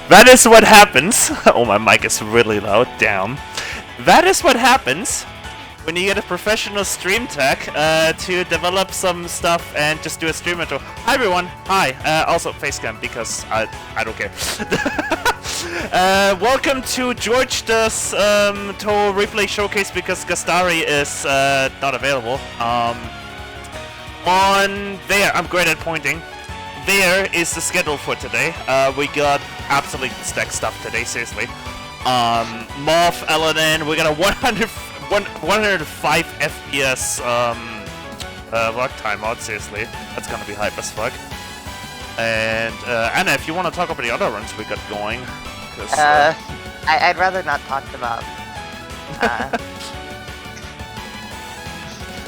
That is what happens. Oh, my mic is really loud. Damn. That is what happens when you get a professional stream tech to develop some stuff and just do a stream intro. Hi everyone. Hi. Also facecam because I don't care. Welcome to George does Touhou replay showcase because Gastari is not available. On there, I'm great at pointing. There is the schedule for today. We got absolutely stacked stuff today, seriously. Moth, LNN, we got a 105 FPS luck timeout, seriously. That's gonna be hype as fuck. And Anna, if you want to talk about the other runs we got going. I'd rather not talk about.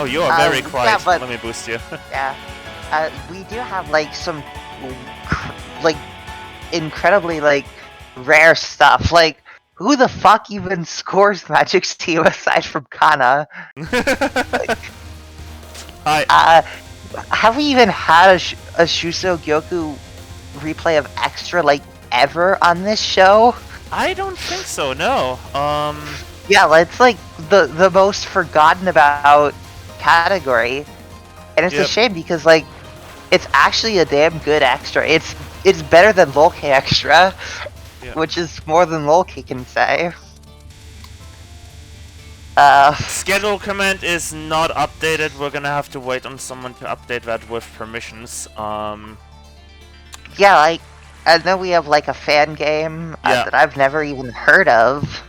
Oh, you are very quiet. Yeah, but, let me boost you. Yeah. We do have like some incredibly rare stuff. Like, who the fuck even scores Magic's team aside from Kana? Have we even had a Shuso Gyoku replay of Extra ever on this show? I don't think so. No. Yeah, it's like the most forgotten about category, and it's a shame because it's actually a damn good Extra. It's better than Lolk Extra, which is more than Lolk can say. Schedule command is not updated. We're gonna have to wait on someone to update that with permissions. Yeah, and then we have a fan game that I've never even heard of.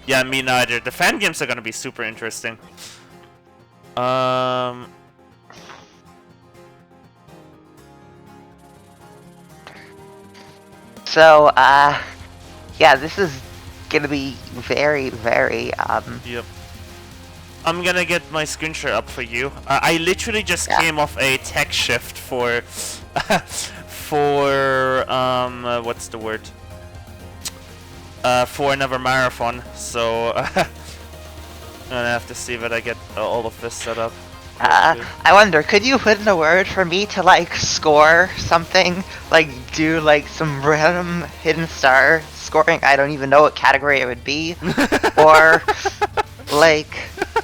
Yeah, me neither. The fan games are gonna be super interesting. So, yeah, this is gonna be very, very, Yep. I'm gonna get my screen share up for you. I literally just came off a tech shift for, what's the word? For another marathon, so, I'm gonna have to see that I get all of this set up. I wonder, could you put in a word for me to score something? Do some random hidden star scoring? I don't even know what category it would be. Or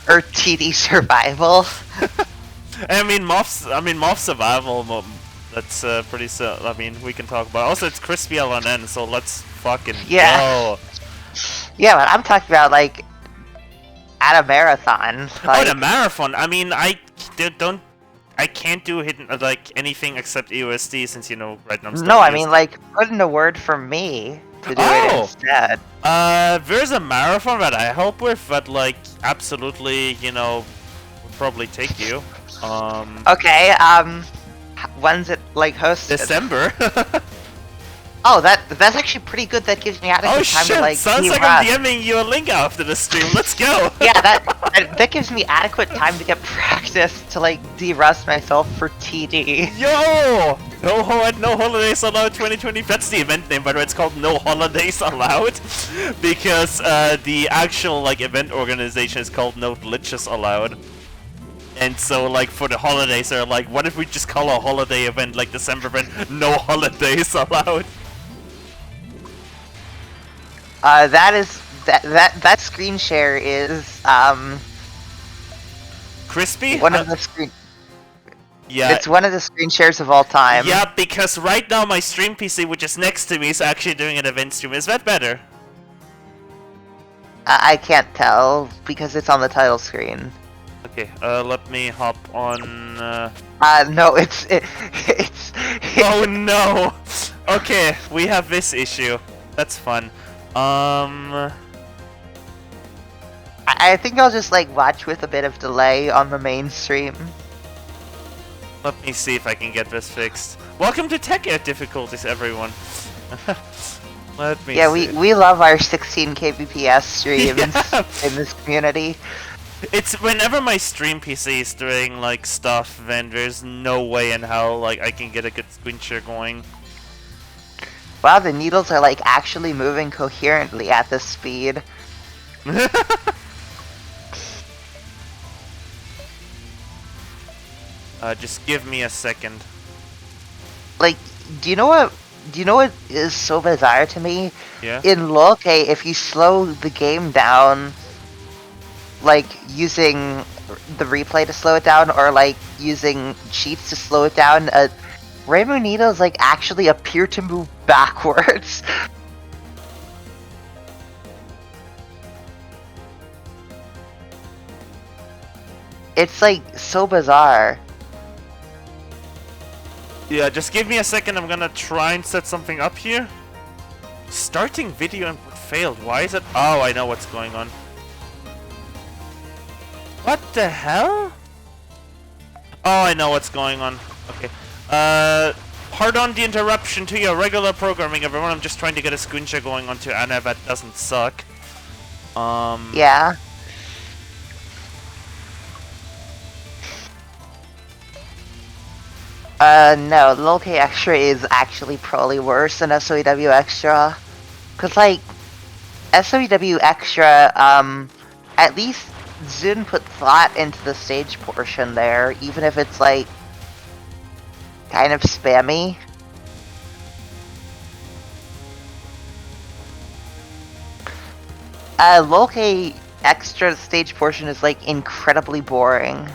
or TD survival. I mean Moth survival, that's pretty I mean, we can talk about. Also, it's crispy LNN, so let's fucking go. Yeah, but I'm talking about at a marathon. Oh, the marathon. I mean, I can't do hidden anything except EOSD since right now I'm still. No, I mean put in a word for me to do it instead. There's a marathon that I help with that absolutely would probably take you. Okay. When's it hosted? December. Oh, that's actually pretty good. That gives me adequate time to sounds like I'm DMing you a link after the stream. Let's go. Yeah, that gives me adequate time to get practice to de-rust myself for TD. Yo! No Holidays Allowed 2020. That's the event name, by the way. It's called No Holidays Allowed because the actual event organization is called No Glitches Allowed. And so, for the holidays, they're what if we just call a holiday event December event No Holidays Allowed? That screen share is crispy. One of the screen. Yeah. It's one of the screen shares of all time. Yeah, because right now my stream PC, which is next to me, is actually doing an event stream. Is that better? I can't tell because it's on the title screen. Okay. Let me hop on. No, it's. Oh no. Okay, we have this issue. That's fun. I think I'll just watch with a bit of delay on the main stream. Let me see if I can get this fixed. Welcome to Tech Air difficulties, everyone. Let me. Yeah, see. we love our 16 kbps streams in this community. It's whenever my stream PC is doing stuff, then there's no way in hell I can get a good screen share going. Wow, the needles are actually moving coherently at this speed. Just give me a second. Do you know what do you know what is so bizarre to me? Yeah. In Loke, if you slow the game down, like using the replay to slow it down, or like using cheats to slow it down, Rainbow Needles like actually appear to move backwards. It's like so bizarre. Yeah, just give me a second. I'm gonna try and set something up here. Starting video input failed. Why is it? Oh, I know what's going on. What the hell? Oh, I know what's going on. Okay. Pardon the interruption to your regular programming, everyone. I'm just trying to get a screen share going onto Anna that doesn't suck. Yeah. No, Loki Extra is actually probably worse than SOEW Extra. Cause like, SOEW Extra, at least Zun put thought into the stage portion there, even if it's like, kind of spammy. Loki Extra stage portion is like incredibly boring.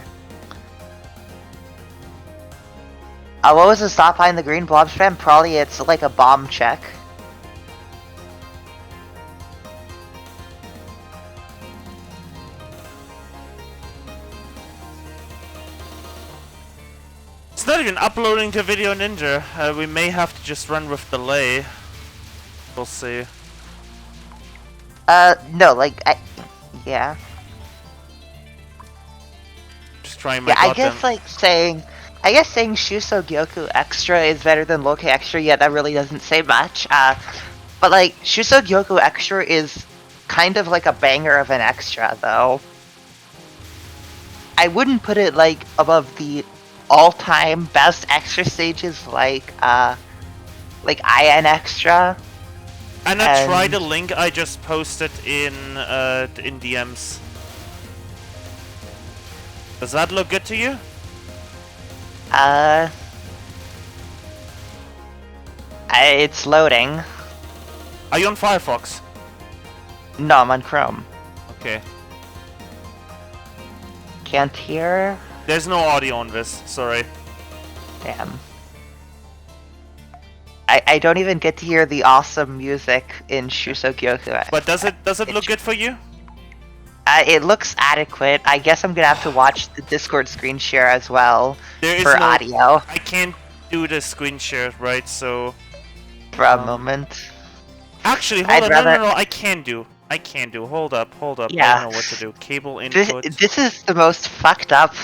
What was the stop behind the green blob spam? Probably it's like a bomb check. It's not even uploading to Video Ninja. We may have to just run with delay. We'll see. No, like, yeah. Just trying my Yeah, I guess goddamn... I guess saying Shuso Gyoku Extra is better than Loki Extra, yeah, that really doesn't say much. But like, Shuso Gyoku Extra is kind of like a banger of an extra, though. I wouldn't put it like above the all-time best extra stages like IN Extra. And try the link I just posted in DMs. Does that look good to you? It's loading. Are you on Firefox? No, I'm on Chrome. Okay. Can't hear? There's no audio on this, sorry. Damn. I don't even get to hear the awesome music in Shuso Gyoku. But does it look good for you? It looks adequate. I guess I'm gonna have to watch the Discord screen share as well for audio. I can't do the screen share, right? So for a moment. Actually, hold on. No, I can do. Hold up. Yeah. I don't know what to do. Cable input. This is the most fucked up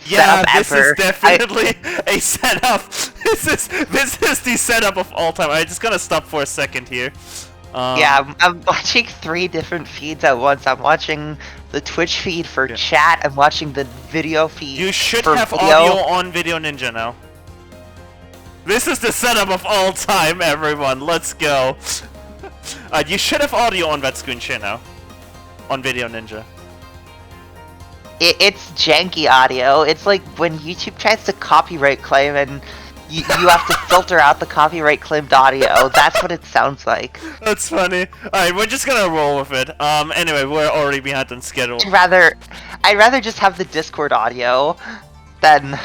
yeah, setup this ever. is definitely a setup. This is the setup of all time. I'm just gonna stop for a second here. Yeah, I'm watching 3 different feeds at once. I'm watching the Twitch feed for chat. I'm watching the video feed. You should for have video. audio on Video Ninja now. This is the setup of all time, everyone. Let's go. You should have audio on that screen share now. On Video Ninja. It's janky audio. It's like when YouTube tries to copyright claim and you have to filter out the copyright claimed audio. That's what it sounds like. That's funny. Alright, we're just gonna roll with it. Anyway, we're already behind on schedule. I'd rather just have the Discord audio than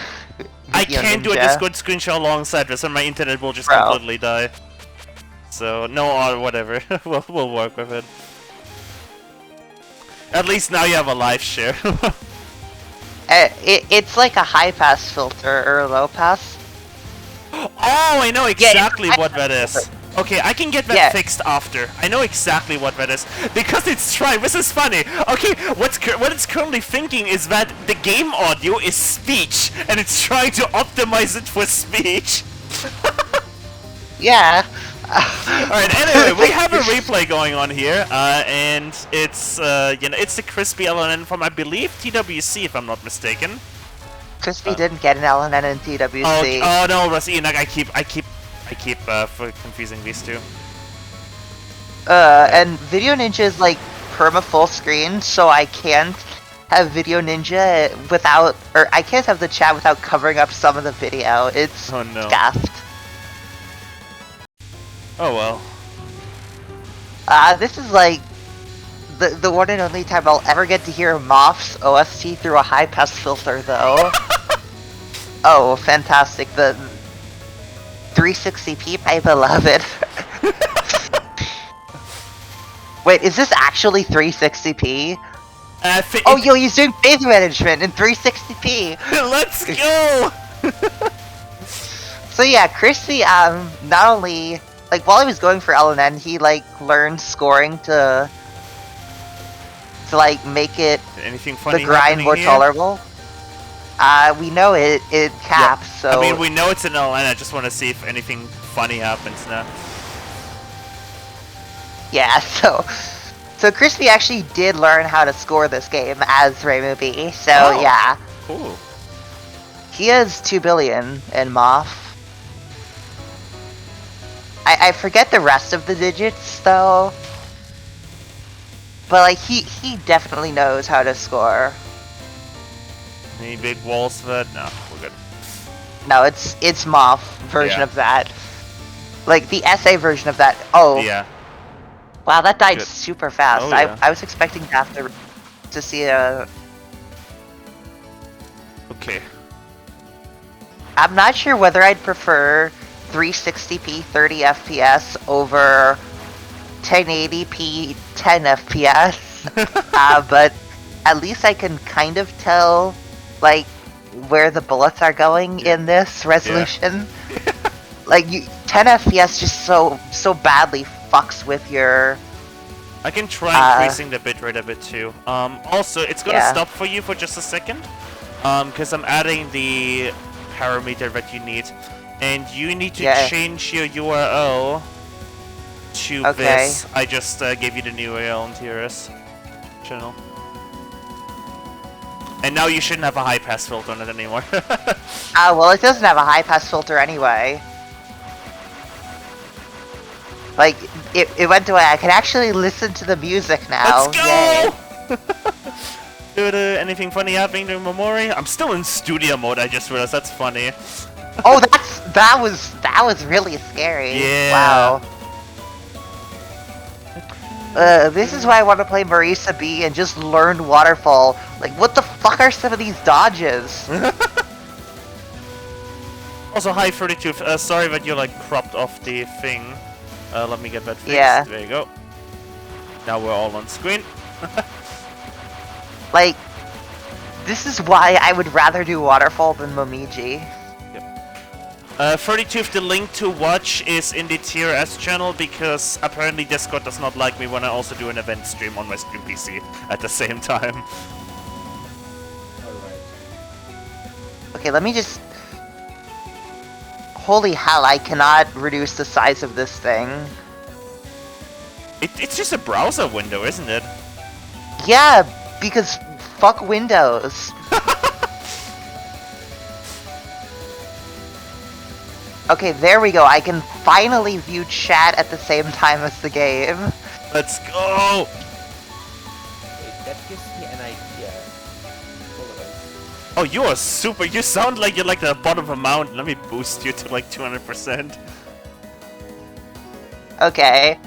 I can't do a Discord screen share alongside this and my internet will just completely die. So, no, whatever. we'll work with it. At least now you have a live share. It's like a high pass filter or a low pass. Oh, I know exactly what that is. Okay, I can get that fixed after. I know exactly what that is. Because it's trying. This is funny. Okay, what it's currently thinking is that the game audio is speech, and it's trying to optimize it for speech. Yeah. Alright, anyway, we have a replay going on here, and it's, it's the Crispy LNN from, I believe, TWC, if I'm not mistaken. Crispy didn't get an LNN in TWC. Oh no, Rosina, I keep confusing these two. And Video Ninja is like perma full screen, so I can't have Video Ninja without, or I can't have the chat without covering up some of the video. It's oh, no. scuffed. Oh well. This is like the one and only time I'll ever get to hear Moth's OST through a high pass filter, though. Oh, fantastic! The 360p, my beloved. Wait, is this actually 360p? Oh, yo, he's doing phase management in 360p. Let's go. So yeah, Christy, not only like while he was going for LNN, he like learned scoring to like make it Anything funny the grind more here? tolerable. We know it caps, yeah. so I mean, we know it's an LN. I just want to see if anything funny happens now. yeah. So Christy actually did learn how to score this game as Reimu B. So yeah, Cool. he has 2 billion in Moth. I forget the rest of the digits though, but like he definitely knows how to score. Any big walls for that? No, we're good. No, it's Moth version Yeah. of that. Like the SA version of that. Oh, Yeah. wow, that died Good. super fast. Oh, yeah. I was expecting to have to see a. Okay. I'm not sure whether I'd prefer 360p 30 FPS over 1080p 10 FPS. But at least I can kind of tell like where the bullets are going in this resolution. Like 10 FPS just so badly fucks with your. I can try increasing the bitrate a bit too. Also, it's gonna Yeah. stop for you for just a second. Because I'm adding the parameter that you need. And you need to change your URL to this. I just gave you the new URL on TRS channel. And now you shouldn't have a high pass filter on it anymore. Well, it doesn't have a high pass filter anyway. Like, it went away. I can actually listen to the music now. Let's go! Dude, anything funny happening during Momori? I'm still in studio mode, I just realized. That's funny. Oh, that was really scary. Yeah. Wow. This is why I want to play Marisa B and just learn Waterfall. Like, what the fuck are some of these dodges? Also, hi 32. Sorry that you like cropped off the thing. Let me get that fixed. Yeah. There you go. Now we're all on screen. Like, this is why I would rather do Waterfall than Momiji. 32, the link to watch is in the TRS channel because apparently Discord does not like me when I also do an event stream on my stream PC at the same time. Okay, let me just... Holy hell, I cannot reduce the size of this thing. It's just a browser window, isn't it? Yeah, because fuck Windows. Okay, there we go. I can finally view chat at the same time as the game. Let's go! Wait, that gives me an idea. Hold on. Oh, you are super. You sound like you're like at the bottom of a mountain. Let me boost you to like 200%. Okay.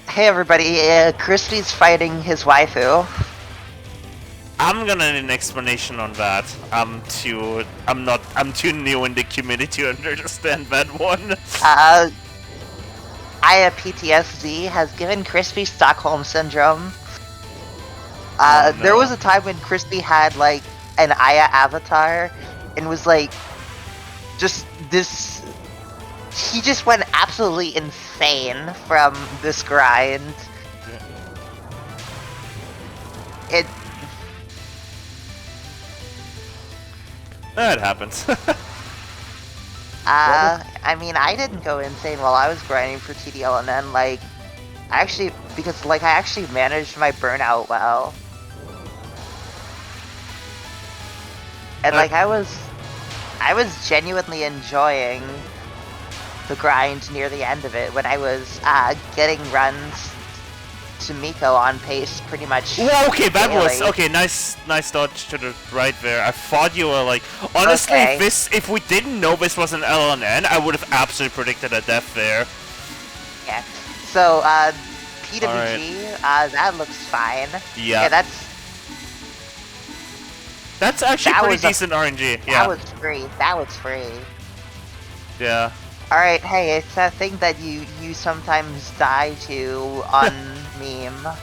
Hey everybody, Christy's fighting his waifu. I'm gonna need an explanation on that. I'm too new in the community to understand that one. Aya PTSD has given Crispy Stockholm Syndrome. Oh, no. There was a time when Crispy had like an Aya avatar and was like just this. He just went absolutely insane from this grind. It. That happens. I mean, I didn't go insane while I was grinding for TDL, and then like, I actually managed my burnout well, and like I was genuinely enjoying the grind near the end of it when I was getting runs to Miko on pace pretty much. Whoa, okay, that daily. was okay. Nice dodge to the right there. I thought you were like, honestly, Okay. if we didn't know this was an LNN, I would have absolutely predicted a death there. Yeah, So, PWG, that looks fine. Yeah. That's actually That pretty was a- decent RNG. That Yeah. was free. That was free. Yeah. Alright, hey, it's that thing that you sometimes die to on meme.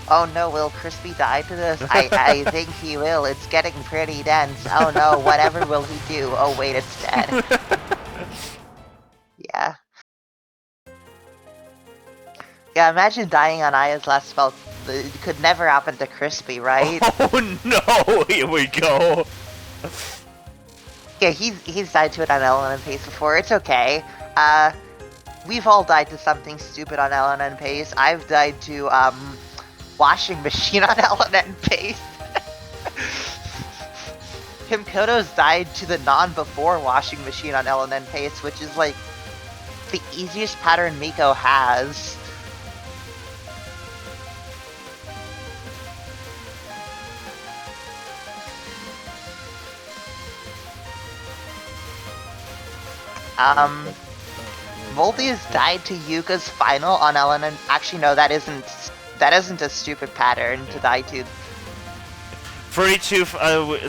Oh no, will Crispy die to this? I think he will. It's getting pretty dense. Oh no, whatever will he do? Oh wait, it's dead. Yeah. Yeah, imagine dying on Aya's last spell. It could never happen to Crispy, right? Oh no! Here we go. Yeah, he's died to it on Ellen and Pace before. It's okay. We've all died to something stupid on Ellen and Pace. I've died to washing machine on Ellen and Pace. Himkoto's died to the non-before washing machine on Ellen and Pace, which is like the easiest pattern Miko has. Voldy has died to Yuka's final on Ellen and actually no, that isn't a stupid pattern to die to. 32,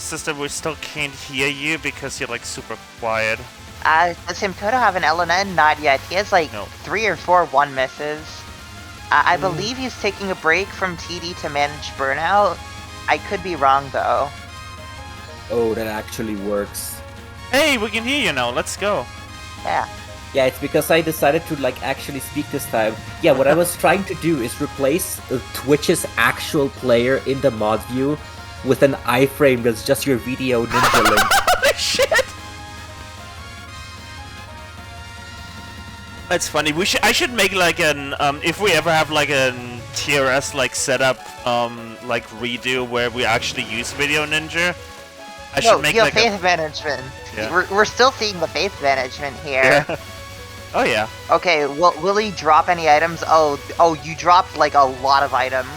sister, we still can't hear you because you're like super quiet. Does Himkoto have an LNN? Not yet. He has like 3 or 4 1 misses. I believe he's taking a break from TD to manage burnout. I could be wrong though. Oh, that actually works. Hey, we can hear you now. Let's go. Yeah. Yeah, it's because I decided to like actually speak this time. Yeah, what I was trying to do is replace Twitch's actual player in the mod view with an iframe that's just your video ninja link. Holy shit! That's funny. I should make like an if we ever have like an TRS like setup like redo where we actually use Video Ninja. I should make like faith management. Yeah. We're still seeing the faith management here. Yeah. Oh yeah. Okay, will he drop any items? Oh, you dropped like a lot of items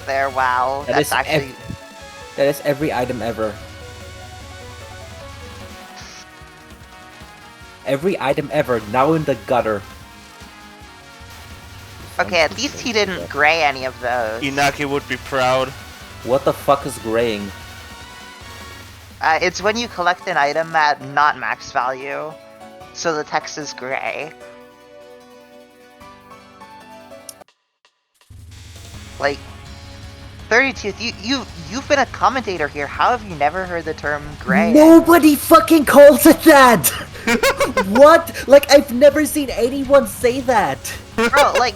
there. Wow, that's actually. That is every item ever. Every item ever, now in the gutter. Okay, at least he didn't gray any of those. Inaki would be proud. What the fuck is graying? It's when you collect an item at not max value, so the text is gray. Like, 32th, you've been a commentator here. How have you never heard the term gray? Nobody fucking calls it that! What? Like, I've never seen anyone say that! Bro, like,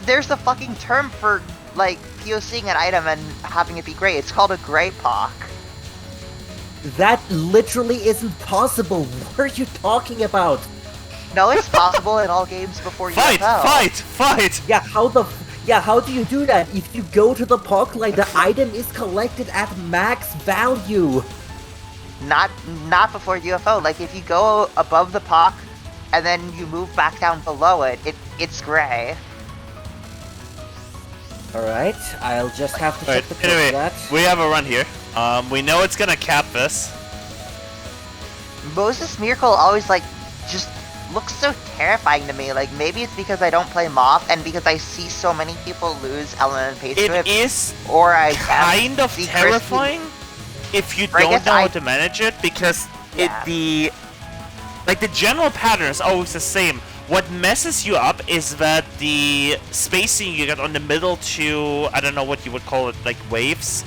there's a fucking term for, like, POCing an item and having it be gray. It's called a gray pock. That literally isn't possible. What are you talking about? No, it's possible in all games before you Fight! Yeah, how do you do that? If you go to the POC line, the item is collected at max value. Not before UFO. Like, if you go above the POC and then you move back down below it, it's gray. Alright, I'll just have to check the code anyway, for that. we have a run here. We know it's gonna cap this. Moses Miracle always, like, just looks so terrifying to me. Like, maybe it's because I don't play Moth and because I see so many people lose Ellen and Pace to it. It is or I kind of terrifying if you don't know how to manage it, because the general pattern is always the same. What messes you up is that the spacing you get on the middle to, I don't know what you would call it, like waves,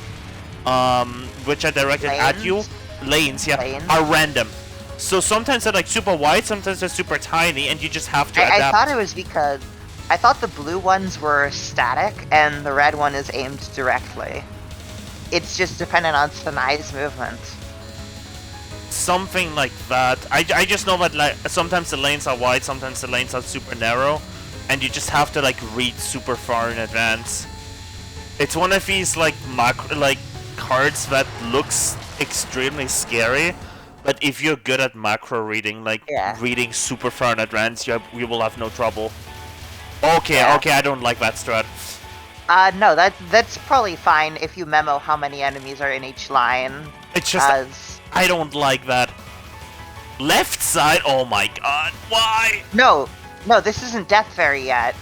which are directed at you, lanes, are random. So sometimes they're like super wide, sometimes they're super tiny, and you just have to adapt. I thought it was because I thought the blue ones were static and the red one is aimed directly. It's just dependent on Sanai's movement. Something like that. I just know that like sometimes the lanes are wide, sometimes the lanes are super narrow, and you just have to like read super far in advance. It's one of these like cards that looks extremely scary, but if you're good at macro reading, like reading super far in advance, you will have no trouble. Okay, I don't like that strat. No, that's probably fine if you memo how many enemies are in each line. It's just I don't like that. Left side? Oh my god, why? No, this isn't Death Fairy yet.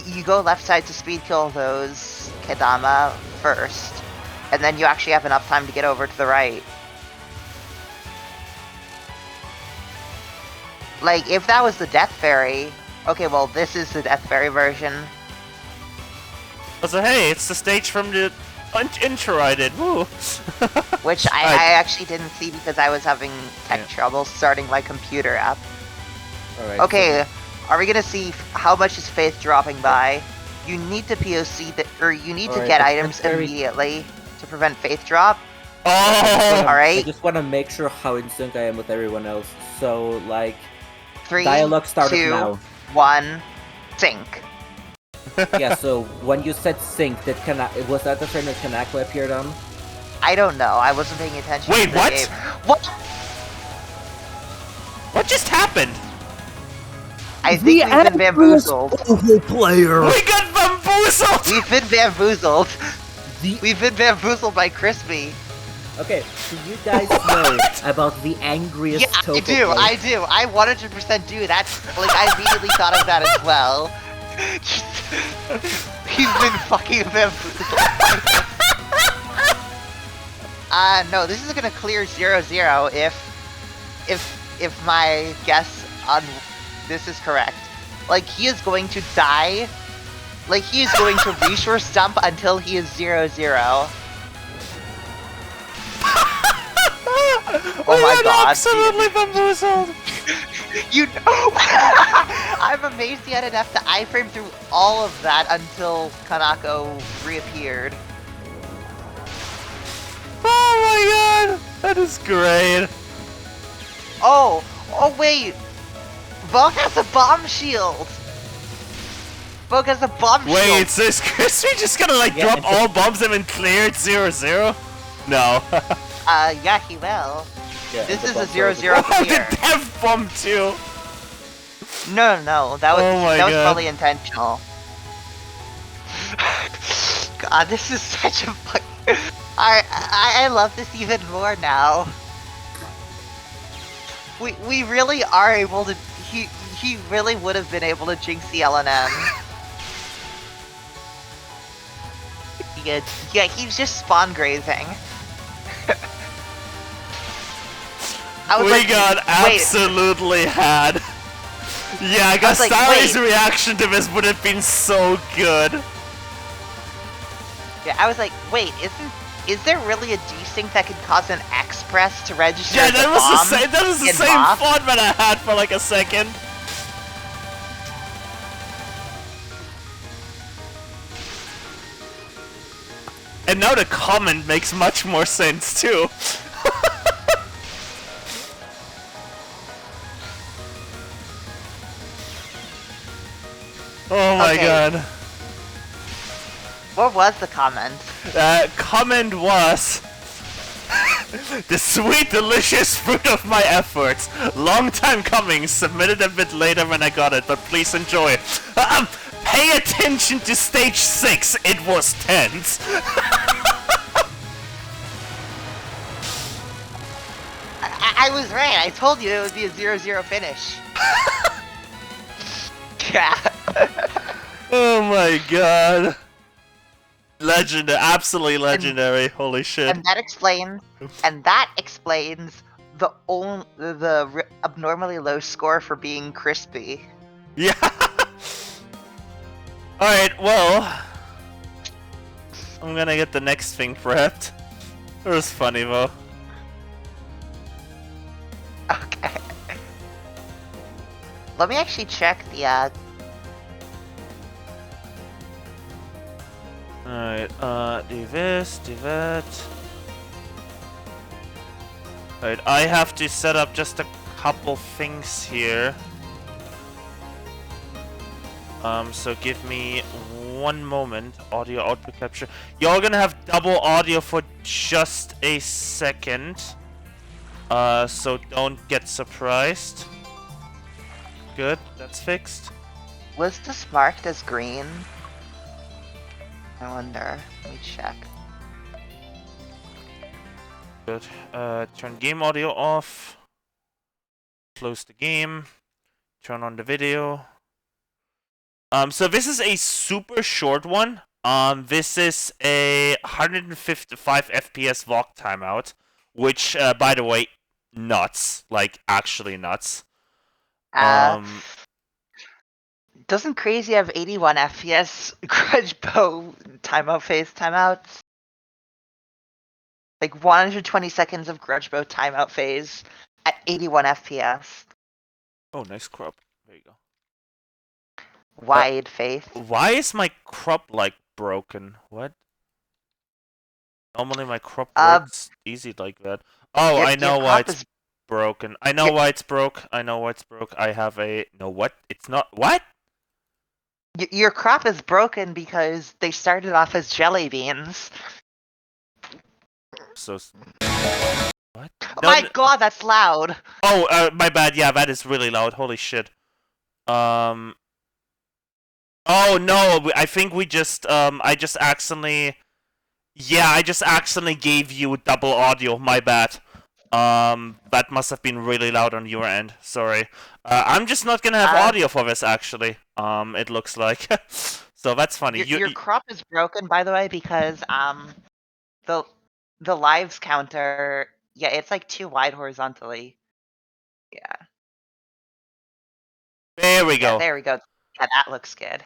You go left side to speed kill those Kedama first, and then you actually have enough time to get over to the right. Like, if that was the Death Fairy... Okay, well, this is the Death Fairy version. So hey, it's the stage from the intro I did, woo! Which I actually didn't see because I was having tech trouble starting my computer app. Alright. Okay, are we gonna see how much is Faith dropping by? You need to POC that, or you need to Alright, get but items Death Fairy- immediately to prevent Faith drop. Oh! Alright. I just want to make sure how in sync I am with everyone else. So, like, 3, dialogue started 2, now. 1, sync. Yeah, so when you said sync, was that the frame that Kanako appeared on? I don't know. I wasn't paying attention. Wait, to the what? game. What? What just happened? I think we've been bamboozled. Player. We got bamboozled! We've been bamboozled. The We've been bamboozled by Crispy. Okay, do you guys know about the angriest Yeah, Touhou I do. player? I do. I 100% do. That's like I immediately thought of that as well. He's been fucking bamboozled. No, this is gonna clear 0-0 if my guess on this is correct. Like, he is going to die. Like, he is going to resource dump until he is 0-0. Oh my god. Absolutely bamboozled! You know, I'm amazed he had enough to iframe through all of that until Kanako reappeared. Oh my god! That is great! Oh wait! Vogue has a bomb shield! Vogue has a bomb shield! Wait, so is Crispy just gonna like Yeah, drop it's all bombs and then clear it 0-0? No. Yeah, he will. Yeah, This the is a bomb 0-0 Oh, the clear. death bomb too! No, that was Oh my that was God. probably intentional. God, this is such a fuck. I love this even more now. We really are able to. He really would have been able to jinx the LNM. Yeah, he's just spawn grazing. I was We like, got wait, absolutely had. Yeah, I guess like, Starry's wait. reaction to this would have been so good. yeah, I was like, wait, is there really a desync that could cause an X press to register Yeah, as a that was the bomb same. That was the in same Moth? thought that I had for like a second. And now the comment makes much more sense too. Oh my Okay. god. What was the comment? Comment was the sweet delicious fruit of my efforts. Long time coming, submitted a bit later when I got it, but please enjoy. Pay attention to stage 6, it was tense. I was right. I told you it would be a 0-0 finish. Yeah. Oh my god. Legendary, absolutely legendary, holy shit. And that explains the abnormally low score for being crispy. Yeah. Alright, well. I'm gonna get the next thing prepped. It was funny though. Okay. Let me actually check the Alright, do this, do that. Alright, I have to set up just a couple things here. So give me one moment. Audio output capture. You're gonna have double audio for just a second. So don't get surprised. Good, that's fixed. was this marked as green? I wonder. Let me check. Good. Turn game audio off. Close the game. Turn on the video. So this is a super short one. This is a 155 FPS VOC timeout, which, by the way, nuts. Like, actually nuts. Doesn't Crazy have 81 FPS Grudge Bow timeout phase timeouts? Like 120 seconds of Grudge Bow timeout phase at 81 FPS. Oh, nice crop. There you go. Wide faith. Why is my crop, like, broken? What? Normally my crop works easy like that. Oh, I know why it's broken. I know why it's broke. I know why it's broke. I have a... No, what? It's not... What? Your crop is broken because they started off as jelly beans. So... What? Oh my god, that's loud! Oh, my bad. Yeah, that is really loud. Holy shit. Oh, no. I think we just... I just accidentally... Yeah, I just accidentally gave you double audio. My bad. That must have been really loud on your end. Sorry. I'm just not gonna have audio for this, actually. It looks like. So that's funny. Your crop is broken, by the way, because, the lives counter... Yeah, it's like too wide horizontally. Yeah. There we go. Yeah, there we go. Yeah, that looks good.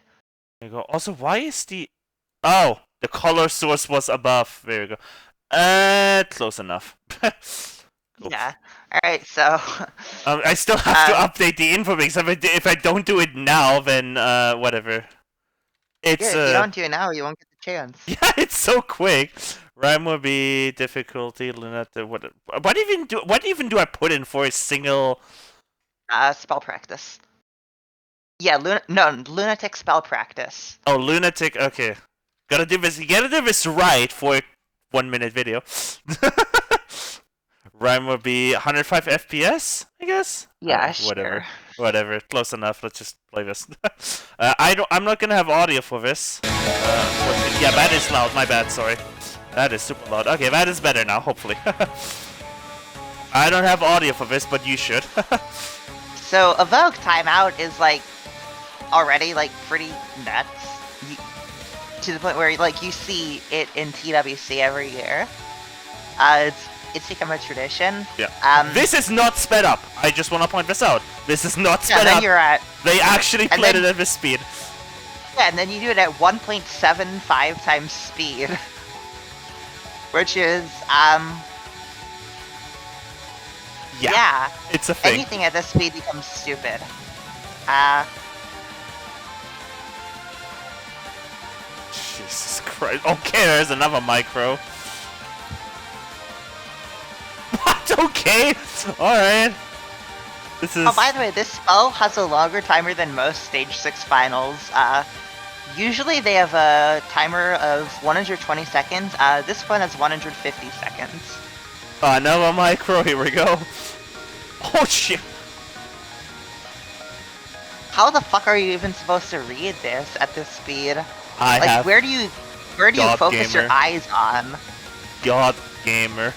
There you go. Also, why is the... Oh, the color source was above. There you go. Close enough. Cool. Yeah. Alright, so... I still have to update the info because if I don't do it now, then, whatever. It's, yeah, if you don't do it now, you won't get the chance. Yeah, it's so quick. RAM will be difficulty, lunatic, what even do I put in for a single... Spell practice. Yeah, lunatic spell practice. Oh, lunatic, okay. Gotta do this right for a 1 minute video. RAM will be 105 FPS, I guess? Yeah, whatever. sure. Whatever, close enough, let's just play this. I'm not gonna have audio for this. Yeah, that is loud, my bad, sorry. That is super loud. Okay, that is better now, hopefully. I don't have audio for this, but you should. So, Evoke timeout is, like, already, like, pretty nuts. To the point where, like, you see it in TWC every year. It's become a tradition. Yeah. This is not sped up. I just want to point this out. This is not sped up. You're at... They actually played it at this speed. Yeah, and then you do it at 1.75 times speed. Which is, yeah. It's a thing. Anything at this speed becomes stupid. Jesus Christ. Okay, there's another micro. What? Okay. Alright. This is... Oh, by the way, this spell has a longer timer than most Stage 6 finals. Usually they have a timer of 120 seconds. This one has 150 seconds. Another micro, here we go. Oh shit. How the fuck are you even supposed to read this at this speed? Like, where do you focus your eyes on? God gamer.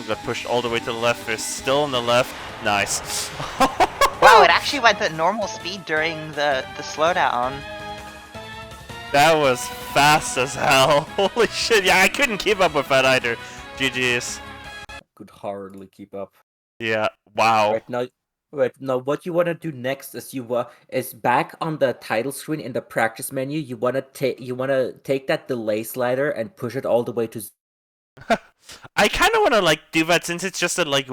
Got pushed all the way to the left. They're still on the left. Nice. Wow, it actually went at normal speed during the slowdown. That was fast as hell. Holy shit. Yeah, I couldn't keep up with that either. GG's. Could hardly keep up. Yeah. Wow. Right now, what you want to do next is is back on the title screen in the practice menu. You want to take that delay slider and push it all the way to. I kind of want to like do that since it's just a like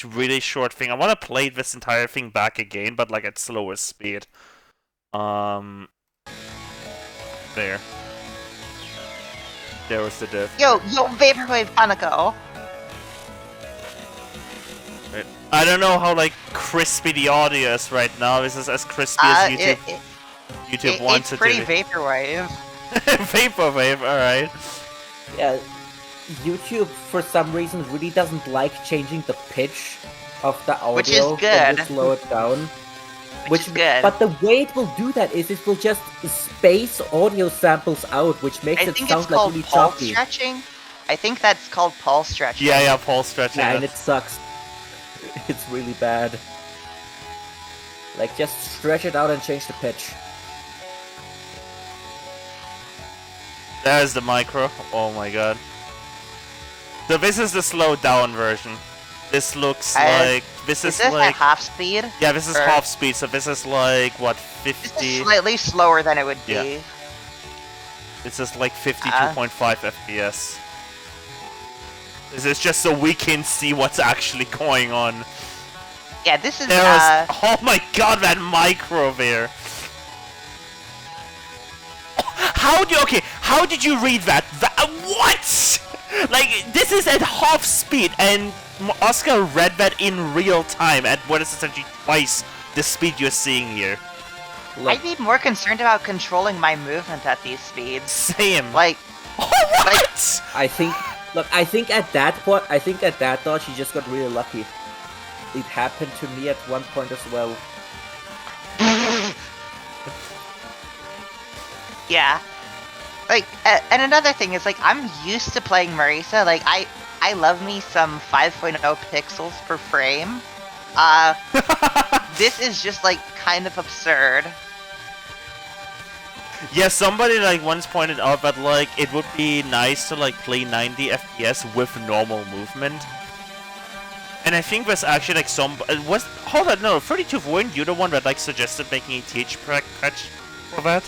really short thing. I want to play this entire thing back again, but like at slower speed. There. There was the diff. Yo, Vaporwave Hanako! Right. I don't know how like crispy the audio is right now. This is as crispy as YouTube wants it to be. It's pretty Vaporwave. Vaporwave, alright. Yeah, YouTube for some reason really doesn't like changing the pitch of the audio. Which is good. When you slow it down. Which is good. But the way it will do that is it will just space audio samples out, which makes I it think sound it's like called really pulse choppy. stretching. I think that's called pulse stretching. Yeah, pulse stretching. Yeah, and it sucks. It's really bad. Like, just stretch it out and change the pitch. There's the micro. Oh my god. So this is the slowed down version. This looks like... This is is this like... at half speed? Yeah, this is Or- half speed, so this is like, what, This 50... is slightly slower than it would be. Yeah. This is like 52.5 FPS. This is just so we can see what's actually going on. Yeah, this is Oh my god, that micro there! How did you read that? What? Like, this is at half speed, and Oscar read that in real time at what is essentially twice the speed you're seeing here. I'd be more concerned about controlling my movement at these speeds. Same. Like, what? I think at that point, dodge, you just got really lucky. It happened to me at one point as well. yeah. Like, and another thing is, like, I'm used to playing Marisa. Like, I love me some 5.0 pixels per frame. This is just, like, kind of absurd. Yeah, somebody like once pointed out that like it would be nice to like play 90 FPS with normal movement. And I think there's actually like hold on, no, 32, weren't you the one that like suggested making a TH patch for that?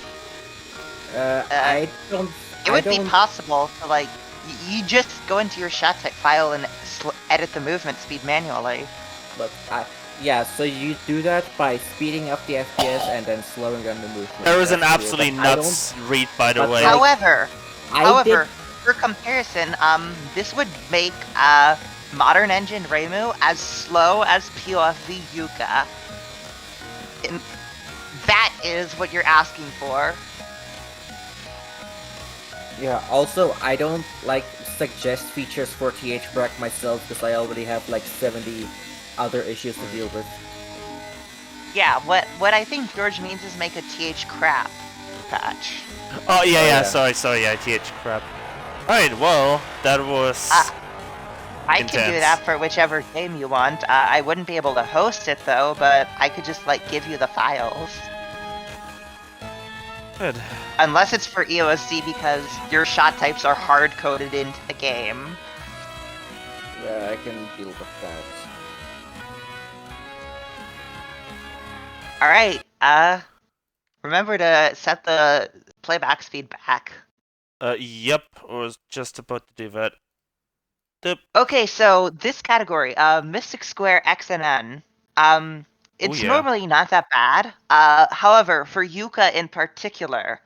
I don't. It would be possible to, like, you just go into your shot type file and edit the movement speed manually. But yeah, so you do that by speeding up the FPS and then slowing down the movement. There is an That's absolutely weird, but nuts read, by the but way. However, I did- for comparison, this would make Modern Engine Reimu as slow as POFV Yuka. And that is what you're asking for. Yeah, also, I don't, like, suggest features for TH Brack myself because I already have, like, 70 other issues to deal with. Yeah, what I think George means is make a TH crap patch. Oh yeah, yeah. sorry, yeah, TH crap. Alright, well, that was I can do intense. that for whichever game you want. I wouldn't be able to host it though, but I could just, like, give you the files. Good. Unless it's for EOSC because your shot types are hard-coded into the game. Yeah, I can deal with that. Alright, remember to set the playback speed back. Yep, I was just about to do that. Okay, so this category, Mystic Square X and N. It's yeah. normally not that bad. However, for Yuka in particular,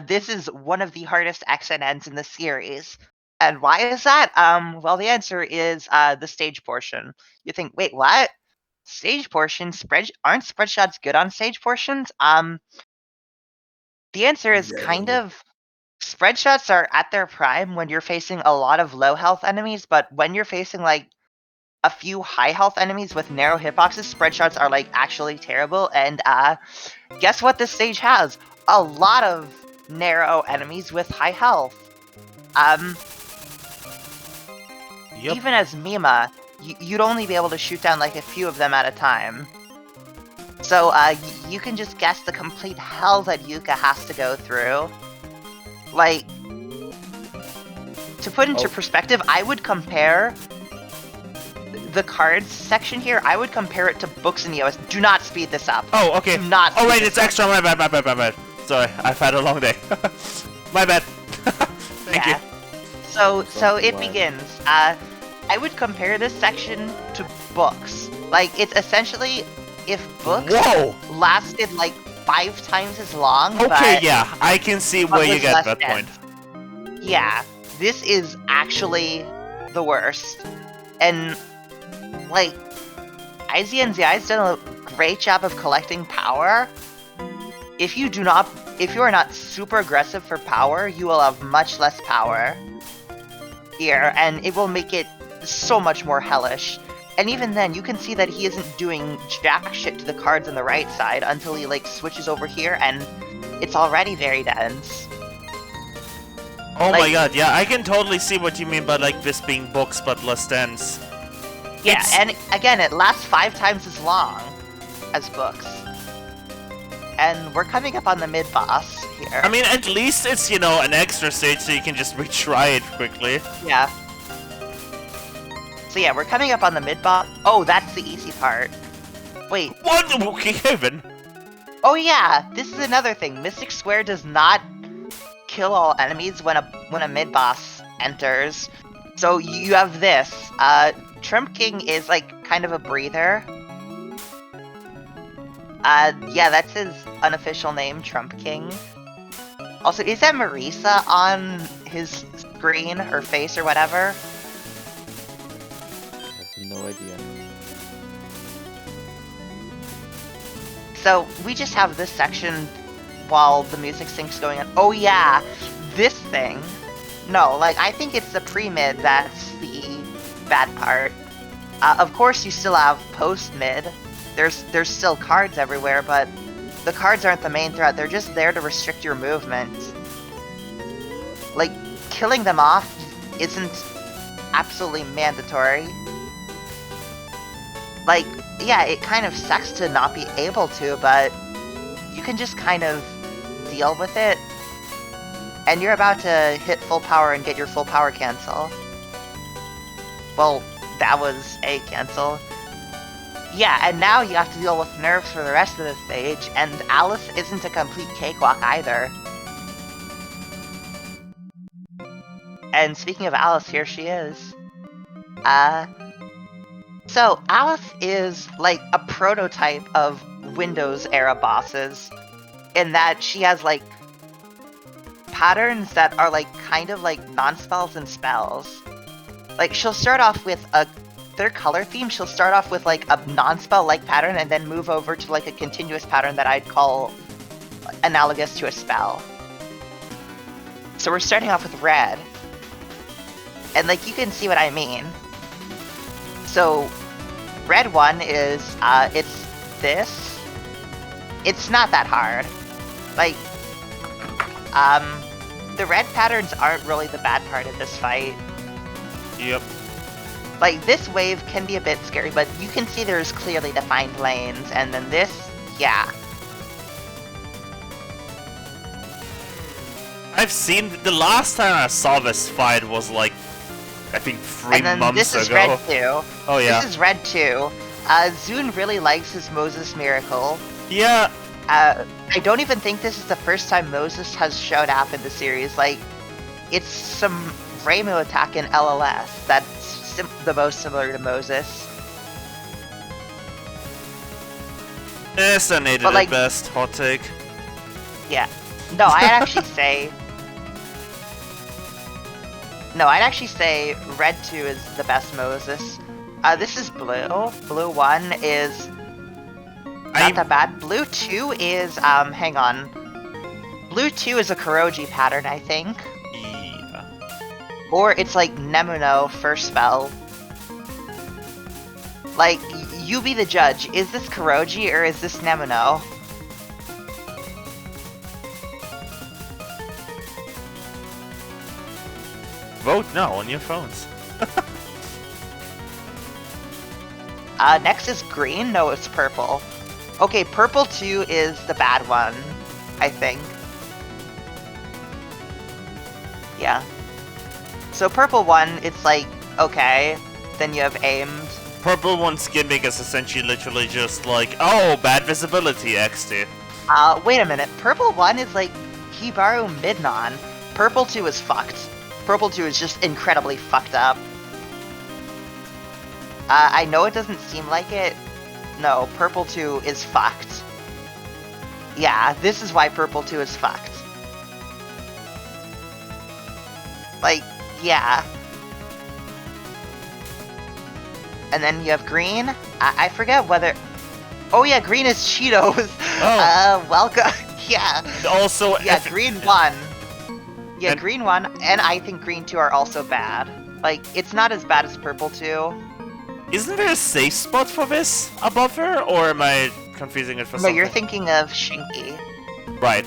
this is one of the hardest X and Ns in the series. And why is that? Well, the answer is the stage portion. You think, wait, what? Stage portion? Aren't spread shots good on stage portions? The answer is kind of... Spread shots are at their prime when you're facing a lot of low health enemies, but when you're facing, like, a few high health enemies with narrow hitboxes, spread shots are, like, actually terrible. And guess what this stage has? A lot of narrow enemies with high health. Yep. Even as Mima, you'd only be able to shoot down, like, a few of them at a time. So you can just guess the complete hell that Yuka has to go through. Like, to put into perspective, I would compare the cards section here, I would compare it to books in EOS. Do not speed this up. Oh, okay. Do not Oh, speed right, this it's up. extra. My bad. Sorry, I've had a long day. My bad. Thank you. So it begins. I would compare this section to books. Like, it's essentially if books lasted like 5 times as long. Okay, but yeah, I can see where you was get less that dense. point. Yeah, this is actually the worst. And, like, IZNZI's done a great job of collecting power. If you are not super aggressive for power, you will have much less power here, and it will make it so much more hellish. And even then, you can see that he isn't doing jack shit to the cards on the right side until he, like, switches over here, and it's already very dense. Oh my Like- god, yeah, I can totally see what you mean by, like, this being books but less dense. Yeah, It's- and again, it lasts 5 times as long as books. And we're coming up on the mid-boss here. I mean, at least it's, you know, an extra stage so you can just retry it quickly. Yeah. So yeah, we're coming up on the mid-boss. Oh, that's the easy part. Wait. What? Okay, Kevin. Oh yeah, this is another thing. Mystic Square does not kill all enemies when a mid-boss enters. So you have this. Trump King is like kind of a breather. Yeah, that's his unofficial name, Trump King. Also, is that Marisa on his screen or face or whatever? I have no idea. So we just have this section while the music sync's going on. Oh yeah, this thing. No, like I think it's the pre-mid that's the bad part. Of course, you still have post-mid. There's still cards everywhere, but the cards aren't the main threat. They're just there to restrict your movement. Like killing them off isn't absolutely mandatory. Like, yeah, it kind of sucks to not be able to, but you can just kind of deal with it. And you're about to hit full power and get your full power cancel. Well, that was a cancel. Yeah, and now you have to deal with nerves for the rest of the stage, and Alice isn't a complete cakewalk either. And speaking of Alice, here she is. So, Alice is like a prototype of Windows era bosses, in that she has like patterns that are like kind of like non-spells and spells. Like she'll start off with their color theme, she'll start off with like a non-spell like pattern and then move over to like a continuous pattern that I'd call analogous to a spell. So we're starting off with red. And like you can see what I mean. So red one is it's this. It's not that hard. Like the red patterns aren't really the bad part of this fight. Yep. Like, this wave can be a bit scary, but you can see there's clearly defined lanes, and then this, yeah. I've seen... The last time I saw this fight was like, I think 3 And then months this is ago. red too. Oh yeah. This is red too. Zune really likes his Moses Miracle. Yeah. I don't even think this is the first time Moses has showed up in the series. Like, it's some Ramu attack in LLS that's the most similar to Moses. Estimated But, like- at best. Hot take. Yeah. No, I'd actually say... No, I'd actually say red 2 is the best Moses. This is blue. Blue 1 is not that bad. Blue 2 is, hang on. Blue 2 is a Kuroji pattern, I think. Yeah. Or it's like Nemuno first spell. Like, you be the judge. Is this Kuroji or is this Nemuno? Vote now on your phones. Next is green? No, it's purple. Okay, purple 2 is the bad one, I think. Yeah. So purple 1, it's like, okay, then you have aimed. Purple one's gimmick is essentially literally just like, oh, bad visibility, XD. Wait a minute, purple 1 is like Hibaru Midnon. Purple 2 is fucked. Purple 2 is just incredibly fucked up. I know it doesn't seem like it. No, purple 2 is fucked. Yeah, this is why purple 2 is fucked. Like, yeah. And then you have green. I forget whether... Oh yeah, green is Cheetos. Oh. Welcome. Yeah. Also, Yeah, if- green 1. Yeah, And- green 1, and I think green 2 are also bad. Like, it's not as bad as purple 2. Isn't there a safe spot for this above her, or am I confusing it for No, something? you're thinking of Shinky. Right.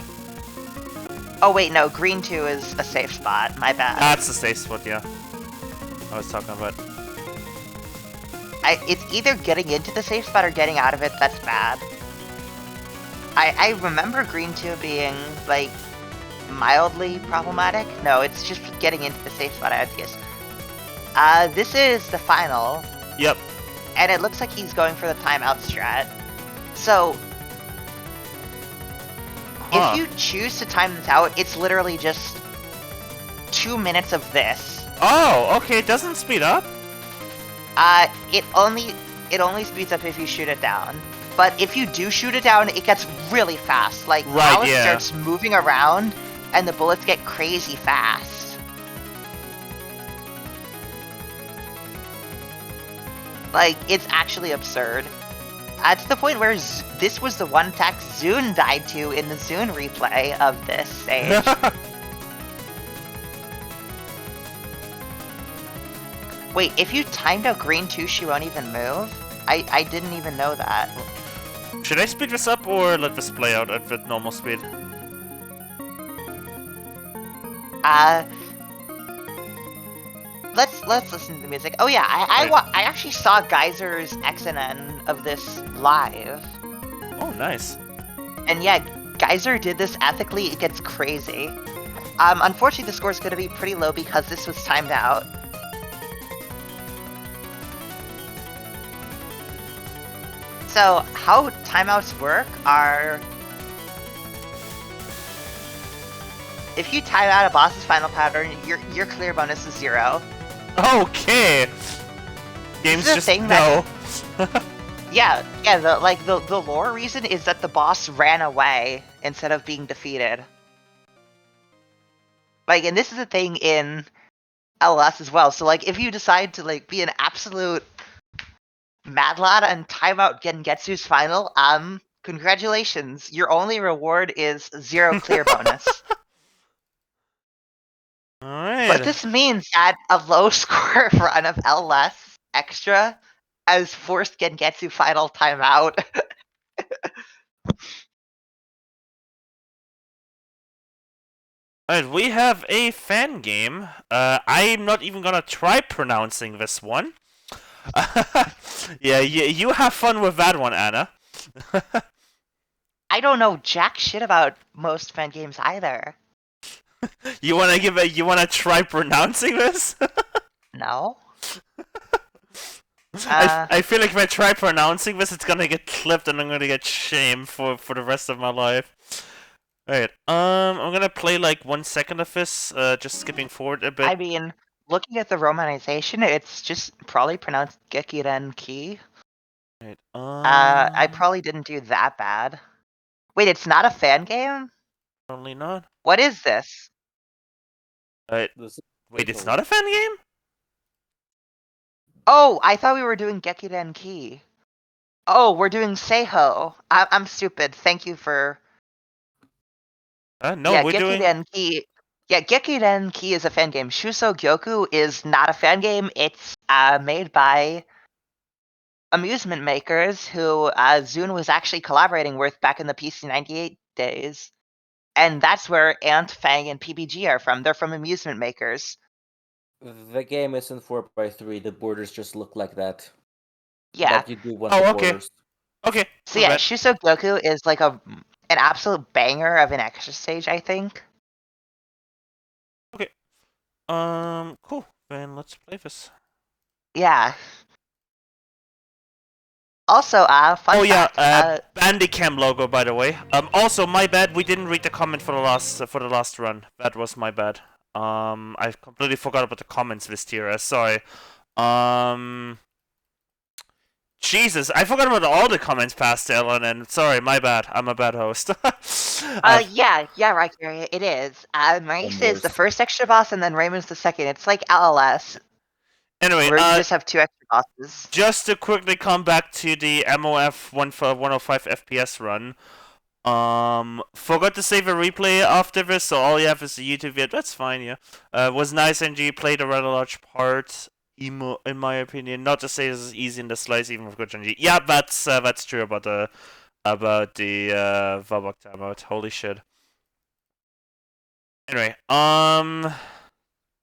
Oh wait, no, green 2 is a safe spot. My bad. That's the safe spot, yeah. I was talking about. It's either getting into the safe spot or getting out of it that's bad. I remember green 2 being, like, mildly problematic. No, it's just getting into the safe spot, I guess. This is the final. Yep. And it looks like he's going for the timeout strat. So, if you choose to time this out, it's literally just 2 minutes of this. Oh, okay, it doesn't speed up? It only speeds up if you shoot it down. But if you do shoot it down, it gets really fast. Like, Right, Alice yeah. starts moving around, and the bullets get crazy fast. Like, it's actually absurd. To the point where this was the one attack Zune died to in the Zune replay of this stage. Wait, if you timed out green 2, she won't even move? I didn't even know that. Should I speed this up or let this play out at normal speed? Let's listen to the music. Oh yeah, I actually saw Geyser's XNN of this live. Oh, nice. And yeah, Geyser did this ethically, it gets crazy. Unfortunately the score's gonna be pretty low because this was timed out. So, how timeouts work are... If you time out a boss's final pattern, your clear bonus is 0. Okay! Games This is a just thing no. Yeah, the lore reason is that the boss ran away instead of being defeated. Like, and this is a thing in LS as well. So, like, if you decide to, like, be an absolute mad lad and time out Gengetsu's final, congratulations. Your only reward is 0 clear bonus. Alright. But this means that a low score run of LS extra has forced Gengetsu final timeout. Alright, we have a fan game. I'm not even gonna try pronouncing this one. Yeah, you have fun with that one, Anna. I don't know jack shit about most fan games either. You wanna try pronouncing this? No? I feel like if I try pronouncing this, it's gonna get clipped and I'm gonna get shamed for the rest of my life. Alright, I'm gonna play like 1 second of this, just skipping forward a bit. I mean, looking at the romanization, it's just probably pronounced Gekiren Ki. Right, I probably didn't do that bad. Wait, it's not a fan game? Probably not. What is this? Wait, it's not a fan game? Oh, I thought we were doing Gekiren Ki. Oh, we're doing Seiho. I'm stupid. Thank you for... No, yeah, we're doing... Gekiren Ki. Yeah, Gekiren Ki is a fan game. Shuso Gyoku is not a fan game. It's made by amusement makers who Zune was actually collaborating with back in the PC98 days. And that's where Ant, Fang, and PBG are from. They're from amusement makers. The game isn't 4x3, the borders just look like that. Yeah. Like you do want Oh, the okay. borders. Okay. So yeah, Shuso Gyoku is like an absolute banger of an extra stage, I think. Okay. Cool. Then let's play this. Yeah. Also, fun yeah, fact, Bandicam logo, by the way. Also, my bad, we didn't read the comment for the last run. That was my bad. I completely forgot about the comments list here. Sorry. Jesus, I forgot about all the comments past Ellen, and sorry, my bad. I'm a bad host. yeah, right, Gary, it is. Maurice is the first extra boss, and then Raymond's the second. It's like LLS. Anyway, where you just have 2 extra bosses. Just to quickly come back to the MOF 105 FPS run. Forgot to save a replay after this, so all you have is a YouTube video. That's fine, yeah. Was nice, and you played a rather large part emo, in my opinion. Not to say this is easy in the slice, even with Gochunji. Yeah, that's true about the Vabok timeout. Holy shit. Anyway,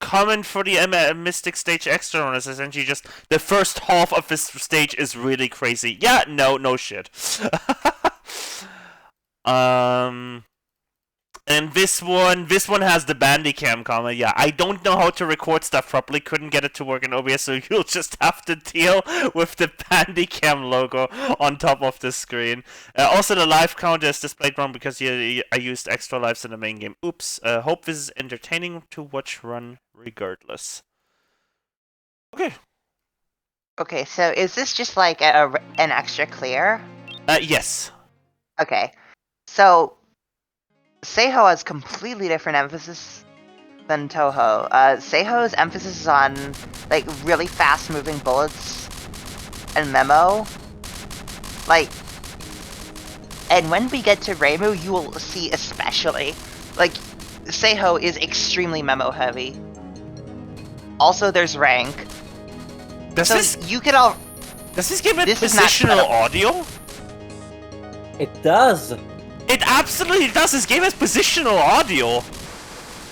common for the Mystic stage extra run is essentially just the first half of this stage is really crazy. Yeah, no shit. And this one has the Bandicam comment. Yeah, I don't know how to record stuff properly. Couldn't get it to work in OBS, so you'll just have to deal with the Bandicam logo on top of the screen. Also, the live counter is displayed wrong because I used extra lives in the main game. Oops. Hope this is entertaining to watch run regardless. Okay. Okay, so is this just like an extra clear? Yes. Okay. So, Seiho has completely different emphasis than Touhou. Seiho's emphasis is on, like, really fast-moving bullets and memo. Like, and when we get to Reimu, you will see especially. Like, Seiho is extremely memo-heavy. Also, there's rank. Does this give it positional audio? It does. It absolutely does. This game has positional audio.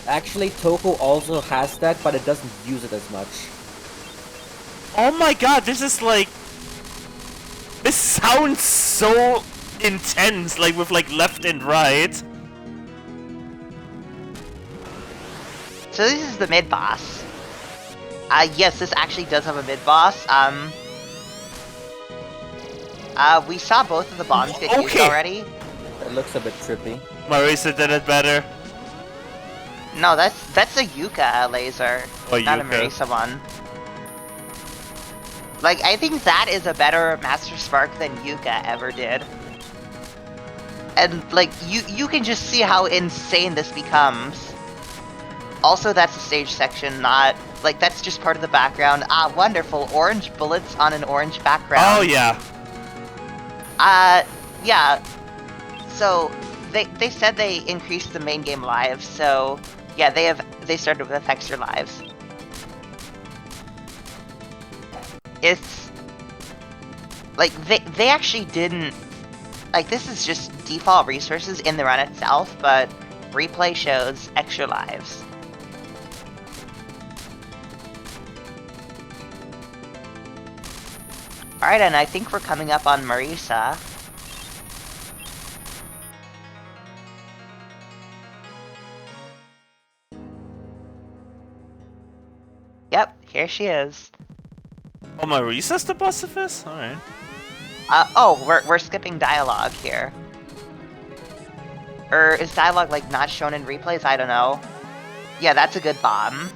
Actually, Touhou also has that, but it doesn't use it as much. Oh my god, this is like... This sounds so intense, like with like left and right. So this is the mid-boss. Yes, this actually does have a mid-boss. We saw both of the bombs get used already. It looks a bit trippy. Marisa did it better. No, that's a Yuka laser, not a Yuka. Marisa one. Like, I think that is a better Master Spark than Yuka ever did. And, like, you can just see how insane this becomes. Also, that's a stage section, not... Like, that's just part of the background. Ah, wonderful. Orange bullets on an orange background. Oh, yeah. Yeah. So, they said they increased the main game lives, so... Yeah, they started with extra lives. It's... Like, they actually didn't... Like, this is just default resources in the run itself, but replay shows extra lives. Alright, and I think we're coming up on Marisa. Yep, here she is. Oh, Marisa's the boss of this? Alright. Oh, we're skipping dialogue here. Or is dialogue, like, not shown in replays? I don't know. Yeah, that's a good bomb.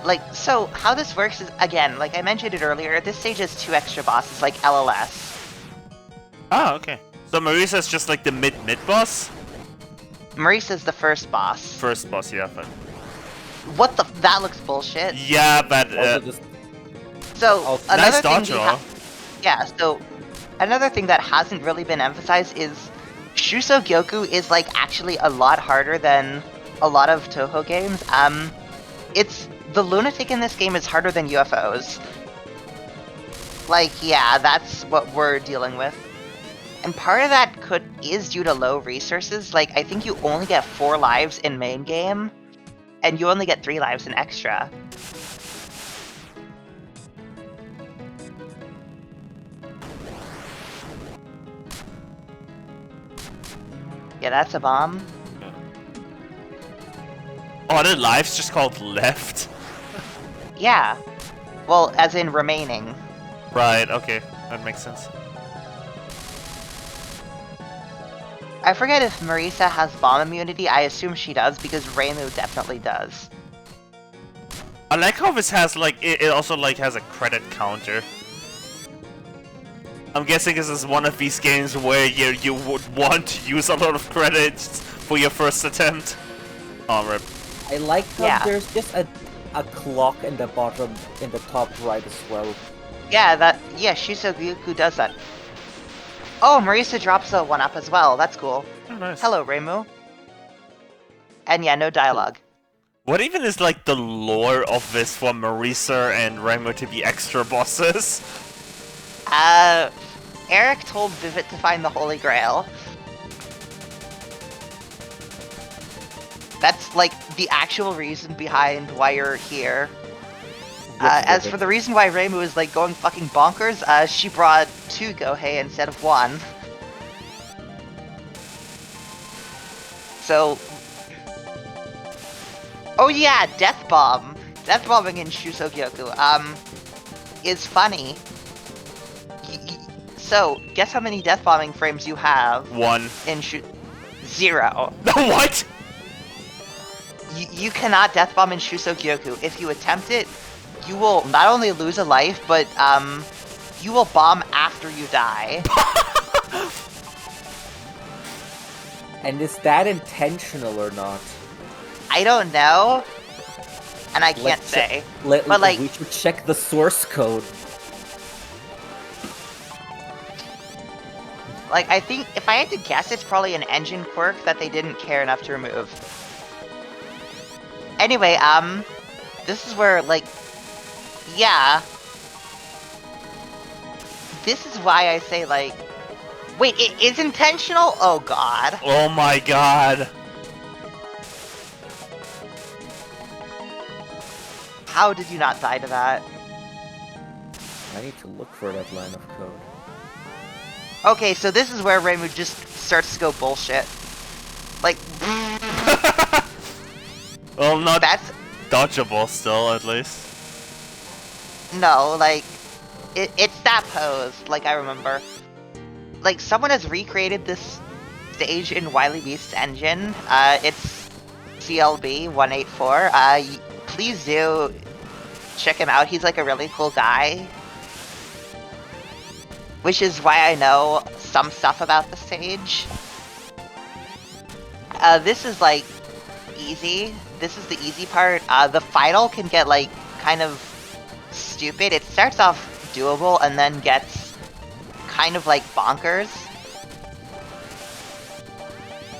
Like, so, how this works is, again, like I mentioned it earlier, this stage has 2 extra bosses, like LLS. Oh, okay. So Marisa's just like the mid-boss? Marisa's the first boss. First boss, yeah, but... What the... That looks bullshit. Yeah, but... So, another nice thing... Yeah, so... Another thing that hasn't really been emphasized is... Shuso Gyoku is, like, actually a lot harder than a lot of Touhou games. It's... The lunatic in this game is harder than UFOs. Like, yeah, that's what we're dealing with. And part of that is due to low resources. Like, I think you only get 4 lives in main game, and you only get 3 lives in extra. Yeah, that's a bomb. Oh, the lives just called left? Yeah. Well, as in remaining. Right, okay. That makes sense. I forget if Marisa has bomb immunity. I assume she does, because Reimu definitely does. I like how this has, like, it also, like, has a credit counter. I'm guessing this is one of these games where you would want to use a lot of credits for your first attempt. Oh, rip. I like how there's just a clock in the bottom, in the top right as well. Yeah, Shuso Gyoku does that. Oh, Marisa drops a 1-up as well. That's cool. Oh, nice. Hello, Reimu. And yeah, no dialogue. What even is like the lore of this for Marisa and Remo to be extra bosses? Eric told Vivid to find the Holy Grail. That's like the actual reason behind why you're here. As for the reason why Reimu is like going fucking bonkers, she brought 2 Gohei instead of 1. So... Oh yeah, Death Bomb! Death Bombing in Shusogyoku, is funny. So, guess how many Death Bombing frames you have? 1. In 0. What? You cannot Death Bomb in Shusogyoku. If you attempt it, you will not only lose a life, but, you will bomb after you die. And is that intentional or not? I don't know, and I can't say. But like, we should check the source code. Like, I think if I had to guess, it's probably an engine quirk that they didn't care enough to remove. Anyway, this is where, like, yeah. This is why I say, like, wait, it is intentional? Oh god. Oh my god. How did you not die to that? I need to look for that line of code. Okay, so this is where Reimu just starts to go bullshit. Like, well, not that's dodgeable still, at least. no, like, it's that pose, like I remember. Like, someone has recreated this stage in Wily Beast's engine. It's CLB 184. Please do check him out. He's like a really cool guy. Which is why I know some stuff about the stage. This is like easy. This is the easy part. The final can get like kind of stupid. It starts off doable and then gets kind of like bonkers.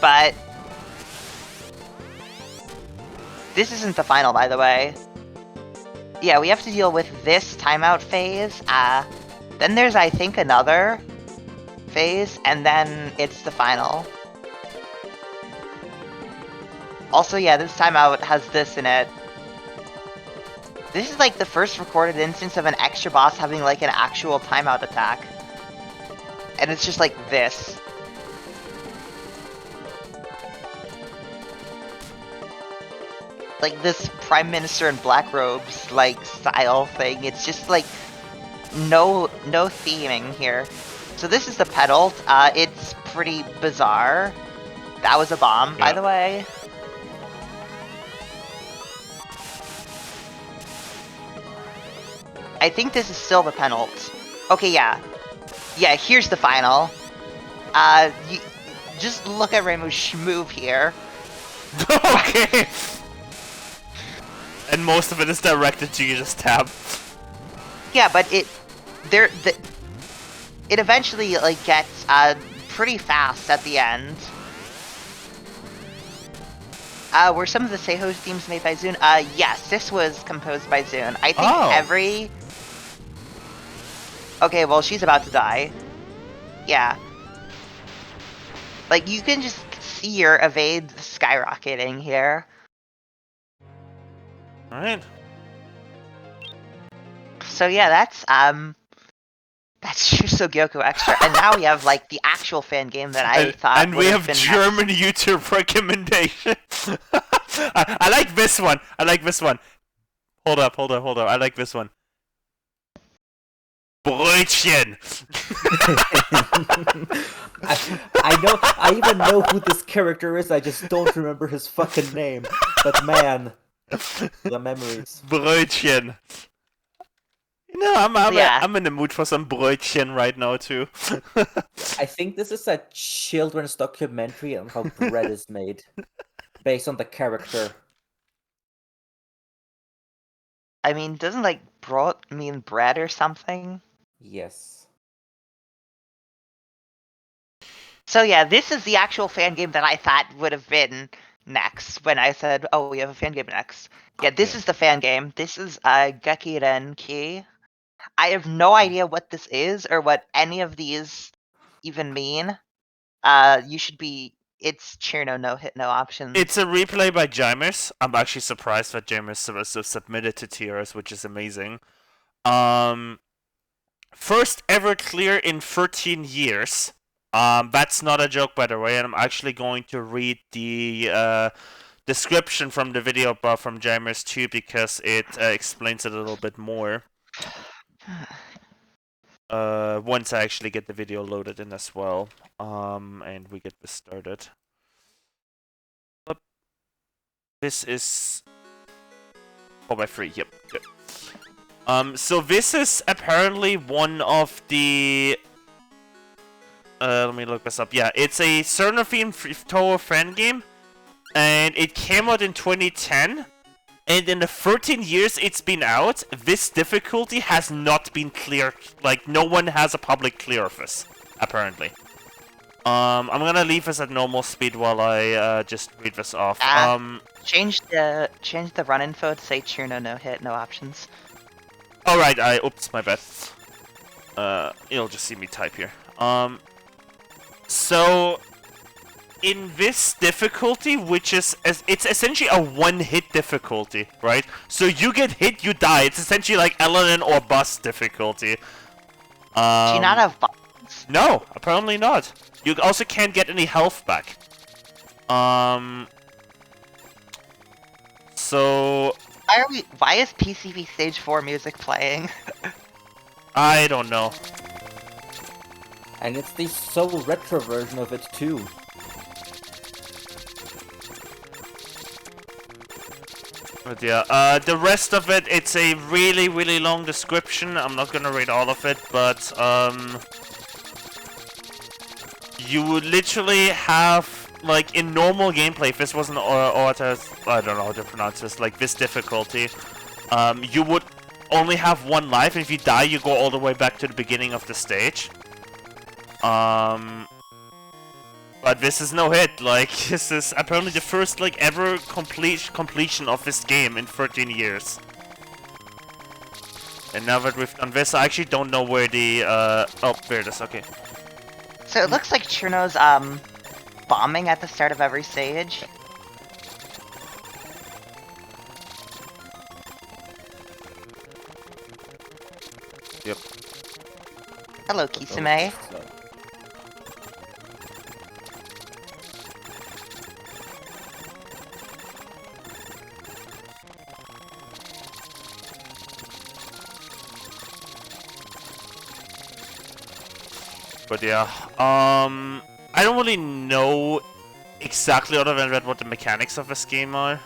But this isn't the final, by the way. Yeah, we have to deal with this timeout phase. Then there's, I think, another phase, and then it's the final. Also, yeah, this timeout has this in it. This is like the first recorded instance of an extra boss having like an actual timeout attack. And it's just like this. Like this Prime Minister in black robes, like, style thing. It's just like no theming here. So this is the pedal. It's pretty bizarre. That was a bomb, by the way. I think this is still the penult. Okay, yeah. Yeah, here's the final. You just look at Reimu's move here. Okay. And most of it is directed to you just tab. Yeah, but it eventually like gets pretty fast at the end. Were some of the Touhou themes made by Zune? Yes, this was composed by Zune. I think every... Okay, well, she's about to die. Yeah. Like, you can just see your evade skyrocketing here. Alright. So yeah, that's Shusogyoku Extra, and now we have like the actual fan game that I thought. And we have German YouTube recommendation. I like this one. I like this one. Hold up. I like this one. Brötchen. I even know who this character is. I just don't remember his fucking name. But man, the memories. Brötchen. You know, I'm in the mood for some Brötchen right now too. I think this is a children's documentary on how bread is made, based on the character. I mean, doesn't like brot mean bread or something? Yes. So yeah, this is the actual fan game that I thought would have been next when I said, "Oh, we have a fan game next." Yeah, this Yeah. is the fan game. This is Gekiren Ki. I have no idea what this is or what any of these even mean. You should be. It's Cherno no hit no options. It's a replay by Jimers. I'm actually surprised that Jimers was submitted to TRS, which is amazing. First ever clear in 13 years. That's not a joke, by the way, and I'm actually going to read the description from the video from Jimers too, because it explains it a little bit more. Once I actually get the video loaded in as well, and we get this started. This is 4x3. Yep. Good. So this is apparently one of the. Let me look this up. Yeah, it's a Cerner-themed Touhou fan game, and it came out in 2010. And in the 13 years it's been out, this difficulty has not been cleared. Like, no one has a public clear of this, apparently. I'm gonna leave this at normal speed while I just read this off. Change the run info to say Cherno no hit no options. Alright, oops, my bad. You'll just see me type here. So in this difficulty, which is it's essentially a one-hit difficulty, right? So you get hit, you die. It's essentially like Elenin or bust difficulty. Do you not have bombs? No, apparently not. You also can't get any health back. So Why is PCB Stage 4 music playing? I don't know. And it's the so retro version of it too. But yeah, the rest of it, it's a really, really long description. I'm not gonna read all of it, but you would literally have, like, in normal gameplay, if this wasn't I don't know how to pronounce this, like this difficulty, you would only have one life, and if you die, you go all the way back to the beginning of the stage. But this is no hit. Like, this is apparently the first, like, ever completion of this game in 13 years. And now that we've done this, I actually don't know where the oh, there it is. Okay. So it looks like Cherno's bombing at the start of every stage. Yep. Hello, Kisame. But yeah, I don't really know exactly other than what the mechanics of this game are.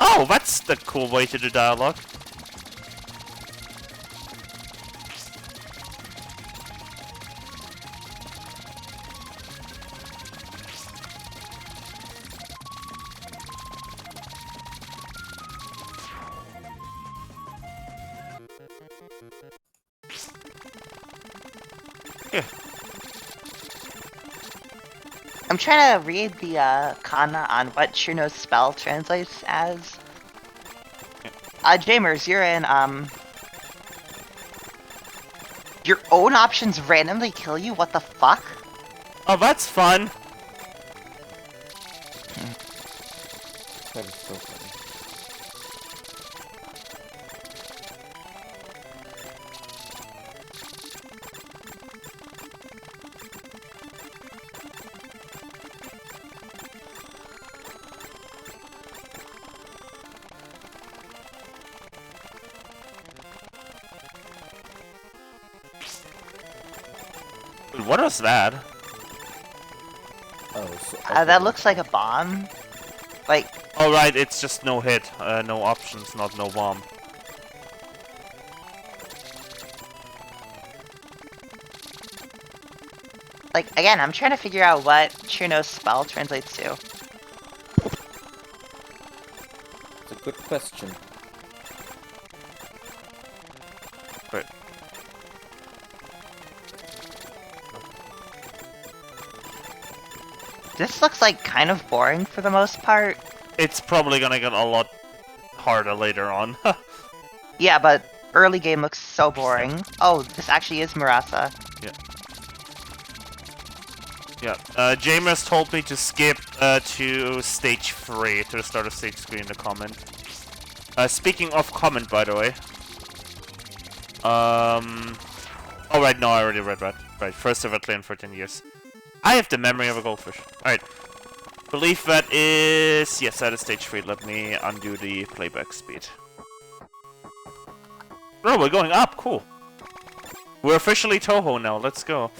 Oh, that's the cool way to do dialogue. Yeah. I'm trying to read the kana on what Cherno's spell translates as. Jamers, you're in your own options randomly kill you? What the fuck? Oh, that's fun. That is so funny. What was that? Oh, so That looks like a bomb. Like, Oh right, it's just no hit, no options, not no bomb. again, I'm trying to figure out what Cherno's spell translates to. it's a good question. Wait. This looks like kind of boring for the most part. It's probably gonna get a lot harder later on. Yeah, but early game looks so boring. Oh, this actually is Murasa. Yeah. James told me to skip to stage 3, to the start of stage 3 in the comment. Speaking of comment, by the way. Oh, right, no, I already read that. Right, first ever play in 14 years. I have the memory of a goldfish. Alright. Believe that is... Yes, that is stage 3. Let me undo the playback speed. Oh, we're going up. Cool. We're officially Touhou now. Let's go.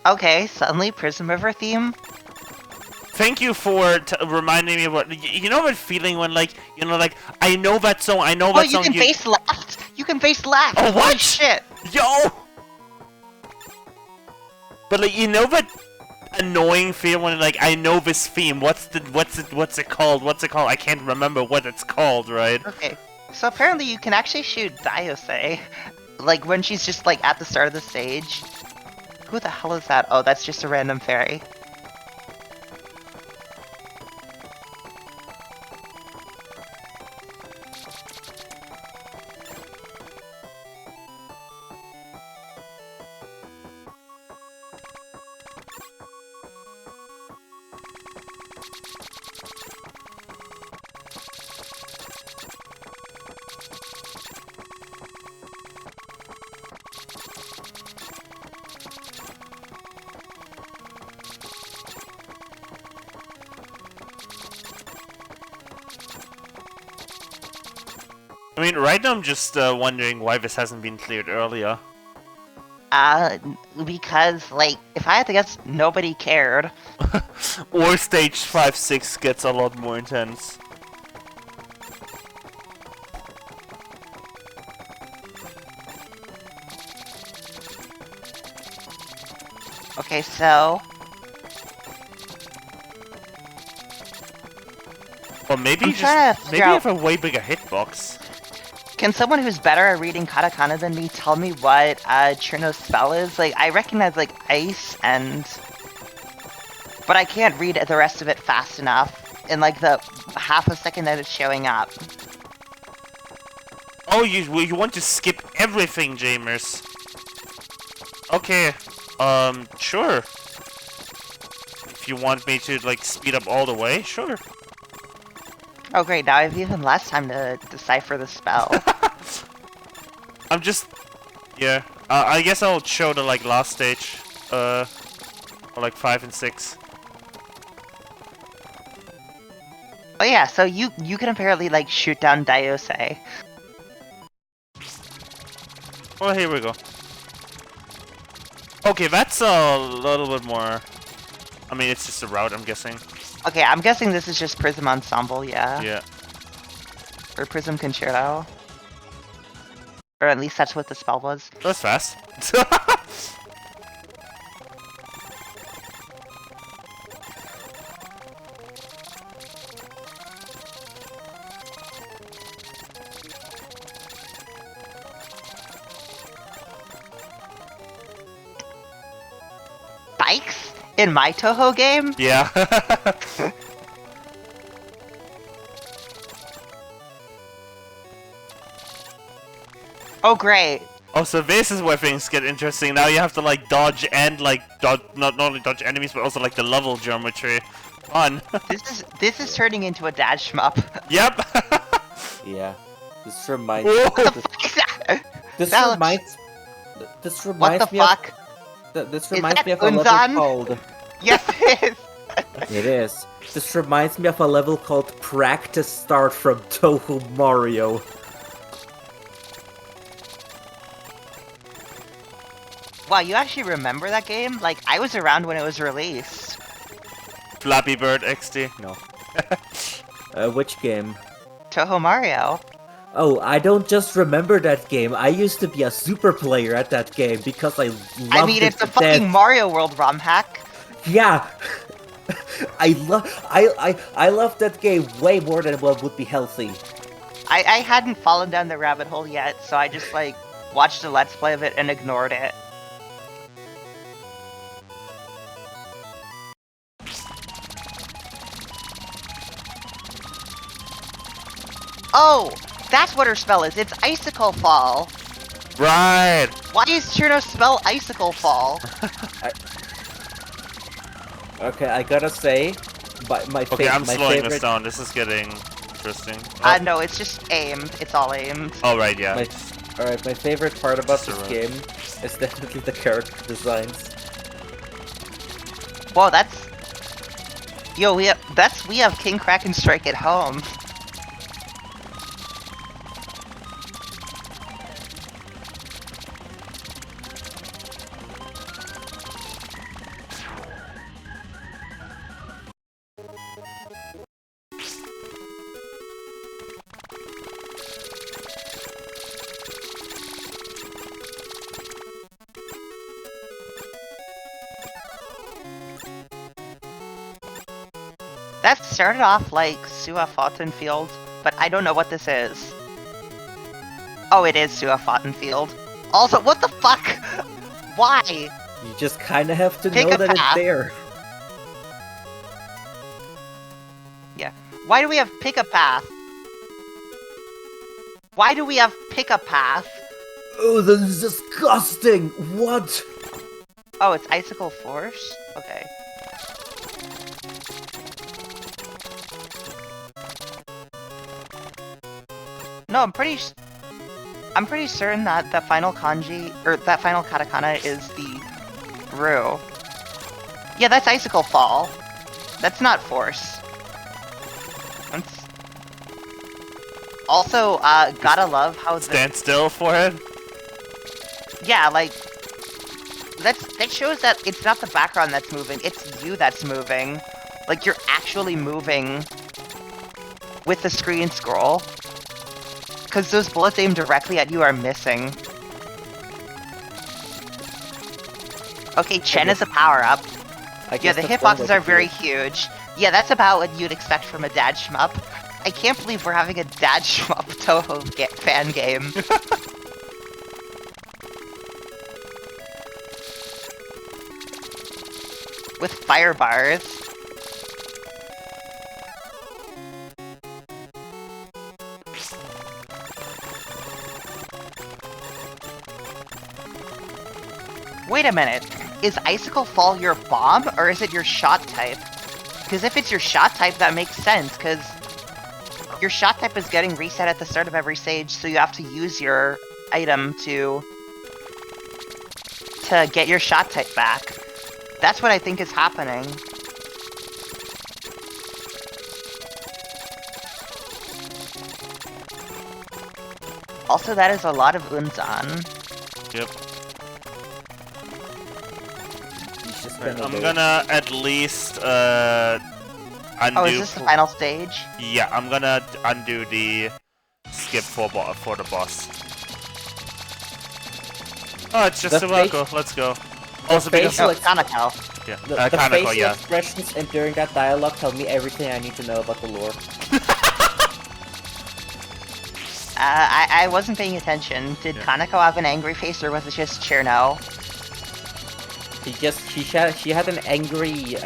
Okay, suddenly Prism River theme. Thank you for reminding me about... You know that feeling when, like, you know, like, I know that song, I know that Oh, song... you can face left! You can face left! Oh, what? Holy shit! Yo! But, like, you know that annoying feeling when, like, I know this theme, what's it called? What's it called? I can't remember what it's called, right? Okay, so apparently you can actually shoot Daiose, like, when she's just, like, at the start of the stage. Who the hell is that? Oh, that's just a random fairy. I mean, right now I'm just wondering why this hasn't been cleared earlier. Because, like, if I had to guess, nobody cared. Or stage 5, 6 gets a lot more intense. Okay, so... Or maybe I'm just trying to figure maybe out- have a way bigger hitbox. Can someone who's better at reading katakana than me tell me what Churno's spell is? Like, I recognize, like, ice and... But I can't read the rest of it fast enough in, like, the half a second that it's showing up. Oh, you want to skip everything, Jamers. Okay, sure. If you want me to, like, speed up all the way, sure. Oh great, now I have even less time to decipher the spell. I'm just... Yeah. I guess I'll show the, like, last stage. Or, like, 5 and 6. Oh yeah, so you can apparently, like, shoot down Daiose. Well, here we go. Okay, that's a little bit more... I mean, it's just a route, I'm guessing. Okay, I'm guessing this is just Prism Ensemble, yeah? Yeah. Or Prism Concerto. Or at least that's what the spell was. That's fast. Bikes? In my Touhou game? Yeah. Oh great. Oh, so this is where things get interesting. Now you have to, like, dodge and, like, not only dodge enemies, but also, like, the level geometry. Fun. This is turning into a dash shmup. Yep. Yeah. This reminds Whoa. What the fuck is that? this That reminds this What reminds the me fuck? of this Is reminds that me of a level Unzan? called Yes, it is. It is. This reminds me of a level called Practice Start from Touhou Mario. Wow, you actually remember that game? Like, I was around when it was released. Flappy Bird XD. No. Which game? Touhou Mario. Oh, I don't just remember that game. I used to be a super player at that game because I loved I mean, it it's a to fucking death. Mario World ROM hack. Yeah. I love that game way more than what would be healthy. I hadn't fallen down the rabbit hole yet, so I just, like, watched a Let's Play of it and ignored it. Oh! That's what her spell is. It's Icicle Fall. Right! Why is Cherno's spell Icicle Fall? Okay, I gotta say, my Okay, I'm my slowing favorite, this down. This is getting interesting. No, it's just aimed. It's all aimed. Oh, right, yeah. Alright, my favorite part about Just this a game is definitely the character designs. Whoa, that's... Yo, we have King Kraken Strike at home. That started off like Sua Field, but I don't know what this is. Oh, it is Sua Field. Also, what the fuck? Why? You just kinda have to Pick know a that path. it's there. Yeah. Why do we have Pick a Path? Why do we have Pick a Path? Oh, this is disgusting! What? Oh, it's Icicle Force? Okay. No, I'm pretty certain that the final kanji, or that final katakana is the Ru. Yeah, that's Icicle Fall. That's not Force. That's... Also, gotta love how the... Stand still for it? Yeah, like... That shows that it's not the background that's moving, it's you that's moving. Like, you're actually moving with the screen scroll. Because those bullets aimed directly at you are missing. Okay, Chen is a power-up. Yeah, the hitboxes are very huge. Yeah, that's about what you'd expect from a dad shmup. I can't believe we're having a dad shmup Touhou fan game. With fire bars. Wait a minute. Is Icicle Fall your bomb, or is it your shot type? Because if it's your shot type, that makes sense, because your shot type is getting reset at the start of every stage, so you have to use your item to get your shot type back. That's what I think is happening. Also, that is a lot of Unzan. Yep. Right, I'm gonna at least undo. Oh, is this the final stage? Yeah, I'm gonna undo the skip for the boss. Oh, it's just Suwako. Let's go. Also because Oh, Kanako. yeah, The Kanako, facial yeah. expressions and during that dialogue tell me everything I need to know about the lore. I wasn't paying attention. Did Kanako have an angry face, or was it just Cherno? She had an angry,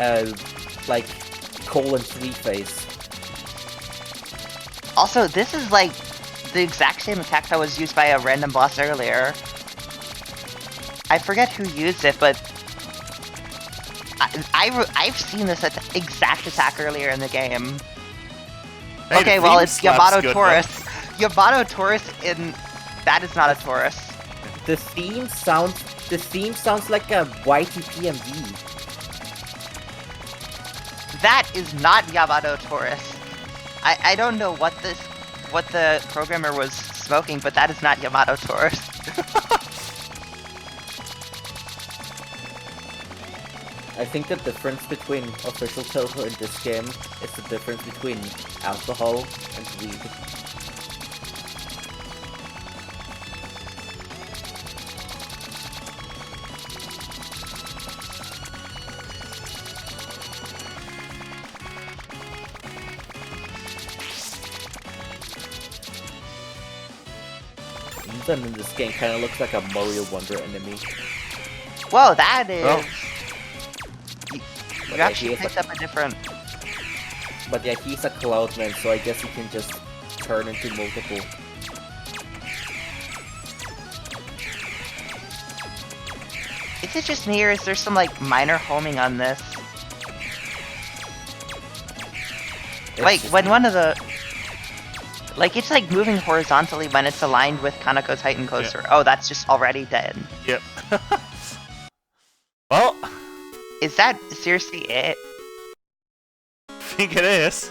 like, colon sweet face. Also, this is like the exact same attack that was used by a random boss earlier. I forget who used it, but I've seen this exact attack earlier in the game. Hey, okay, well, it's Yamato Taurus. Yamato Taurus in... That is not a Taurus. The theme sounds like a YTPMV. That is not Yamato Taurus. I don't know what the programmer was smoking, but that is not Yamato Taurus. I think the difference between official Touhou in this game is the difference between alcohol and weed. Ethan in this game kind of looks like a Mario Wonder enemy. Whoa, that is... Oh. You actually picked up a different... But yeah, he's a Cloudman, so I guess he can just turn into multiple. Is it just me, or is there some, like, minor homing on this? Like, when one of the... Like, it's like moving horizontally when it's aligned with Kanako's Titan Coaster. Oh, that's just already dead. Yep. Well, Is that seriously it? I think it is.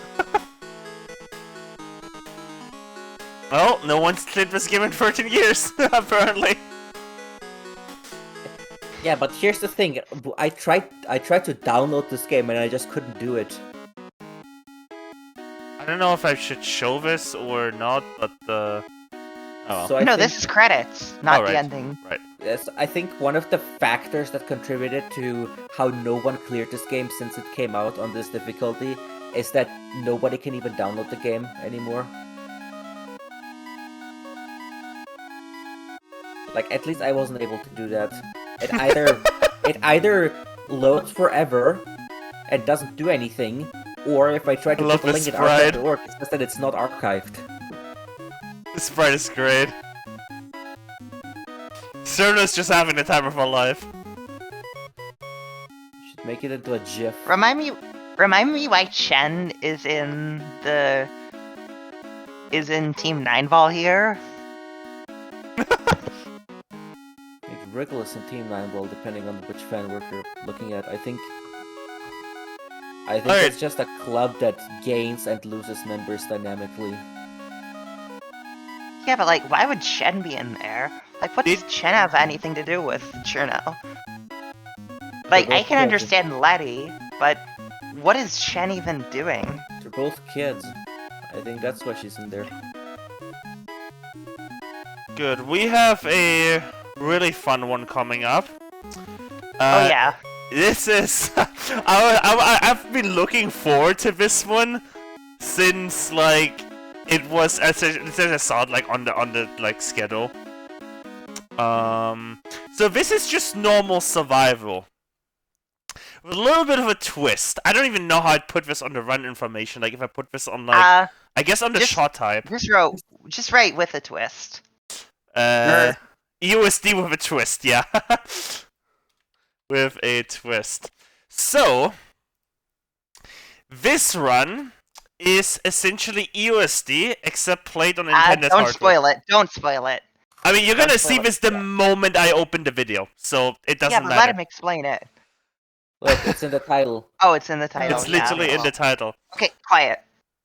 Well, no one's played this game in 13 years, apparently. Yeah, but here's the thing. I tried to download this game and I just couldn't do it. I don't know if I should show this or not, but oh well. So I No, think, this is credits, not Oh, right. the ending. Right. yes, I think one of the factors that contributed to how no one cleared this game since it came out on this difficulty is that nobody can even download the game anymore. Like, at least I wasn't able to do that. It either loads forever and doesn't do anything, or if I try to love put a link this in sprite. archive.org, it says that it's not archived. This sprite is great. Cerna's just having the time of her life. You should make it into a GIF. Remind me why Chen is in Team 9-Ball here? It's Wriggles and Team 9-Ball, depending on which fan work you're looking at. I think Alright. it's just a club that gains and loses members dynamically. Yeah, but like, why would Chen be in there? Like, what does Chen have anything to do with Cherno? Like, I both can kids. understand Letty, but what is Chen even doing? They're both kids. I think that's why she's in there. Good. We have a really fun one coming up. Oh yeah. This is... I've been looking forward to this one since, like, it was... As I saw it, like, on the like, schedule. So this is just normal survival. With a little bit of a twist. I don't even know how I'd put this on the run information. Like, if I put this on, like... I guess on the just- shot type. Just write with a twist. USD with a twist, yeah. With a twist. So, this run is essentially EUSD, except played on Nintendo's Don't hardware. spoil it. Don't spoil it. I mean, you're Don't gonna spoil see it. this the moment I open the video, so it doesn't Yeah, but matter. let him explain it. Look, it's in the title. Oh, it's in the title. It's literally in the title. Okay, quiet.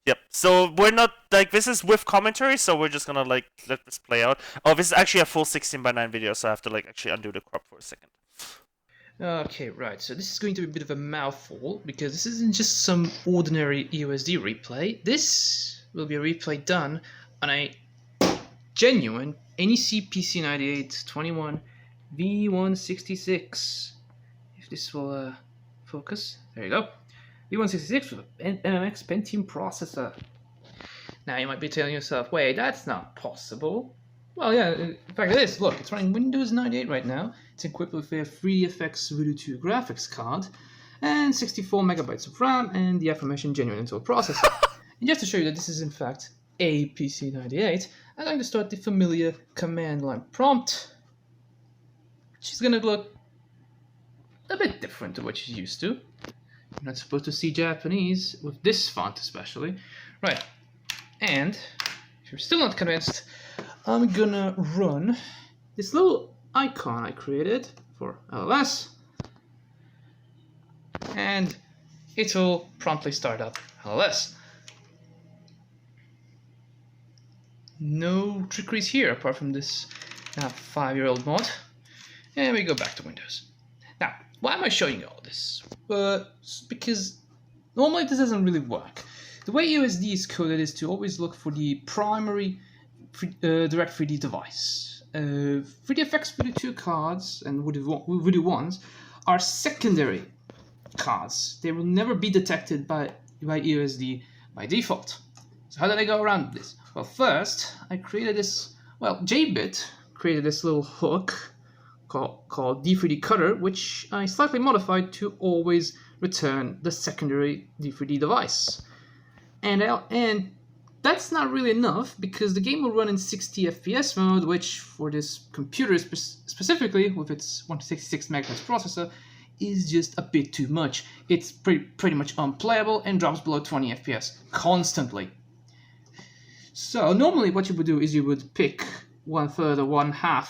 Yep. So we're not like this is with commentary, so we're just gonna like let this play out. Oh, this is actually a full 16:9 video, so I have to like actually undo the crop for a second. Okay, right, so this is going to be a bit of a mouthful, because this isn't just some ordinary EUSD replay. This will be a replay done on a genuine NEC PC98-21 V166. If this will focus, there you go. V166 with an MMX Pentium processor. Now you might be telling yourself, wait, that's not possible. Well, yeah, in fact it is. Look, it's running Windows 98 right now. It's equipped with a 3FX Voodoo 2 graphics card and 64 megabytes of RAM and the aforementioned genuine Intel processor. And just to show you that this is in fact a PC98, I'm going to start the familiar command line prompt, which is going to look a bit different to what you're used to. You're not supposed to see Japanese, with this font especially. Right, and if you're still not convinced, I'm gonna run this little icon I created for LLS, and it'll promptly start up LLS. No trickeries here apart from this now 5-year-old mod. And we go back to Windows. Now, why am I showing you all this? Because normally this doesn't really work. The way USD is coded is to always look for the primary Direct 3D device. 3DFX Voodoo 2 cards and Voodoo 1s are secondary cards. They will never be detected by USD by default. So how did I go around this? Well, first, I created this Well, JBit created this little hook called D3D Cutter, which I slightly modified to always return the secondary D3D device. And that's not really enough, because the game will run in 60 FPS mode, which for this computer specifically, with its 166 MHz processor, is just a bit too much. It's pretty much unplayable and drops below 20 FPS constantly. So normally what you would do is you would pick 1/3 or 1/2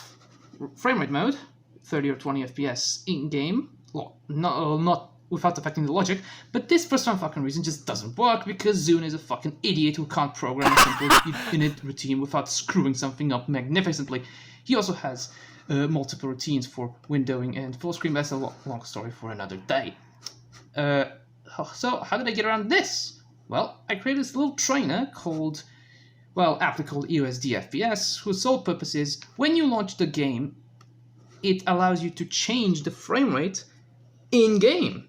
frame rate mode, 30 or 20 FPS in game, well, not without affecting the logic, but this for some fucking reason just doesn't work, because Zune is a fucking idiot who can't program a simple init routine without screwing something up magnificently. He also has multiple routines for windowing and full screen. That's a long story for another day. So how did I get around this? Well, I created this little trainer called, well, aptly called EOSD FPS, whose sole purpose is, when you launch the game, it allows you to change the frame rate in-game.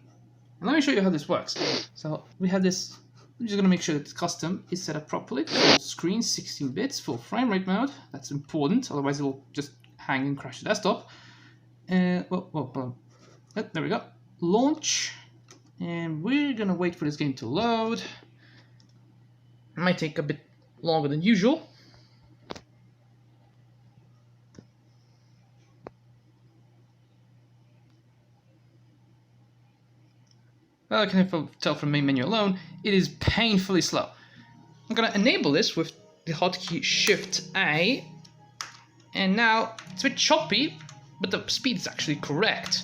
And let me show you how this works. So we have this, I'm just going to make sure that the custom is set up properly. Full screen, 16 bits, full frame rate mode. That's important, otherwise it'll just hang and crash the desktop. There we go. Launch. And we're going to wait for this game to load. It might take a bit longer than usual. Well, I can tell from main menu alone, it is painfully slow. I'm going to enable this with the hotkey Shift-A, and now it's a bit choppy, but the speed is actually correct.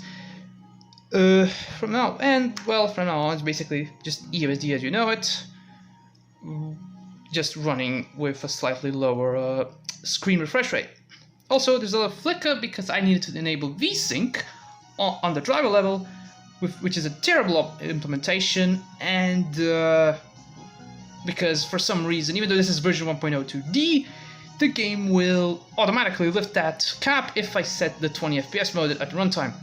From now on, it's basically just EOSD as you know it, just running with a slightly lower screen refresh rate. Also, there's a little flicker because I needed to enable VSync on the driver level, which is a terrible implementation, and because for some reason, even though this is version 1.02D, the game will automatically lift that cap if I set the 20 FPS mode at runtime.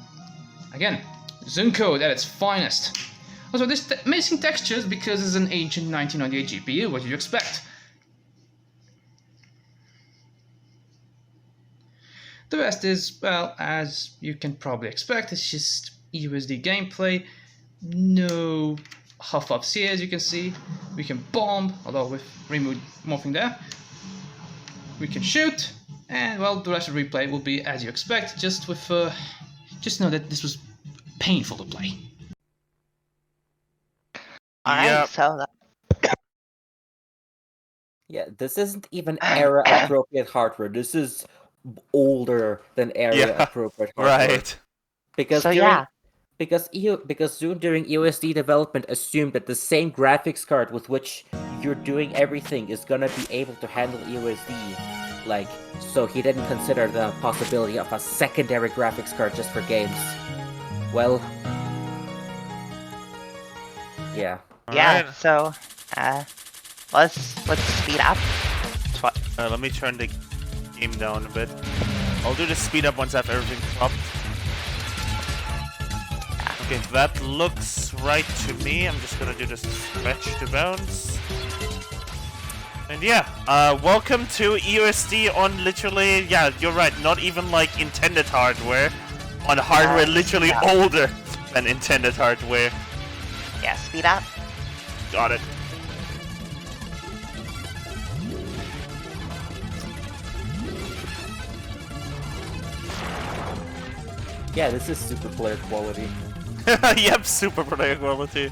Again, Zune code at its finest. Also, this amazing textures because it's an ancient 1998 GPU, what do you expect? The rest is, well, as you can probably expect, it's just EOSD gameplay. No huff-ups here, as you can see. We can bomb, although with remove morphing there. We can shoot, and well, the rest of the replay will be as you expect, just with, just know that this was painful to play. Alright, so Yeah, this isn't even era-appropriate hardware. This is older than era-appropriate hardware. Right. Because So, during, yeah. because Zune during EOSD development assumed that the same graphics card with which you're doing everything is gonna be able to handle EOSD. Like, so he didn't consider the possibility of a secondary graphics card just for games. Well, yeah. yeah, Alright. so let's speed up. Let me turn the game down a bit. I'll do the speed up once I have everything cropped. Okay, that looks right to me. I'm just gonna do the stretch to bounce. And yeah, welcome to EOSD on literally, yeah, you're right, not even like intended hardware. On hardware literally yeah. older than intended hardware. Yeah, speed up. Got it. Yeah, this is super player quality. Yep, super player quality.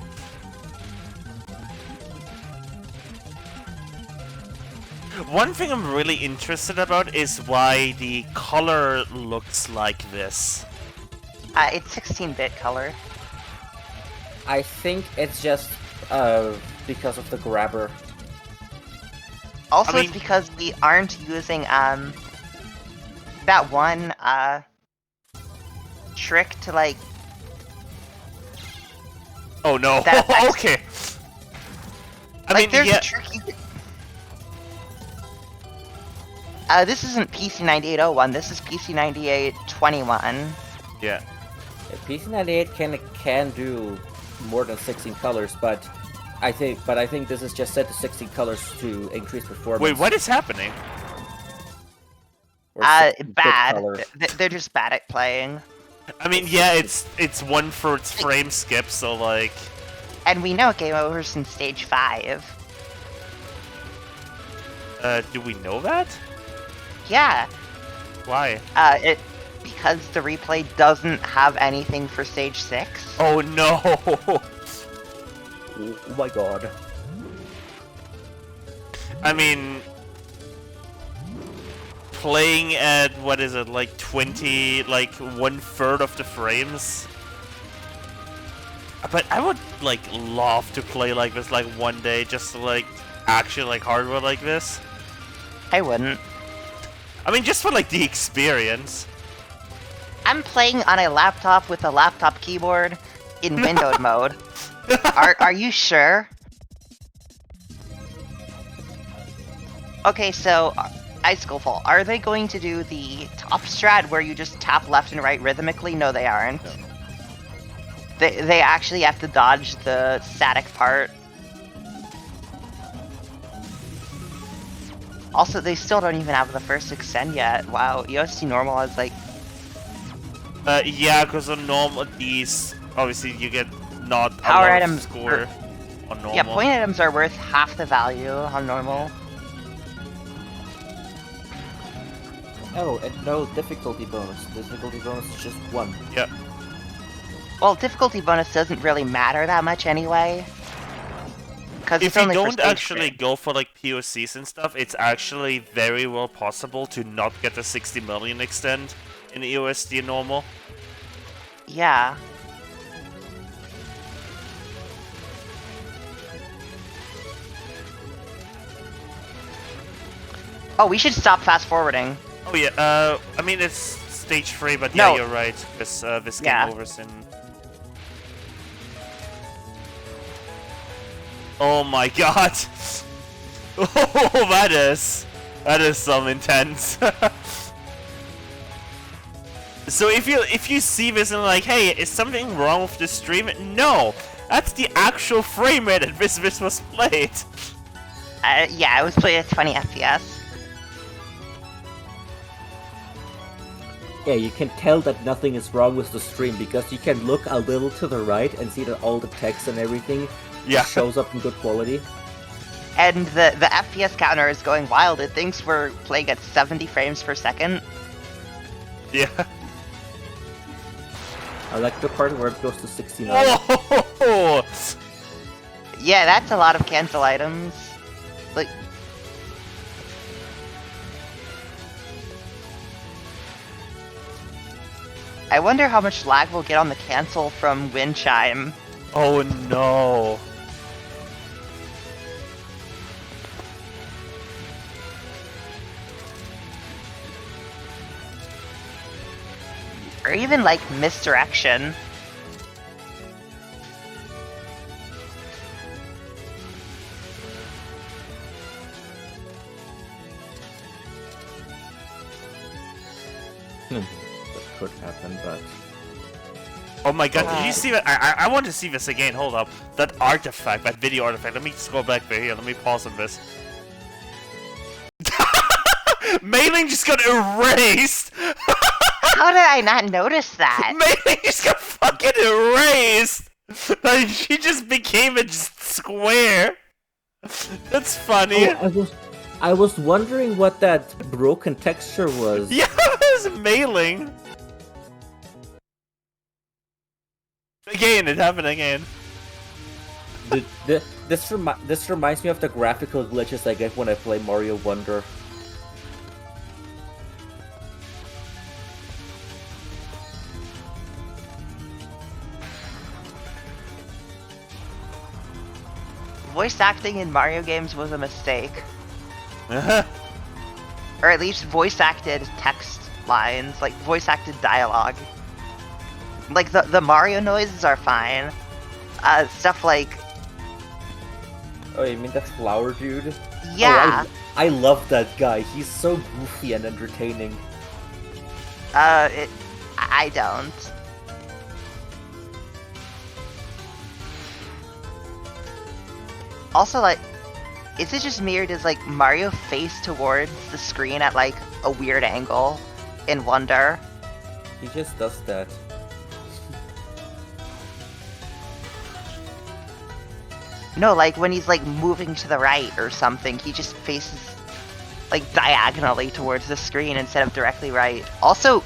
One thing I'm really interested about is why the color looks like this. It's 16-bit color. I think it's just because of the grabber. Also, I mean- it's because we aren't using that one trick to like. Oh no, That's- okay. I Like, mean, there's yeah, a trick you could... this isn't PC9801, this is PC9821. yeah. PC98 can do more than 16 colors, but I think this is just set to 16 colors to increase performance. Wait, what is happening? Or 16-bit Bad. color? They're just bad at playing. I mean, yeah, it's one for its frame skip, so like... And we know game over's in stage 5. Do we know that? Yeah. Why? Because the replay doesn't have anything for stage 6. Oh no! Oh my god. I mean... Playing at, what is it, like 20, like 1/3 of the frames? But I would, like, love to play like this, like, one day, just to, like, actually, like, hardware like this. I wouldn't. I mean, just for, like, the experience. I'm playing on a laptop with a laptop keyboard in windowed mode. Are you sure? Okay, so Icicle Fall, are they going to do the top strat where you just tap left and right rhythmically? No, they aren't. No. They actually have to dodge the static part. Also, they still don't even have the first extend yet. Wow, EOSD normal is like... Yeah, because on normal, these, obviously, you get not a Power lot of items score on normal. Yeah, point items are worth half the value on normal. Oh, and no difficulty bonus. Difficulty bonus is just 1. Yeah. Well, difficulty bonus doesn't really matter that much anyway. Because If it's you only for don't stage actually 3. go for like POCs and stuff, it's actually very well possible to not get the 60 million extend in EOSD normal. Yeah. Oh, we should stop fast forwarding. Oh yeah, I mean it's stage 3, but No. yeah, you're right. This game Yeah. over's in... Oh my god! Oh, that is some intense. So if you see this and like, hey, is something wrong with the stream? No, that's the actual frame rate at which this was played. Yeah, it was played at 20 FPS. Yeah, you can tell that nothing is wrong with the stream because you can look a little to the right and see that all the text and everything shows up in good quality. And the FPS counter is going wild. It thinks we're playing at 70 frames per second. Yeah. I like the part where it goes to 69. Whoa! Yeah, that's a lot of cancel items. Like... I wonder how much lag we'll get on the cancel from Wind Chime. Oh no. Or even, like, misdirection. That could happen, but... Oh my god, did you see that? I want to see this again, hold up. That artifact, that video artifact, let me scroll back there, here, let me pause on this. Mailing just got erased! How did I not notice that? Mailing just got fucking erased! Like, she just became a square. That's funny. Oh, I was wondering what that broken texture was. Yeah, it was Mailing. Again, it happened again. This reminds me of the graphical glitches I get when I play Mario Wonder. Voice acting in Mario games was a mistake. Uh-huh. Or at least voice acted text lines, like voice acted dialogue. Like the Mario noises are fine. Stuff like... Oh, you mean that flower dude? Yeah. Oh, I love that guy. He's so goofy and entertaining. I don't. Also, like, Is it just me or does like Mario face towards the screen at like a weird angle in Wonder? He just does that. No, like when he's like moving to the right or something, he just faces like diagonally towards the screen instead of directly right. Also,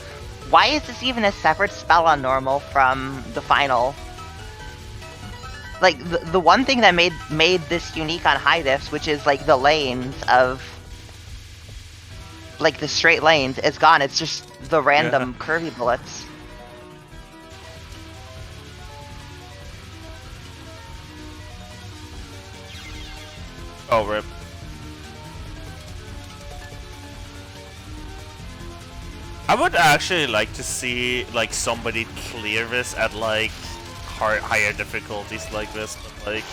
why is this even a separate spell on normal from the final? Like the one thing that made this unique on high diffs, which is like the lanes of like the straight lanes, is gone. It's just the random curvy bullets. Oh, rip. I would actually like to see like somebody clear this at like higher difficulties like this, but like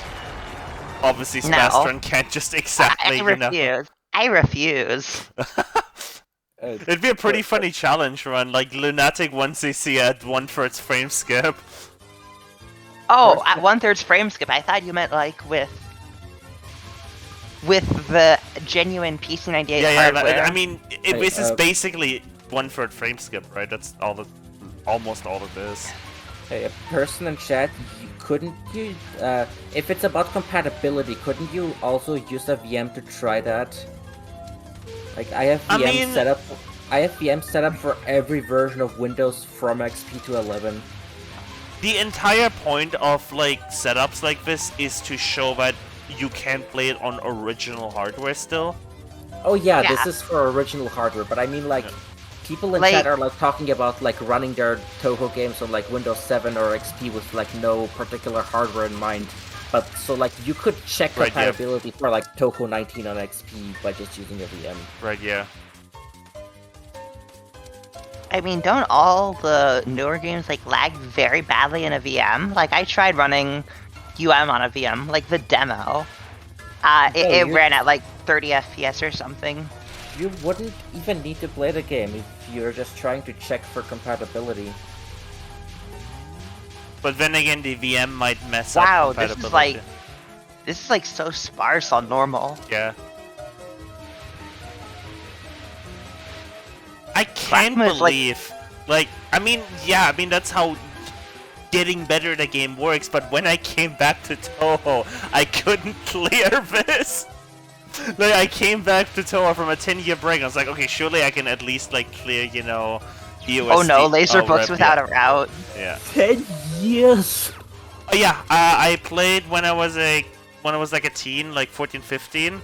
obviously No. Spastron can't just exactly, I refuse. I refuse. It'd be a pretty funny challenge run, like Lunatic 1cc at 1/3 frame skip. Oh, at 1/3 frame skip. I thought you meant like with the genuine PC98 hardware. I mean, this is basically 1/3 frame skip, right? That's almost all it is. Hey, a person in chat, couldn't you, if it's about compatibility, couldn't you also use a VM to try that? Like, I have VM set up. I have VM set up for every version of Windows from XP to 11. The entire point of like setups like this is to show that you can play it on original hardware still. Oh yeah, this is for original hardware, but I mean like people in chat are like talking about like running their Touhou games on like Windows 7 or XP with like no particular hardware in mind. But so like you could check compatibility for like Touhou 19 on XP by just using a VM. Right, yeah. I mean, don't all the newer games like lag very badly in a VM? Like I tried running UM on a VM, like the demo. It ran at like 30 FPS or something. You wouldn't even need to play the game if you're just trying to check for compatibility. But then again, the VM might mess up compatibility. Wow, this is like so sparse on normal. Yeah. I can't believe, I mean, that's how getting better the game works, but when I came back to Touhou, I couldn't clear this. Like, I came back to Touhou from a 10-year break, I was like, okay, surely I can at least, like, clear, you know, the OSD. Oh no, laser books without a route. Yeah. 10 years! Oh yeah, I played when I was like a teen, like 14, 15.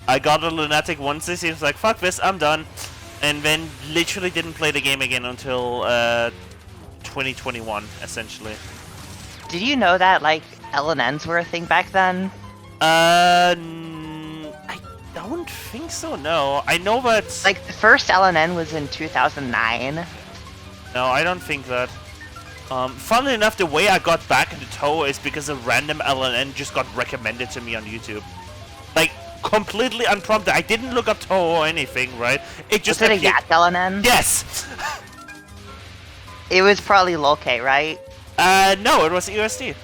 I got a Lunatic 1cc, was like, fuck this, I'm done. And then literally didn't play the game again until 2021, essentially. Did you know that like LNNs were a thing back then? I don't think so, no. I know that... Like the first LNN was in 2009. No, I don't think that. Funnily enough, the way I got back into Touhou is because a random LNN just got recommended to me on YouTube. Like, completely unprompted. I didn't look up Touhou or anything, right? It just was it a Yak LNN? Yes! It was probably Lolk, right? No, it was USD.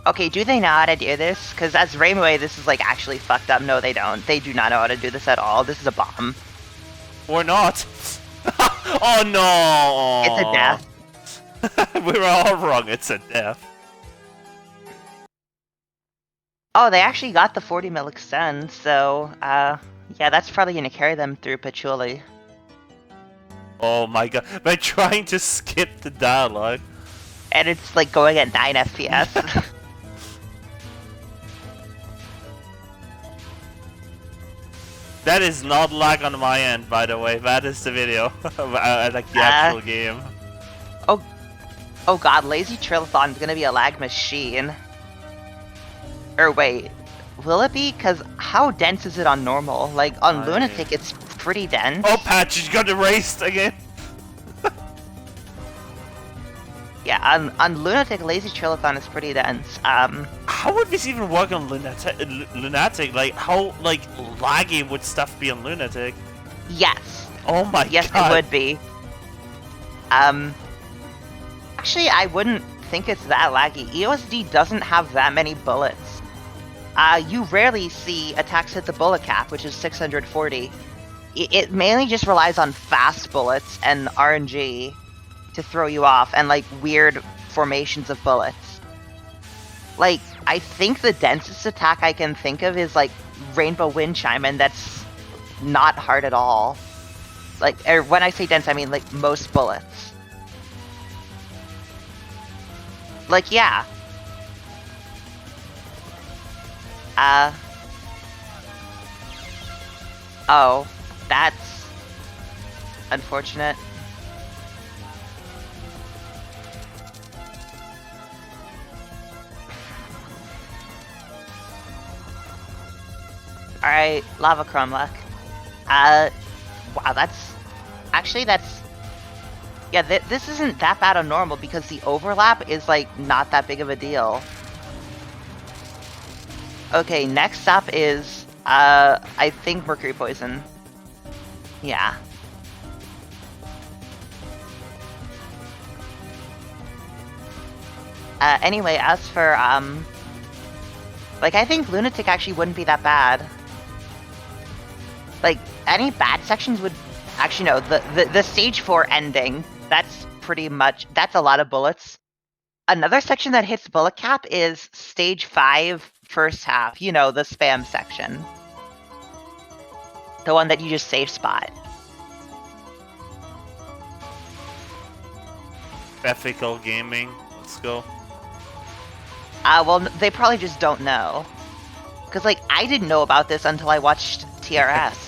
Okay, do they know how to do this? Because as Raymway, this is like actually fucked up. No, they don't. They do not know how to do this at all. This is a bomb. Or not. Oh no! It's a death. We were all wrong. It's a death. Oh, they actually got the 40 mil extend, so yeah, that's probably gonna carry them through Patchouli. Oh my god, by trying to skip the dialogue. And it's like going at 9 FPS. That is not lag on my end, by the way. That is the video. Like the actual game. Oh god, Lazy Trillathon is gonna be a lag machine. Or wait, will it be? Because how dense is it on normal? Like, on Lunatic, it's pretty dense. Oh, Patch, you got erased again. Yeah, on Lunatic, Lazy Trillathon is pretty dense. how would this even work on Lunatic? Like, how, like, laggy would stuff be on Lunatic? Yes. Oh my Yes, god. it would be. Actually, I wouldn't think it's that laggy. EOSD doesn't have that many bullets. You rarely see attacks hit the bullet cap, which is 640. It mainly just relies on fast bullets and RNG to throw you off, and like weird formations of bullets. Like, I think the densest attack I can think of is like Rainbow Wind Chime, and that's not hard at all. Like, when I say dense, I mean like most bullets. Like, yeah. Oh, that's unfortunate. Alright, Lava Cromlech. Wow, that's... Actually, that's... Yeah, this isn't that bad on normal because the overlap is, like, not that big of a deal. Okay, next up is, I think Mercury Poison. Yeah. Anyway, as for, like, I think Lunatic actually wouldn't be that bad. Like, any bad sections would... Actually, no, the Stage 4 ending, that's pretty much... That's a lot of bullets. Another section that hits bullet cap is Stage 5, first half. You know, the spam section. The one that you just save spot. Ethical gaming. Let's go. Well, they probably just don't know. Because, like, I didn't know about this until I watched TRS.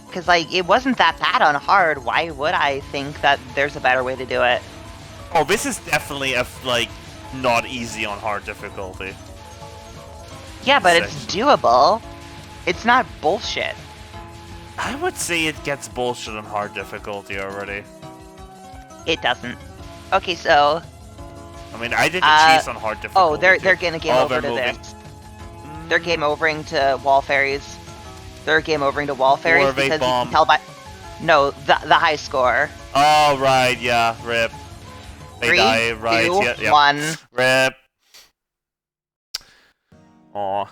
Because, like, it wasn't that bad on hard. Why would I think that there's a better way to do it? Oh, this is definitely like not easy on hard difficulty. Yeah, but it's doable. It's not bullshit. I would say it gets bullshit on hard difficulty already. It doesn't. Okay, so... I mean, I did the cheese on hard difficulty. Oh, they're gonna game over to moving. this. They're game overing to wall fairies. They're game overing to wall fairies because you can tell by... No, the high score. Oh, right, yeah, rip. They 3, die, right, 2, yeah. 1. Rip. Aw.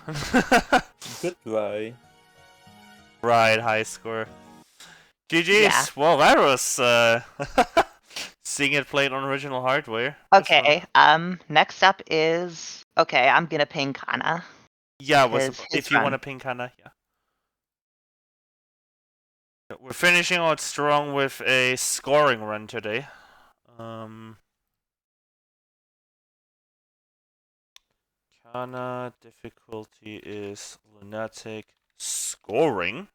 Goodbye. Right, high score. GG's. Yeah. Well, that was, seeing it played on original hardware. Okay, next up is... Okay, I'm gonna ping Kana. Yeah, his if you run. want to ping Kana, yeah. We're finishing out strong with a scoring run today. Kana difficulty is Lunatic scoring.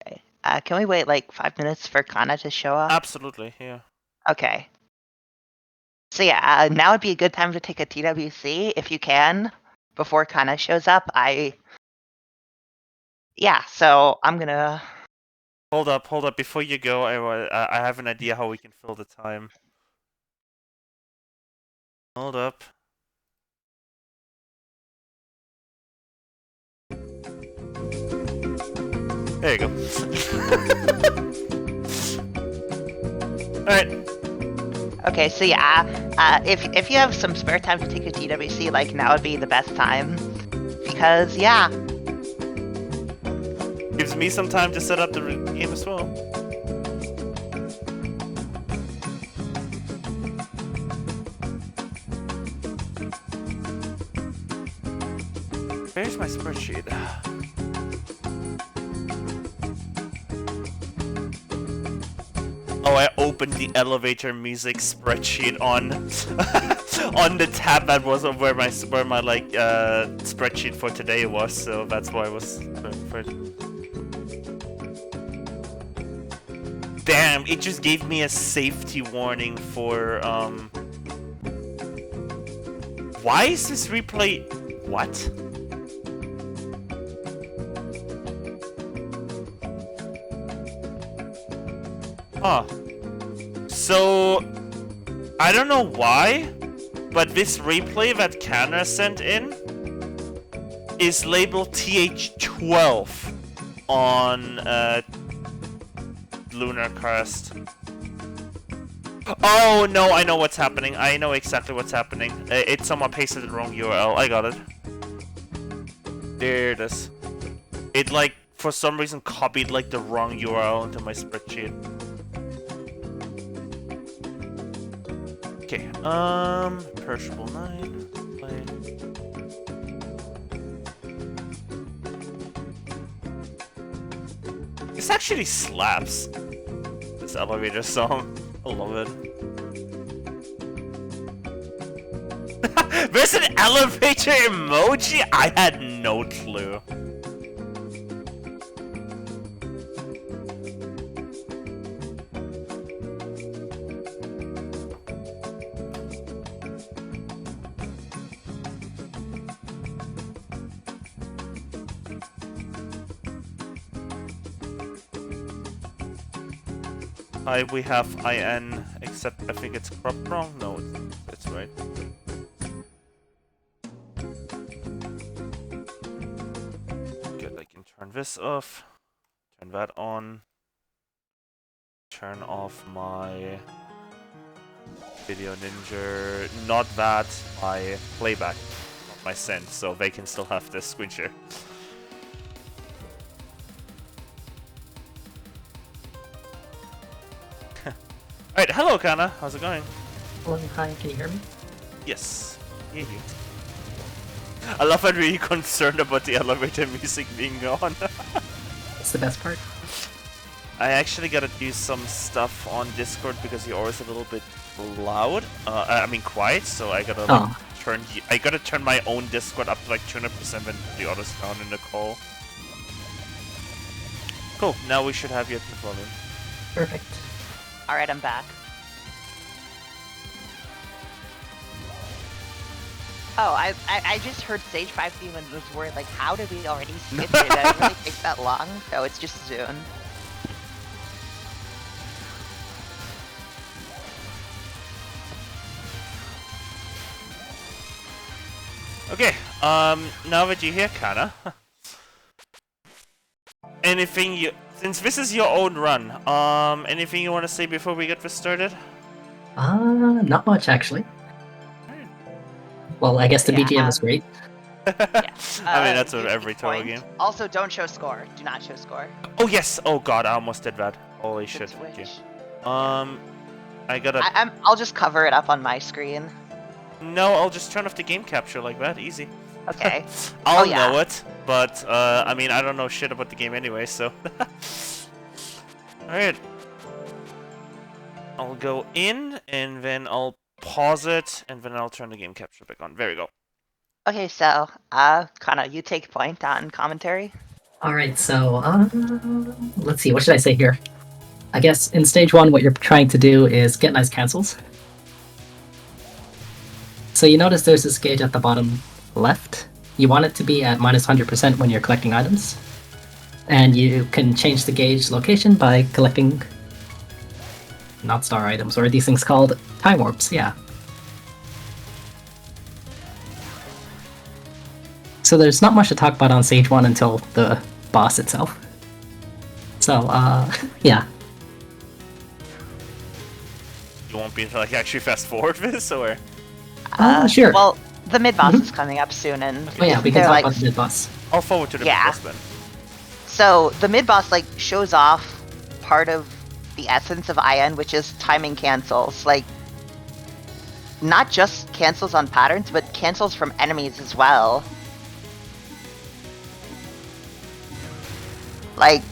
Okay. Can we wait like 5 minutes for Kana to show up? Absolutely, yeah. Okay. So yeah, now would be a good time to take a TWC if you can, before Kana shows up. Yeah, so I'm gonna... Hold up, before you go, I have an idea how we can fill the time. Hold up. There you go. Alright. Okay, so yeah, if you have some spare time to take a TWC, like, now would be the best time. Because, yeah. Gives me some time to set up the game as well. Where's my spreadsheet? Oh, I opened the elevator music spreadsheet on on the tab that was where my like spreadsheet for today was, so that's why I was for Damn, it just gave me a safety warning for why is this replay what? Huh. So I don't know why, but this replay that Canna sent in is labeled TH12 on Lunar Crest. Oh no, I know what's happening. I know exactly what's happening. Someone pasted the wrong URL. I got it. There it is. It like for some reason copied like the wrong URL into my spreadsheet. Okay, Perishable 9, play. This actually slaps. This elevator song. I love it. There's an elevator emoji? I had no clue. We have IN, except I think it's cropped wrong. No, it's right. Good, I can turn this off, turn that on, turn off my Video Ninja, not that, my playback, not my send, so they can still have this screen share. Alright, hello Kana, how's it going? Hello, hi, can you hear me? Yes. Yeah, you. I love I'm really concerned about the elevator music being on. It's the best part. I actually gotta do some stuff on Discord because you're always a little bit loud. I mean quiet, so I gotta like, turn my own Discord up to like 200% and the others down in the call. Cool, now we should have you at the volume. Perfect. Alright, I'm back. Oh, I just heard Stage 5 theme and was worried, like, how did we already skip it? Did it really take that long? No, it's just Zune. Okay, now that you're here, Kana, anything you... Since this is your own run, anything you want to say before we get this started? Not much, actually. Well, I guess the BGM is great. Yeah. I mean, that's what every Touhou game. Also, don't show score. Do not show score. Oh, yes! Oh god, I almost did that. Holy shit. Switch. Okay. I gotta... I'll just cover it up on my screen. No, I'll just turn off the game capture like that, easy. Okay. I'll yeah. know it, but, I mean, I don't know shit about the game anyway, so... Alright. I'll go in, and then I'll pause it, and then I'll turn the game capture back on. There we go. Okay, so, Kana, you take point on commentary. Alright, so, let's see, what should I say here? I guess in stage 1, what you're trying to do is get nice cancels. So you notice there's this gauge at the bottom left. You want it to be at minus 100% when you're collecting items. And you can change the gauge location by collecting not star items, or these things called time warps, yeah. So there's not much to talk about on stage 1 until the boss itself. So, yeah. You won't be able to, like, actually fast forward this, or...? Sure. Well, the mid-boss is coming up soon, and... Oh yeah, we can talk about the mid-boss. I'll forward to the mid-boss then. So, the mid-boss, like, shows off part of the essence of IN, which is timing cancels. Like, not just cancels on patterns, but cancels from enemies as well. Like,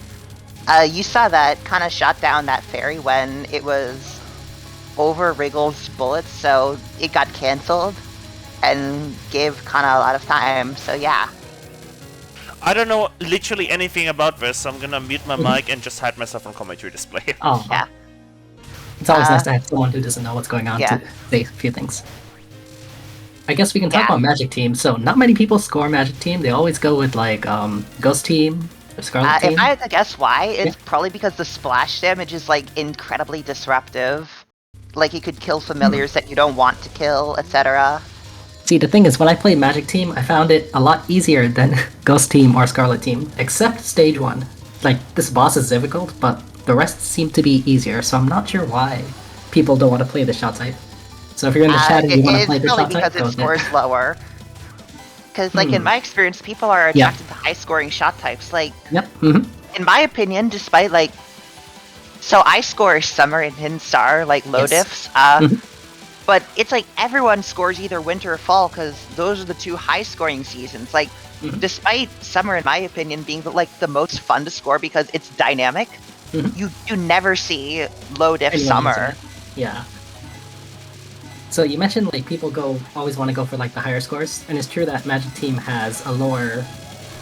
you saw that kind of shot down that fairy when it was over Wriggle's bullets, so it got cancelled and gave kind of a lot of time, so yeah. I don't know literally anything about this, so I'm gonna mute my mic and just hide myself from commentary display. Oh, yeah. It's always nice to have someone who doesn't know what's going on to say a few things. I guess we can talk about Magic Team. So not many people score Magic Team. They always go with like Ghost Team or Scarlet Team. If I had to guess why, it's probably because the splash damage is like incredibly disruptive. like he could kill familiars that you don't want to kill, etc. See, the thing is, when I played Magic Team, I found it a lot easier than Ghost Team or Scarlet Team, except Stage 1. Like, this boss is difficult, but the rest seem to be easier, so I'm not sure why people don't want to play the shot type. So if you're in the chat and you want to play the shot type, because it scores lower. Because, like, in my experience, people are attracted to high-scoring shot types. Like, in my opinion, despite, like... So I score Summer and Hidden Star, like, low diffs. But it's like everyone scores either Winter or Fall, because those are the two high-scoring seasons. Like, despite Summer, in my opinion, being, like, the most fun to score because it's dynamic, you never see low diff Summer. Yeah. So you mentioned like people always want to go for like the higher scores, and it's true that Magic Team has a lower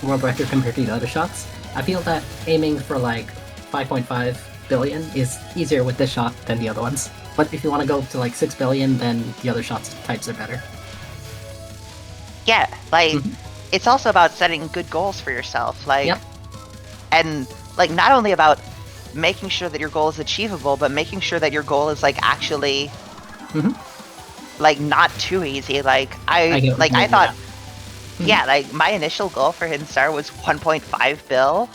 world record compared to the other shots. I feel that aiming for like 5.5 billion is easier with this shot than the other ones. But if you want to go to like 6 billion, then the other shots types are better. Yeah, like it's also about setting good goals for yourself. Like, and like not only about making sure that your goal is achievable, but making sure that your goal is like actually. Like not too easy. Like I thought, like my initial goal for Hidden Star was 1.5 bill.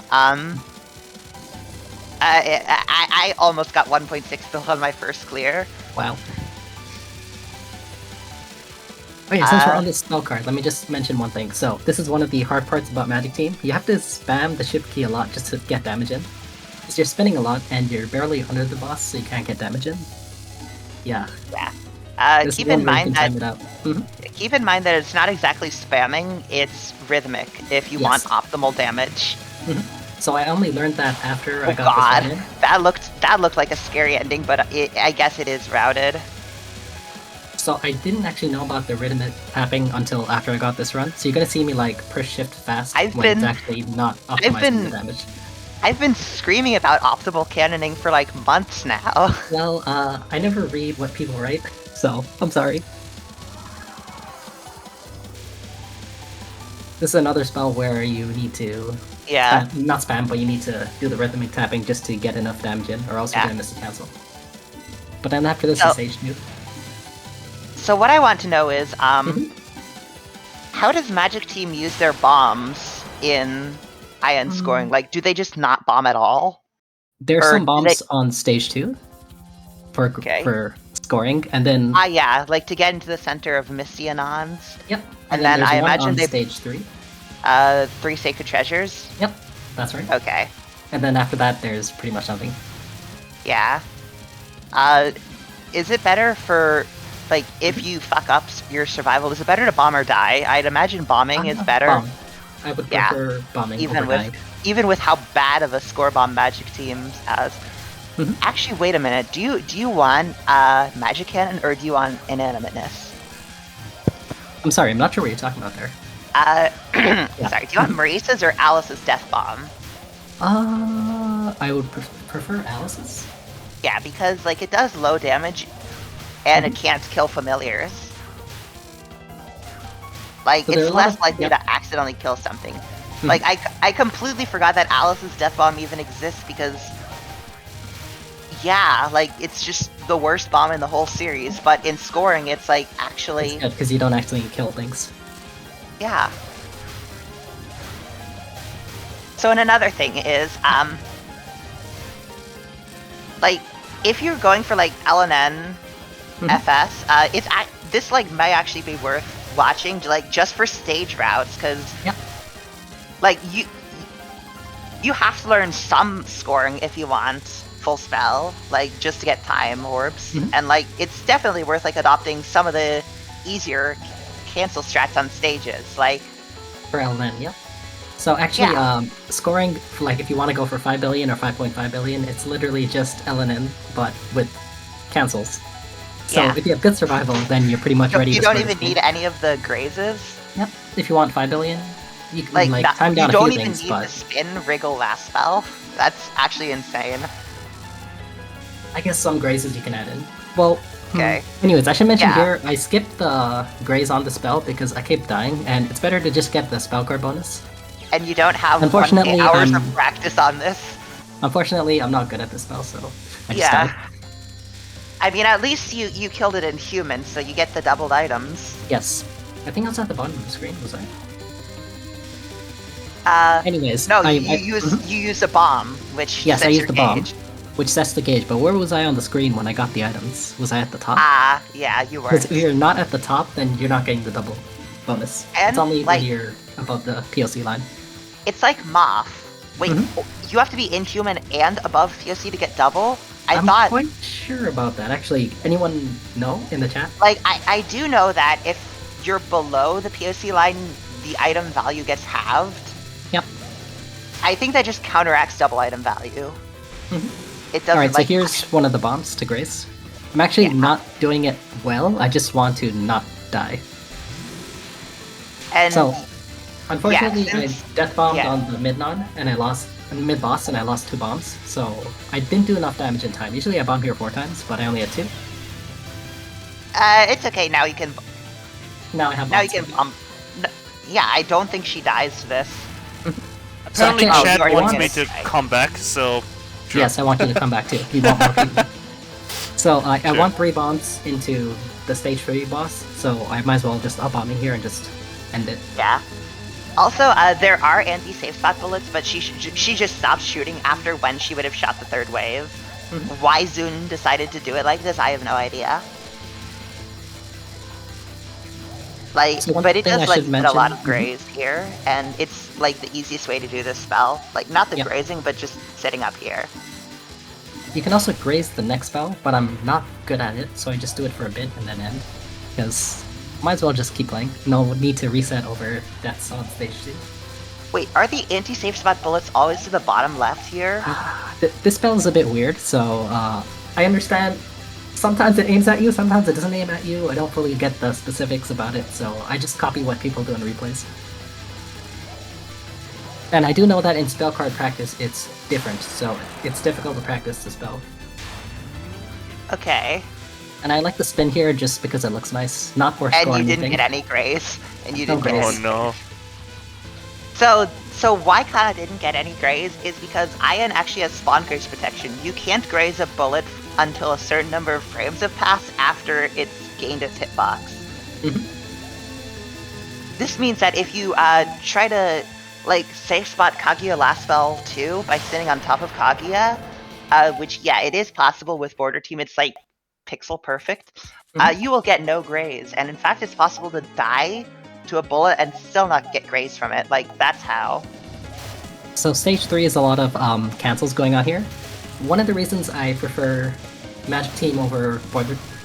I almost got 1.6 bill on my first clear. Wow. Okay, since we're on this spell card, let me just mention one thing. So this is one of the hard parts about Magic Team. You have to spam the shift key a lot just to get damage in. Because you're spinning a lot and you're barely under the boss, so you can't get damage in. Yeah. Keep in mind that it's not exactly spamming; it's rhythmic. If you want optimal damage. So I only learned that after I got this one in. That looked like a scary ending, but I guess it is routed. So I didn't actually know about the rhythmic tapping until after I got this run. So you're gonna see me like push shift fast when it's actually not optimizing the damage. I've been screaming about optimal cannoning for like months now. Well, I never read what people write, so I'm sorry. This is another spell where you need to not spam, but you need to do the rhythmic tapping just to get enough damage in, or else you're gonna miss the cancel. But then after this is Stage 2. So what I want to know is, how does Magic Team use their bombs in high-end scoring? Like, do they just not bomb at all? There's some bombs on Stage 2 for scoring, and then... like to get into the center of Misty Anons. Yep. And then I imagine they Stage 3. 3 Sacred Treasures? Yep, that's right. Okay. And then after that, there's pretty much nothing. Yeah. Is it better for... Like, if you fuck up your survival, is it better to bomb or die? I'd imagine bombing is better. Bomb. I would prefer bombing over dying. Even with how bad of a score bomb Magic Team has. Actually, wait a minute. Do you want Magic Cannon or do you want Inanimateness? I'm sorry, I'm not sure what you're talking about there. Sorry, do you want Marisa's or Alice's Death Bomb? I would prefer Alice's. Yeah, because like it does low damage, and it can't kill familiars. Like, so it's less likely to accidentally kill something. Like, I completely forgot that Alice's Death Bomb even exists because... Yeah, like, it's just the worst bomb in the whole series, but in scoring, it's, like, actually... It's good, because you don't actually kill things. Yeah. So, and another thing is, like, if you're going for, like, LNN... FS, this like might actually be worth watching, like just for stage routes, because like you have to learn some scoring if you want full spell, like just to get time orbs, and like it's definitely worth like adopting some of the easier cancel strats on stages, like for LN, So actually, scoring like if you want to go for 5 billion or 5.5 billion, it's literally just LNN but with cancels. So if you have good survival, then you're pretty much ready to You don't even need any of the grazes? Yep. If you want 5 billion, you can time down a few things, You don't even need the spin wriggle last spell. That's actually insane. I guess some grazes you can add in. Well, okay. Anyways, I should mention here, I skipped the graze on the spell because I kept dying, and it's better to just get the spell card bonus. And you don't have unfortunately, hours of practice on this? Unfortunately, I'm not good at this spell, so I just died. I mean, at least you killed it in human, so you get the doubled items. Yes. I think I was at the bottom of the screen, was I? Anyways, No, I you use a bomb, which yes, I sets used your the bomb, gauge. which sets the gauge. But where was I on the screen when I got the items? Was I at the top? Ah, yeah, you were. Because if you're not at the top, then you're not getting the double bonus. And, it's only like- when you're above the POC line. It's like Moth. Wait, Mm-hmm. you have to be inhuman and above POC to get double? I'm thought, quite sure about that. Actually, anyone know in the chat? like, I do know that if you're below the POC line, the item value gets halved. Yep. I think that just counteracts double item value. It doesn't, Alright, so like, here's one of the bombs to Grace. I'm actually not doing it well, I just want to not die. and So, unfortunately, since- I death bombed yeah. on the mid boss, and I lost 2 bombs, so I didn't do enough damage in time. Usually I bomb here 4 times, but I only had 2. it's okay, now you can, Now I have now you bombs. can, no, yeah, I don't think she dies to this. Apparently, So I can't- Chad you already wants won me it. to come back, so. Sure. Yes, I want you to come back too. We want more people. So I Sure. want 3 bombs into the stage 3 boss, so I might as well just up bombing here and just end it. Yeah. Also, there are anti-safe spot bullets, but she just stopped shooting after when she would have shot the 3rd wave. Why Zun decided to do it like this, I have no idea. Like, So one but it thing I does, like, should put a lot mention- of graze here, and it's, like, the easiest way to do this spell. Like, not the Yep. grazing, but just sitting up here. You can also graze the next spell, but I'm not good at it, so I just do it for a bit and then end. Because might as well just keep playing. No need to reset over deaths on stage 2. Wait, are the anti-safe spot bullets always to the bottom left here? This spell is a bit weird, so I understand sometimes it aims at you, sometimes it doesn't aim at you. I don't fully get the specifics about it, so I just copy what people do in replays. And I do know that in spell card practice it's different, so it's difficult to practice the spell. Okay. And I like the spin here just because it looks nice, not for And score you didn't anything. get any graze. And you No didn't get graze. Oh any. no. So why Kana didn't get any graze is because Ian actually has spawn graze protection. You can't graze a bullet until a certain number of frames have passed after it's gained its hitbox. Mhm. This means that if you try to like safe spot Kaguya last spell too by sitting on top of Kaguya, which yeah, it is possible with Border Team. It's like pixel perfect. You will get no graze, and in fact, it's possible to die to a bullet and still not get graze from it. Like that's how. So stage 3 is a lot of cancels going on here. One of the reasons I prefer Magic Team over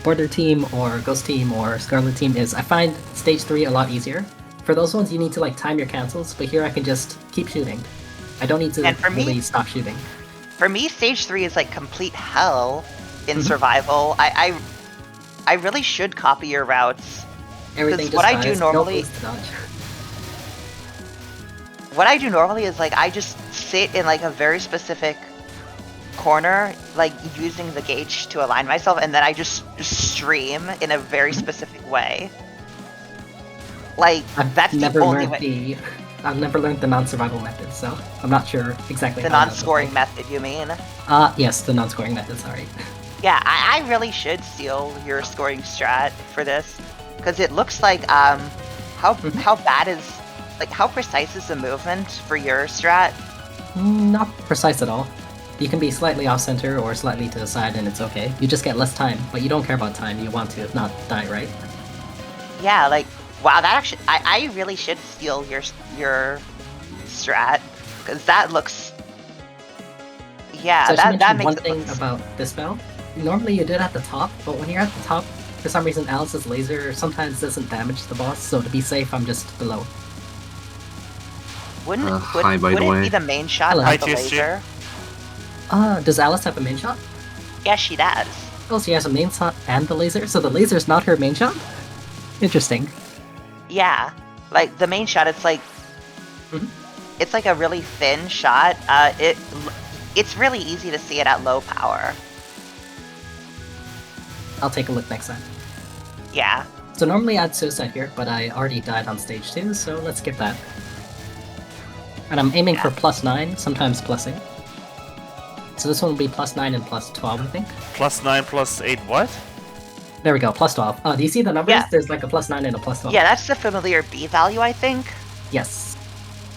Border Team or Ghost Team or Scarlet Team is I find stage 3 a lot easier. For those ones you need to like time your cancels, but here I can just keep shooting. I don't need to And for me- really stop shooting. For me, stage 3 is like complete hell in survival. I really should copy your routes. Everything just what I do dies, no normally- place to dodge. What I do normally is like I just sit in like a very specific corner, like using the gauge to align myself, and then I just stream in a very specific way. Like that's the only way. I've never learned the non-survival method, so I'm not sure exactly The how that would non-scoring work. method, you mean? Yes, the non-scoring method, sorry. Yeah, I really should steal your scoring strat for this, because it looks like how bad is like how precise is the movement for your strat? Not precise at all. You can be slightly off-center or slightly to the side and it's okay. You just get less time, but you don't care about time, you want to not die, right? Yeah, like wow, that actually I really should steal your strat, because that looks yeah So I should that mention makes one it thing look about this spell. Normally you do it at the top, but when you're at the top, for some reason Alice's laser sometimes doesn't damage the boss, so to be safe I'm just below. wouldn't hi, by would the it way. be the main shot, Hello. not the Hi, TSG. laser? Does Alice have a main shot? Yeah, she does. Oh, she has a main shot and the laser? So the laser's not her main shot? Interesting. Yeah, like the main shot, it's like Mhm. it's like a really thin shot. It's really easy to see it at low power. I'll take a look next time. Yeah. So normally I'd suicide here, but I already died on stage 2, so let's skip that. And I'm aiming for +9, sometimes +8. So this one will be +9 and +12, I think. +9 +8 what? There we go, +12. Oh, do you see the numbers? Yeah. There's like a +9 and a +12. Yeah, that's the familiar B value, I think. Yes.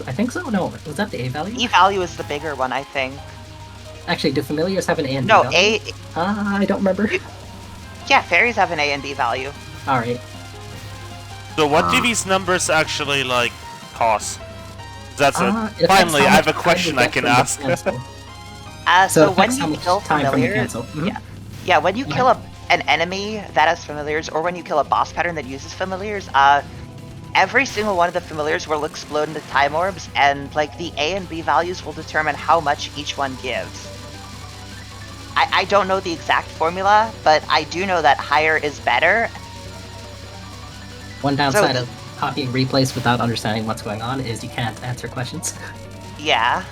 I think so? No, was that the A value? E value is the bigger one, I think. Actually, do familiars have an A and B No, value? A. I don't remember. Yeah, fairies have an A and B value. Alright. So what do these numbers actually, like, cost? That's it affects finally, how I have a much time question you I get can from the ask. cancel. So it when affects how you much kill time from the familiars, cancel. Mhm. yeah, when you kill an enemy that has familiars, or when you kill a boss pattern that uses familiars, every single one of the familiars will explode into time orbs, and like the A and B values will determine how much each one gives. I don't know the exact formula, but I do know that higher is better. One downside of copying replays without understanding what's going on is you can't answer questions. Yeah.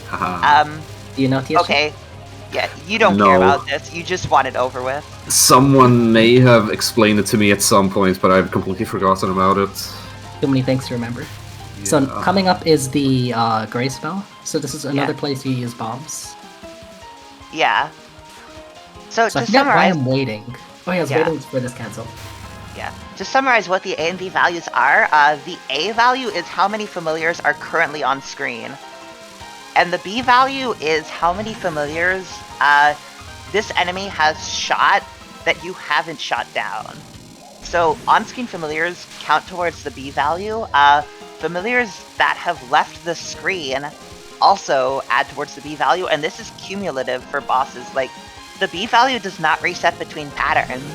Haha. Do you know TSG? Okay. Yeah, you don't No. care about this. You just want it over with. Someone may have explained it to me at some point, but I've completely forgotten about it. Too many things to remember. So Yeah. coming up is the Gray spell. So this is another Yeah. place you use bombs. Yeah. So, So I to forget why summarize, I'm waiting. Oh yeah, I was Yeah. waiting for this cancel. yeah. To summarize what the A and B values are, the A value is how many familiars are currently on screen. And the B value is how many familiars this enemy has shot that you haven't shot down. So on-screen familiars count towards the B value. Familiars that have left the screen also add towards the B value, and this is cumulative for bosses. Like, the B value does not reset between patterns.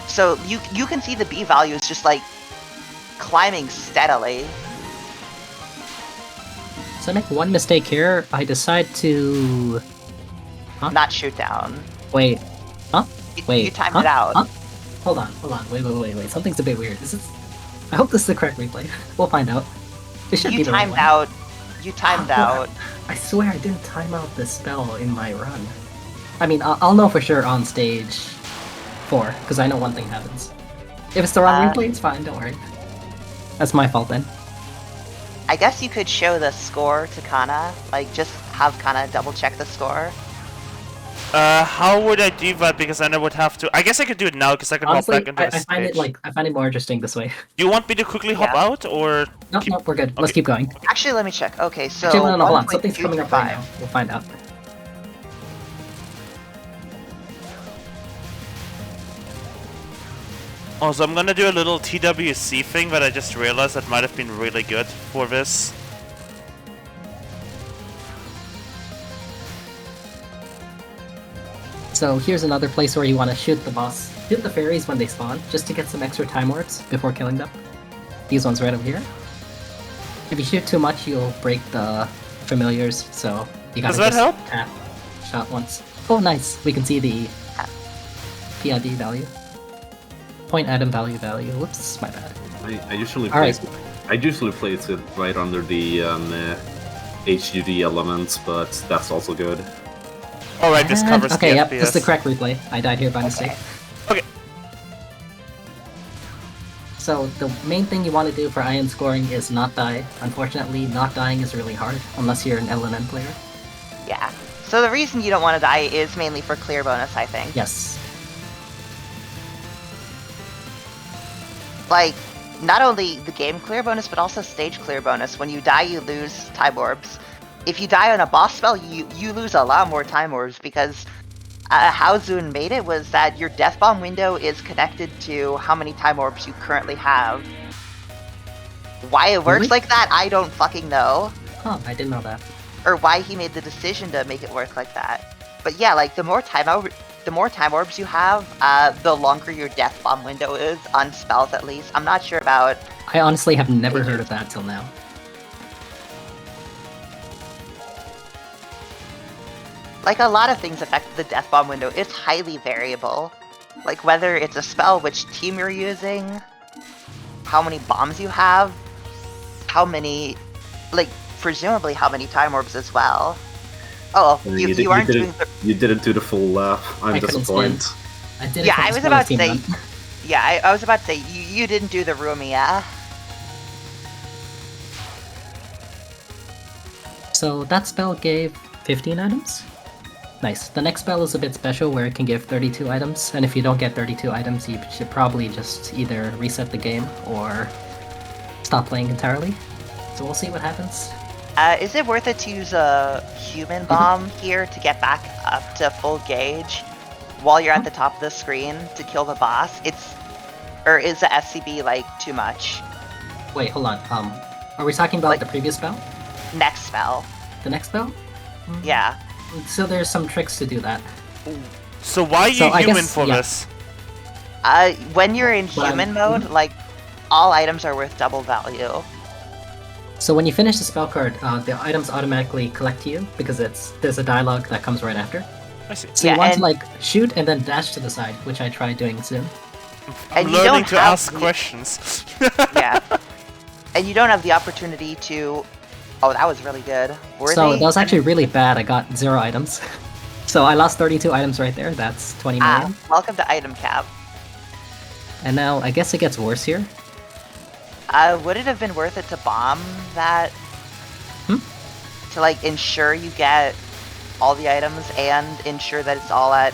So you can see the B value is just like climbing steadily. So I make one mistake here. I decide to Not shoot down. wait. Huh? Wait. You timed huh? it out. Huh? Hold on. Wait. Something's a bit weird. Is this? I hope this is the correct replay. We'll find out. It should be You the right timed one. out. You timed out. I swear I didn't time out the spell in my run. I mean, I'll know for sure on stage 4, because I know one thing happens. If it's the wrong replay, it's fine, don't worry. That's my fault then. I guess you could show the score to Kana. Like, just have Kana double check the score. How would I do that? Because then I would have to. I guess I could do it now because I can Honestly, hop back into I the find stage. it I find it more interesting this way. Do you want me to quickly hop Yeah. out or? No, keep- no, we're good. Let's Okay. keep going. Actually, let me check. Okay, so Actually, no, hold on. Something's 1.225. coming up right now. We'll find out. Also, I'm gonna do a little TWC thing that I just realized that might have been really good for this. So here's another place where you want to shoot the boss. Shoot the fairies when they spawn, just to get some extra time orbs before killing them. These ones right over here. If you shoot too much, you'll break the familiars, so you gotta Does that just help? tap shot once. Oh, nice! We can see the PID value. Point item value. Whoops, my bad. I usually Alright. place it right under the HUD elements, but that's also good. Alright, this And- covers okay, the yep, FPS. this is the correct replay. I died here by mistake. Okay. So the main thing you want to do for IM scoring is not die. Unfortunately, not dying is really hard, unless you're an LNN player. Yeah. So the reason you don't want to die is mainly for clear bonus, I think. Yes. Like, not only the game clear bonus, but also stage clear bonus. When you die, you lose time orbs. If you die on a boss spell, you lose a lot more time orbs, because how Zune made it was that your death bomb window is connected to how many time orbs you currently have. Why it works Really? like that, I don't fucking know. Oh, I didn't know that. Or why he made the decision to make it work like that. But yeah, like, the more time orbs you have, the longer your death bomb window is, on spells at least. I'm not sure about... I honestly have never heard of that till now. Like, a lot of things affect the death bomb window. It's highly variable. Like, whether it's a spell, which team you're using, how many bombs you have, how many... Like, presumably how many time orbs as well. Oh, you aren't doing the... You didn't do the full lap. I'm I couldn't disappointed. stand. I did it Yeah, for I the was small about to team say... run. Yeah, I was about to say, you didn't do the Rumia. So that spell gave 15 items. Nice. The next spell is a bit special where it can give 32 items, and if you don't get 32 items, you should probably just either reset the game or stop playing entirely. So we'll see what happens. Is it worth it to use a human bomb here to get back up to full gauge while you're at the top of the screen to kill the boss? Or is the SCB like too much? Wait, hold on. Are we talking about Like- the previous spell? Next spell. The next spell? Yeah. So there's some tricks to do that. So why are you So I human guess- for yeah. this? When you're in But human mode, like all items are worth double value. So when you finish the spell card, the items automatically collect to you because there's a dialogue that comes right after. I see. So Yeah, you want to and- like shoot and then dash to the side, which I tried doing soon. I'm And you learning don't to have ask the- questions. Yeah. And you don't have the opportunity to. Oh, that was really good. So that was actually really bad. I got 0 items. So I lost 32 items right there. That's 20 million. Welcome to item cap. And now I guess it gets worse here. Would it have been worth it to bomb that? Hmm? To like ensure you get all the items and ensure that it's all at.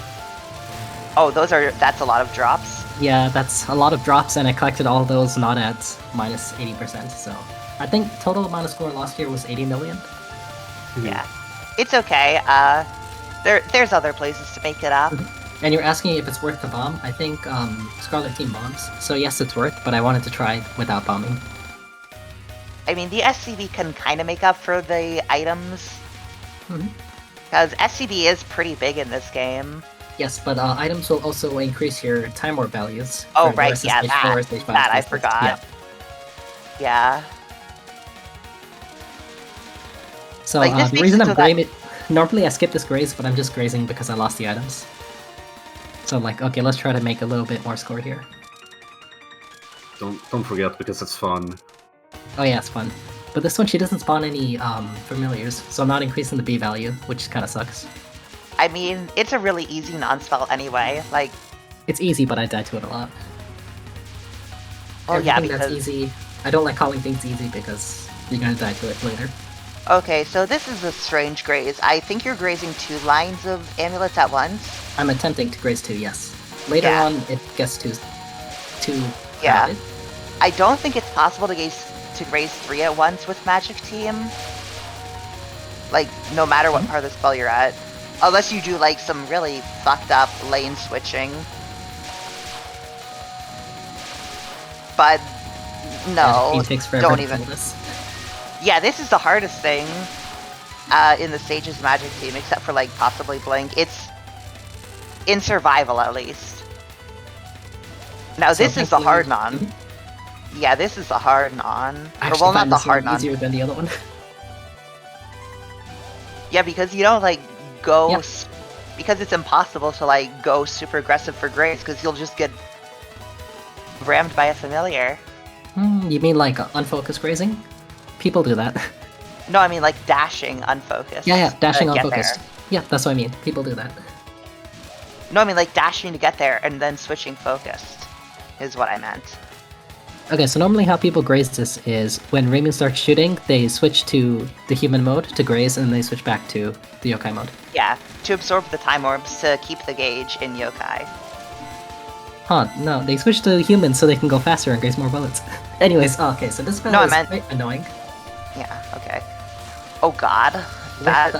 Oh, that's a lot of drops. Yeah, that's a lot of drops, and I collected all those not at minus 80%. So I think total amount of score lost here was 80 million. Yeah. It's okay. There's other places to make it up. And you're asking if it's worth the bomb. I think Scarlet Team bombs. So yes, it's worth, but I wanted to try without bombing. I mean, the SCB can kind of make up for the items. Mhm. Because SCB is pretty big in this game. Yes, but items will also increase your time warp values. Oh, for right, versus yeah, stage that. 4, stage 5, That I stage 6. forgot. Yeah. Yeah. So Like, this the makes reason it I'm so that- grazing, normally I skip this graze, but I'm just grazing because I lost the items. So I'm like, okay, let's try to make a little bit more score here. Don't forget because it's fun. Oh yeah, it's fun. But this one, she doesn't spawn any familiars, so I'm not increasing the B value, which kind of sucks. I mean, it's a really easy non-spell anyway. Like, It's easy, but I die to it a lot. well, yeah, Everything because... that's easy, I don't like calling things easy because you're gonna die to it later. Okay, so this is a strange graze. I think you're grazing 2 lines of amulets at once. I'm attempting to graze 2, yes. Later Yeah. on, it gets too Yeah. crowded. I don't think it's possible to graze 3 at once with Magic Team. Like, no matter what part of the spell you're at. Unless you do, like, some really fucked up lane switching. But, no, It takes forever don't to even. kill this. Yeah, this is the hardest thing in the Sage's Magic Team, except for, like, possibly Blink. It's in survival, at least. Now, So this is the thankfully- hard non. Yeah, this is the hard non. I Or, actually well, not find the this hard one non. easier than the other one. Yeah, because you don't, like, go... Yep. Because it's impossible to, like, go super aggressive for Grace, because you'll just get rammed by a familiar. You mean like unfocused grazing? People do that. No, I mean, like, dashing unfocused. Yeah, dashing to get unfocused. there. Yeah, that's what I mean. People do that. No, I mean, like, dashing to get there and then switching focused is what I meant. Okay, so normally how people graze this is when Raymond starts shooting, they switch to the human mode to graze, and they switch back to the yokai mode. Yeah, to absorb the time orbs to keep the gauge in yokai. Huh, no, they switch to human so they can go faster and graze more bullets. Anyways, okay, so this spell No, I is meant- quite annoying. Yeah, okay. Oh god. With That...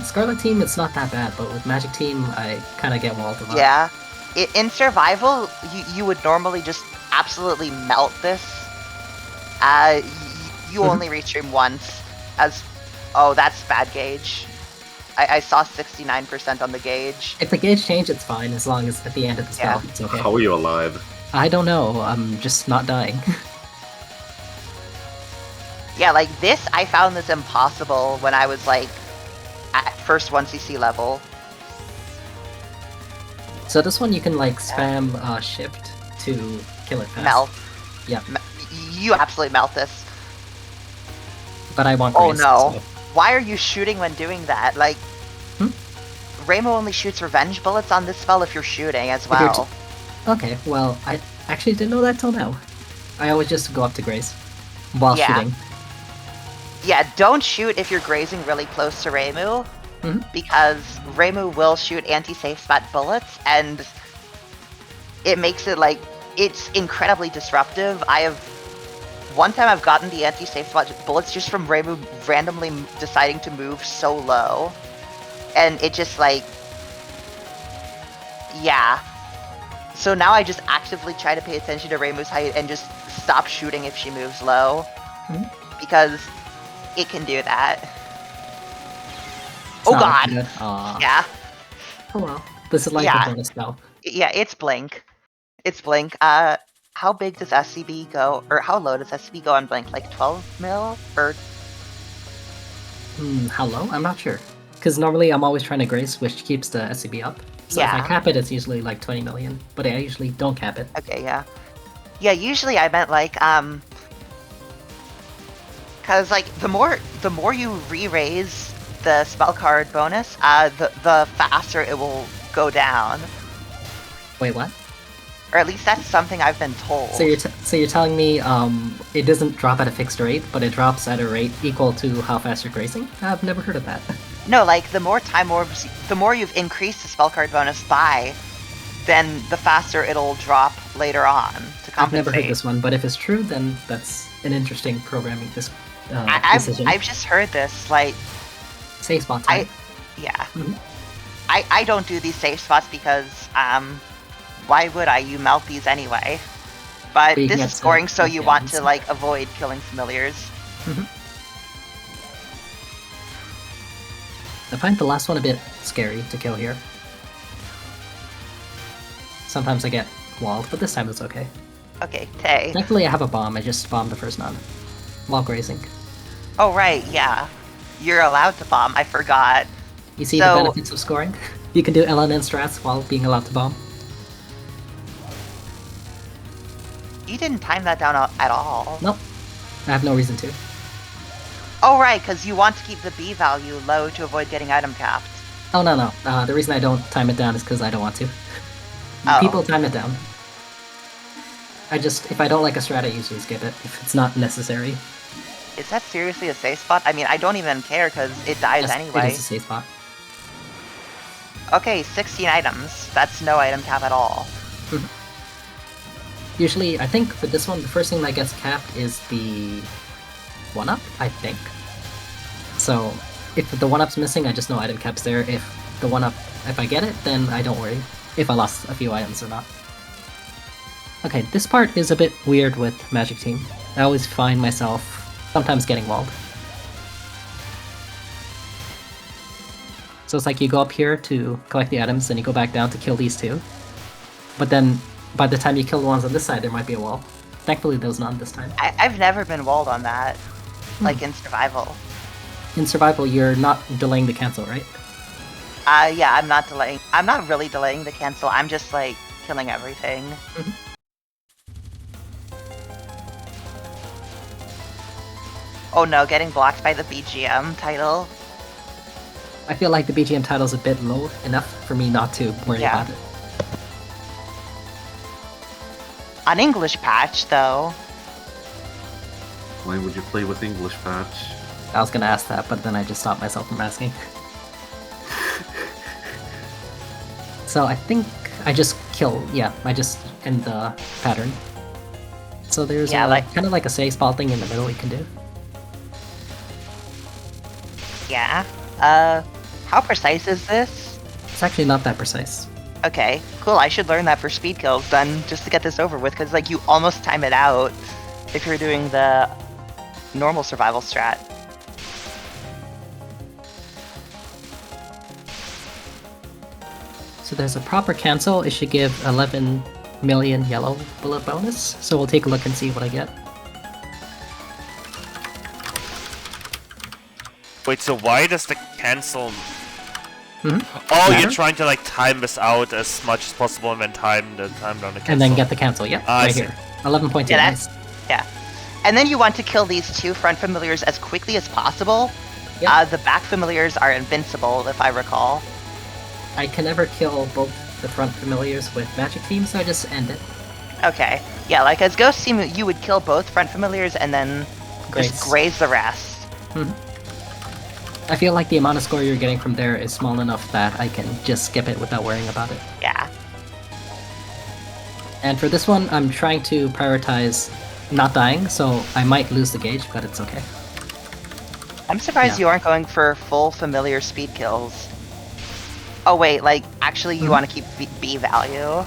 Scarlet Team, it's not that bad, but with Magic Team, I kind of get walled a lot. Yeah. In survival, you would normally just absolutely melt this. You only restream once. As... Oh, that's bad gauge. I saw 69% on the gauge. If the gauge change, it's fine, as long as at the end of the spell, Yeah. it's okay. How are you alive? I don't know, I'm just not dying. Yeah, like this, I found this impossible when I was like at first 1cc level. So this one you can like spam shift to kill it fast. Melt. Yeah, You absolutely melt this. but I want Oh grace, no. so- Why are you shooting when doing that? Like, Rainbow only shoots revenge bullets on this spell if you're shooting as you're well. Okay, well, I actually didn't know that till now. I always just go up to grace while Yeah. shooting. Yeah, don't shoot if you're grazing really close to Reimu, because Reimu will shoot anti-safe spot bullets, and it makes it like it's incredibly disruptive. One time I've gotten the anti-safe spot bullets just from Reimu randomly deciding to move so low, and it just like, yeah. So now I just actively try to pay attention to Reimu's height and just stop shooting if she moves low, because it can do that. It's Oh not god! good. Aw. Yeah. Oh well. This is like Yeah. a bonus spell. Yeah, it's Blink. It's Blink. How big does SCB go, or how low does SCB go on Blink? Like 12 mil? Or How low? I'm not sure. Because normally I'm always trying to grace, which keeps the SCB up. So if I Yeah. cap it, it's usually like 20 million. But I usually don't cap it. okay, yeah. Yeah, usually I meant like cause like the more you re-raise the spell card bonus, the faster it will go down. Wait, what? Or at least that's something I've been told. So you're telling me it doesn't drop at a fixed rate, but it drops at a rate equal to how fast you're grazing? I've never heard of that. No, like the more time orbs, the more you've increased the spell card bonus by, then the faster it'll drop later on to compensate. I've never heard this one, but if it's true, then that's an interesting programming decision. I've just heard this, like, Safe spot time. yeah. Mhm. I don't do these safe spots because, why would I? You melt these anyway. But But you can this get is scoring, so some you want to, items. like, avoid killing familiars. I find the last one a bit scary to kill here. Sometimes I get walled, but this time it's okay. Okay, Tay. Thankfully I have a bomb, I just bombed the first nun. While grazing. Oh, right, yeah. You're allowed to bomb, I forgot. You see So- the benefits of scoring? You can do LNN strats while being allowed to bomb. You didn't time that down at all. Nope. I have no reason to. Oh, right, because you want to keep the B value low to avoid getting item capped. Oh no. The reason I don't time it down is because I don't want to. Oh. People time it down. If I don't like a strat, I usually skip it if it's not necessary. Is that seriously a safe spot? I mean, I don't even care because it dies Yes, anyway. It is a safe spot. Okay, 16 items. That's no item cap at all. Usually, I think for this one, the first thing that gets capped is the 1-up, I think. So, if the 1-up's missing, I just know item cap's there. If the 1-up, if I get it, then I don't worry if I lost a few items or not. Okay, this part is a bit weird with Magic Team. I always find myself sometimes getting walled. So it's like you go up here to collect the items, and you go back down to kill these two. But then, by the time you kill the ones on this side, there might be a wall. Thankfully, there's none this time. I've never been walled on that. Like in survival. In survival, you're not delaying the cancel, right? Yeah, I'm not delaying. I'm not really delaying the cancel. I'm just like killing everything. Oh no, getting blocked by the BGM title. I feel like the BGM title's a bit low enough for me not to worry Yeah. about it. On English patch, though. Why would you play with English patch? I was gonna ask that, but then I just stopped myself from asking. So I think I just kill. Yeah, I just end the pattern. So there's Yeah, like- kind of like a safe spot thing in the middle you can do. Yeah. How precise is this? It's actually not that precise. Okay, cool. I should learn that for speed kills then, just to get this over with, because like you almost time it out if you're doing the normal survival strat. So there's a proper cancel. It should give 11 million yellow bullet bonus. So we'll take a look and see what I get. Wait, so why does the cancel... Mhm. Oh, Matter? you're trying to like time this out as much as possible and then time down the cancel. And then get the cancel. Yep, Ah, I right see. here. 11.2. Yeah, Nice. Yeah. And then you want to kill these two front familiars as quickly as possible. Yep. The back familiars are invincible, if I recall. I can never kill both the front familiars with magic team, so I just end it. Okay. Yeah, like as Ghost Team, you would kill both front familiars and then Grace. just graze the rest. I feel like the amount of score you're getting from there is small enough that I can just skip it without worrying about it. Yeah. And for this one, I'm trying to prioritize not dying, so I might lose the gauge, but it's okay. I'm surprised Yeah. you aren't going for full familiar speed kills. Oh wait, like actually you want to keep B value.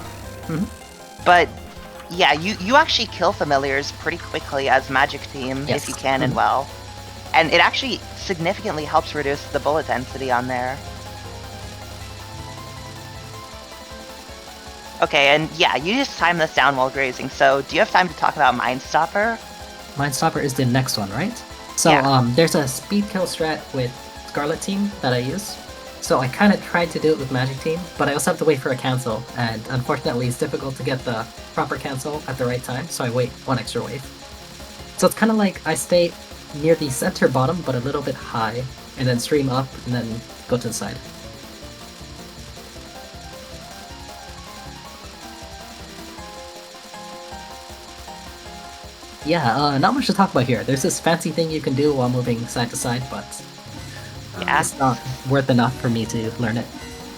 But yeah, you actually kill familiars pretty quickly as magic team Yes. if you can and well. And it actually significantly helps reduce the bullet density on there. Okay, and yeah, you just time this down while grazing, so do you have time to talk about Mindstopper? Mindstopper is the next one, right? So Yeah. there's a speed kill strat with Scarlet Team that I use. So I kind of tried to do it with Magic Team, but I also have to wait for a cancel, and unfortunately it's difficult to get the proper cancel at the right time, so I wait one extra wave. So it's kind of like I stay near the center bottom, but a little bit high, and then stream up, and then go to the side. Yeah, not much to talk about here. There's this fancy thing you can do while moving side to side, but Yeah. it's not worth enough for me to learn it.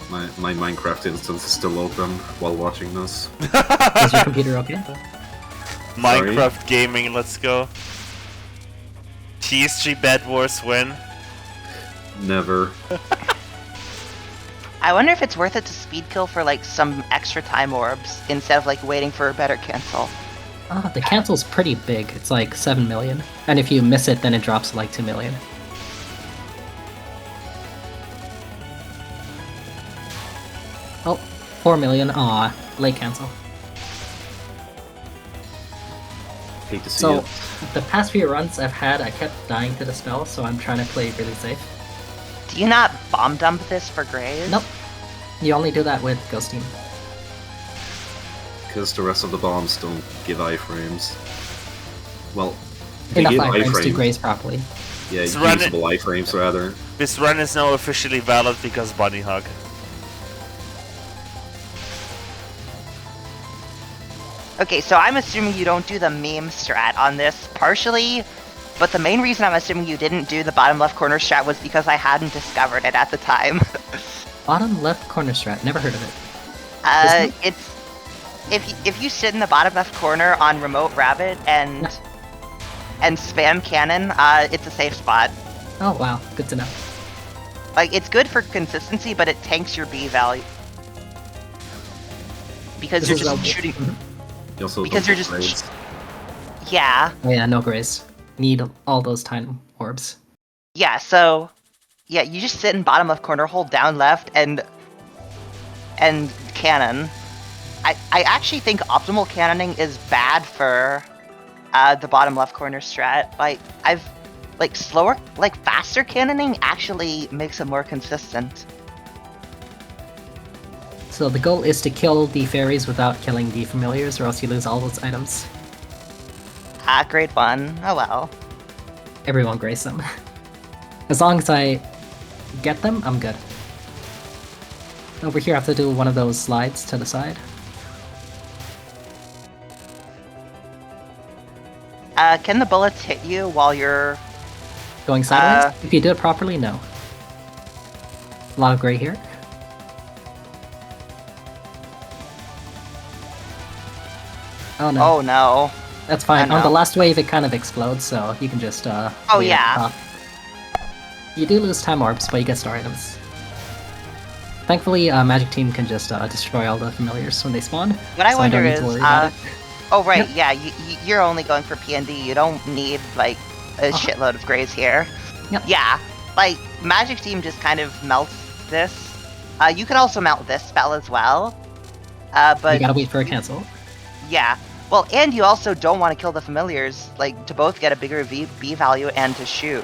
My Minecraft instance is still open while watching this. Is your computer okay? Minecraft gaming, let's go. TSG Bed Wars win. Never. I wonder if it's worth it to speed kill for like some extra time orbs instead of like waiting for a better cancel. The cancel's pretty big. It's like 7 million. And if you miss it, then it drops to like 2 million. Oh, 4 million. Aw, late cancel. Hate to see So, it. the past few runs I've had, I kept dying to the spell, so I'm trying to play really safe. Do you not bomb dump this for Grays? Nope. You only do that with Ghost Team. Because the rest of the bombs don't give iframes. Well, they Enough give iframes to iframes. graze properly. Yeah, Let's run it. usable iframes rather. This run is now officially valid because Bunny Hug. Okay, so I'm assuming you don't do the meme strat on this, partially, but the main reason I'm assuming you didn't do the bottom left corner strat was because I hadn't discovered it at the time. Bottom left corner strat, never heard of it. It's if you sit in the bottom left corner on remote rabbit and spam cannon, it's a safe spot. Oh wow, good to know. Like it's good for consistency, but it tanks your B value because This you're is just LB. shooting. You also Because don't you're get just grades. Yeah, Oh yeah, no graze. Need all those time orbs. yeah. So yeah, you just sit in bottom left corner, hold down left, and cannon. I actually think optimal cannoning is bad for the bottom left corner strat. Like faster cannoning actually makes it more consistent. So the goal is to kill the fairies without killing the familiars, or else you lose all those items. Grade 1. Oh well. Everyone grace them. As long as I get them, I'm good. Over here I have to do one of those slides to the side. Can the bullets hit you while you're... Going sideways? If you do it properly, no. A lot of gray here. Oh no. Oh no. That's fine. Oh, On the no. last wave, it kind of explodes, so you can just, Oh, wait at yeah. the top. You do lose time orbs, but you get star items. Thankfully, Magic Team can just destroy all the familiars when they spawn. What I so wonder don't need is, to worry about it. oh right, Yep. yeah, you're only going for P&D. You don't need like a shitload of grays here. Yep. Yeah, like Magic Team just kind of melts this. You could also melt this spell as well. But You gotta wait for a cancel. yeah, well, and you also don't want to kill the familiars, like to both get a bigger B value and to shoot,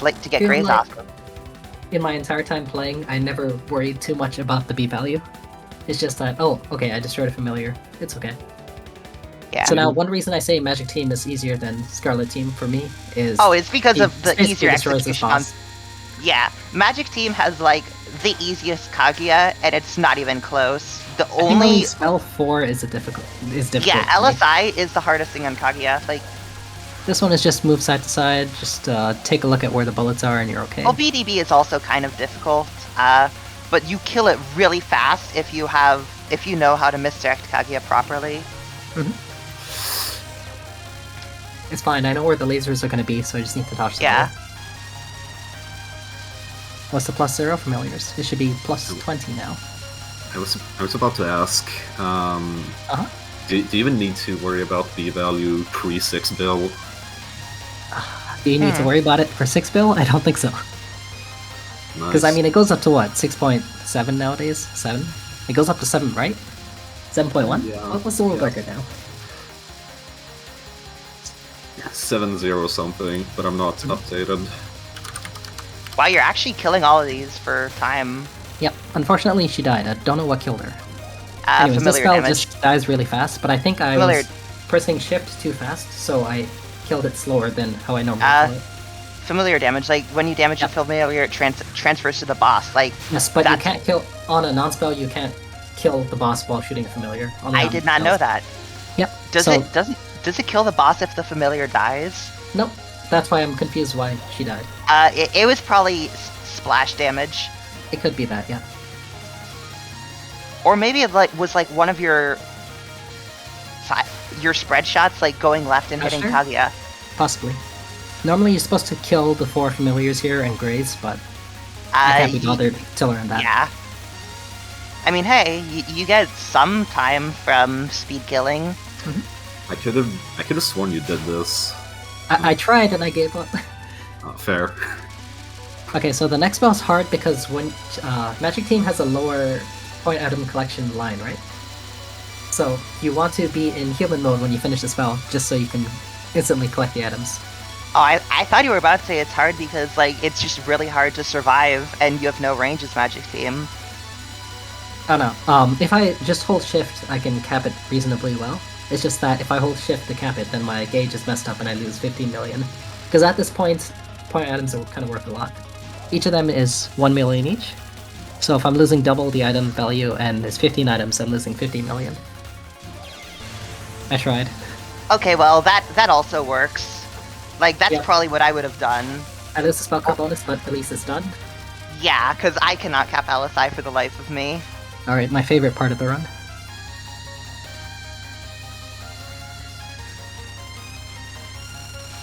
like to get Feel grays like- off. In my entire time playing, I never worried too much about the B value. It's just that, oh, okay, I destroyed a familiar. It's okay. Yeah. So now, one reason I say Magic Team is easier than Scarlet Team for me is... Oh, it's because it of the basically easier destroys the execution on. boss. Yeah, Magic Team has like the easiest Kaguya, and it's not even close. The I think only spell 4 is difficult. yeah, for me. LSI is the hardest thing on Kaguya. Like This one is just move side to side, just take a look at where the bullets are and you're okay. Well, BDB is also kind of difficult, but you kill it really fast if you know how to misdirect Kaguya properly. It's fine, I know where the lasers are going to be, so I just need to dodge them. Yeah. What's the +0 familiars? It should be +20 now. I was about to ask, do you even need to worry about the value pre-6 bill? Do you need to worry about it for 6 bill? I don't think so. Because, I mean, it goes up to what? 6.7 nowadays? 7? It goes up to 7, right? 7.1? Yeah. What's the world record now? 7-0 something, but I'm not updated. Wow, you're actually killing all of these for time. Yep, unfortunately she died. I don't know what killed her. Anyways, this Familiar spell damage. just dies really fast, but I think I Familiar. was pressing shift too fast, so I killed it slower than how I normally kill it. Familiar damage, like when you damage a familiar, it transfers to the boss. Like Yes, but you that's- can't kill on a non-spell. You can't kill the boss while shooting a familiar. On I did not know that. Yep. Does so, does it kill the boss if the familiar dies? Nope. That's why I'm confused why she died. It was probably splash damage, It could be that, yeah. or maybe it was one of your spread shots, like going left and hitting Sure. Kaguya. Possibly. Normally you're supposed to kill the 4 familiars here and graze, but I can't be bothered to learn that. Yeah. I mean, hey, you get some time from speed killing. I could have sworn you did this. I tried and I gave up. Fair. Okay, so the next spell's hard because when Magic Team has a lower point item collection line, right? So you want to be in human mode when you finish the spell, just so you can instantly collect the items. Oh, I thought you were about to say it's hard because, like, it's just really hard to survive and you have no range as Magic Team. Oh no, if I just hold shift, I can cap it reasonably well. It's just that if I hold shift to cap it, then my gauge is messed up and I lose 15 million. Because at this point items are kind of worth a lot. Each of them is 1 million each. So if I'm losing double the item value and there's 15 items, I'm losing 50 million. I tried. Okay, well, that also works. Like, that's Yeah. probably what I would have done. I lose the spell card bonus, but at least it's done. Yeah, because I cannot cap LSI for the life of me. Alright, my favorite part of the run.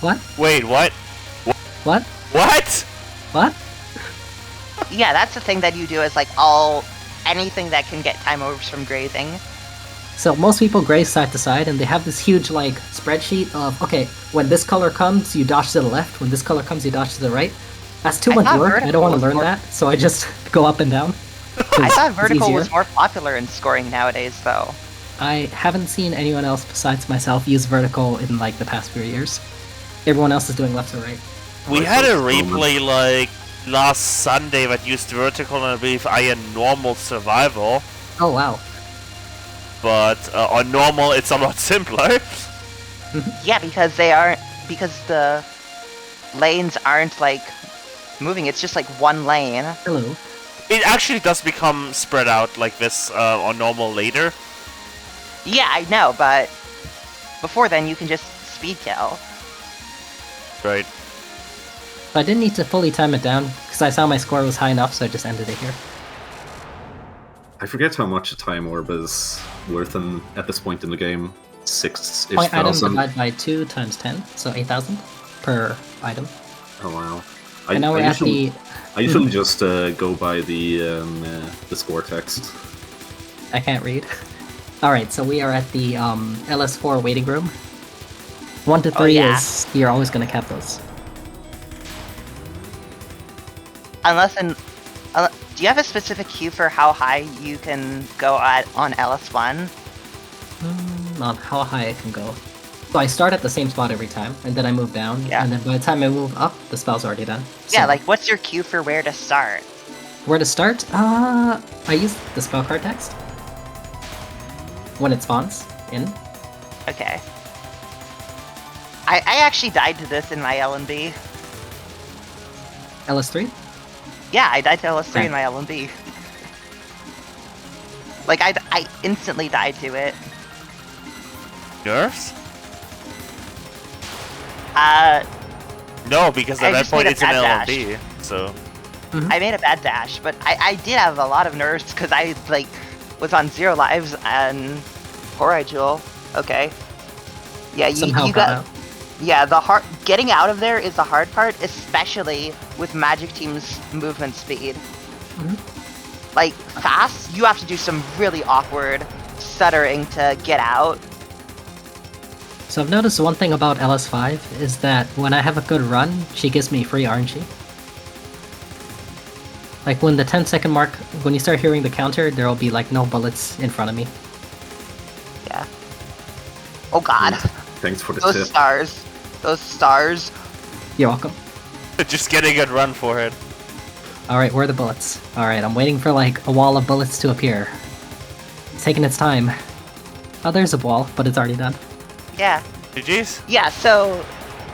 What? Wait, what? What? What? What? Yeah, that's the thing that you do is, like, anything that can get time overs from grazing. So most people graze side to side, and they have this huge, like, spreadsheet of, okay, when this color comes, you dodge to the left, when this color comes, you dodge to the right. That's too I much thought work, I vertical don't want to was learn more- that, so I just go up and down. I thought It's vertical easier. was more popular in scoring nowadays, though. I haven't seen anyone else besides myself use vertical in, like, the past few years. Everyone else is doing left or right. We had a replay like last Sunday that used vertical and I believe I had normal survival, Oh, wow. but on normal it's a lot simpler. Yeah, because because the lanes aren't, like, moving, it's just, like, one lane. Hello. It actually does become spread out like this on normal later. Yeah, I know, but before then you can just speed kill. Right. So I didn't need to fully time it down, because I saw my score was high enough, so I just ended it here. I forget how much a time orb is worth at this point in the game. 6-ish Point item thousand. divided by 2 times 10, so 8,000 per item. Oh wow. And now we're at the... I usually just go by the score text. I can't read. Alright, so we are at the LS4 waiting room. 1 to 3 yeah. is... You're always going to cap those. Unless do you have a specific queue for how high you can go on LS1? Not how high I can go. So I start at the same spot every time, and then I move down, Yeah. and then by the time I move up, the spell's already done. Yeah, So, like, what's your queue for where to start? where to start? I use the spell card text. When it spawns in. Okay. I actually died to this in my LNB. LS3? Yeah, I died to LS3 Okay. in my LNB. Like, I instantly died to it. Nerfs? No, because I at that just point made a it's an bad LMB. So I made a bad dash, but I did have a lot of nerves because I like was on 0 lives and Horai Jewel. Okay. Yeah, Somehow you got got. out. Yeah, getting out of there is the hard part, especially with Magic Team's movement speed. Like fast, you have to do some really awkward stuttering to get out. So I've noticed one thing about LS5 is that when I have a good run, she gives me free RNG. Like when the 10-second mark, when you start hearing the counter, there will be like no bullets in front of me. Yeah. Oh god. Thanks for the Those tip. stars. Those stars. You're welcome. just get a good run for it. Alright, where are the bullets? Alright, I'm waiting for like a wall of bullets to appear. It's taking its time. Oh, there's a wall, but it's already done. Yeah. GG's? Yeah, so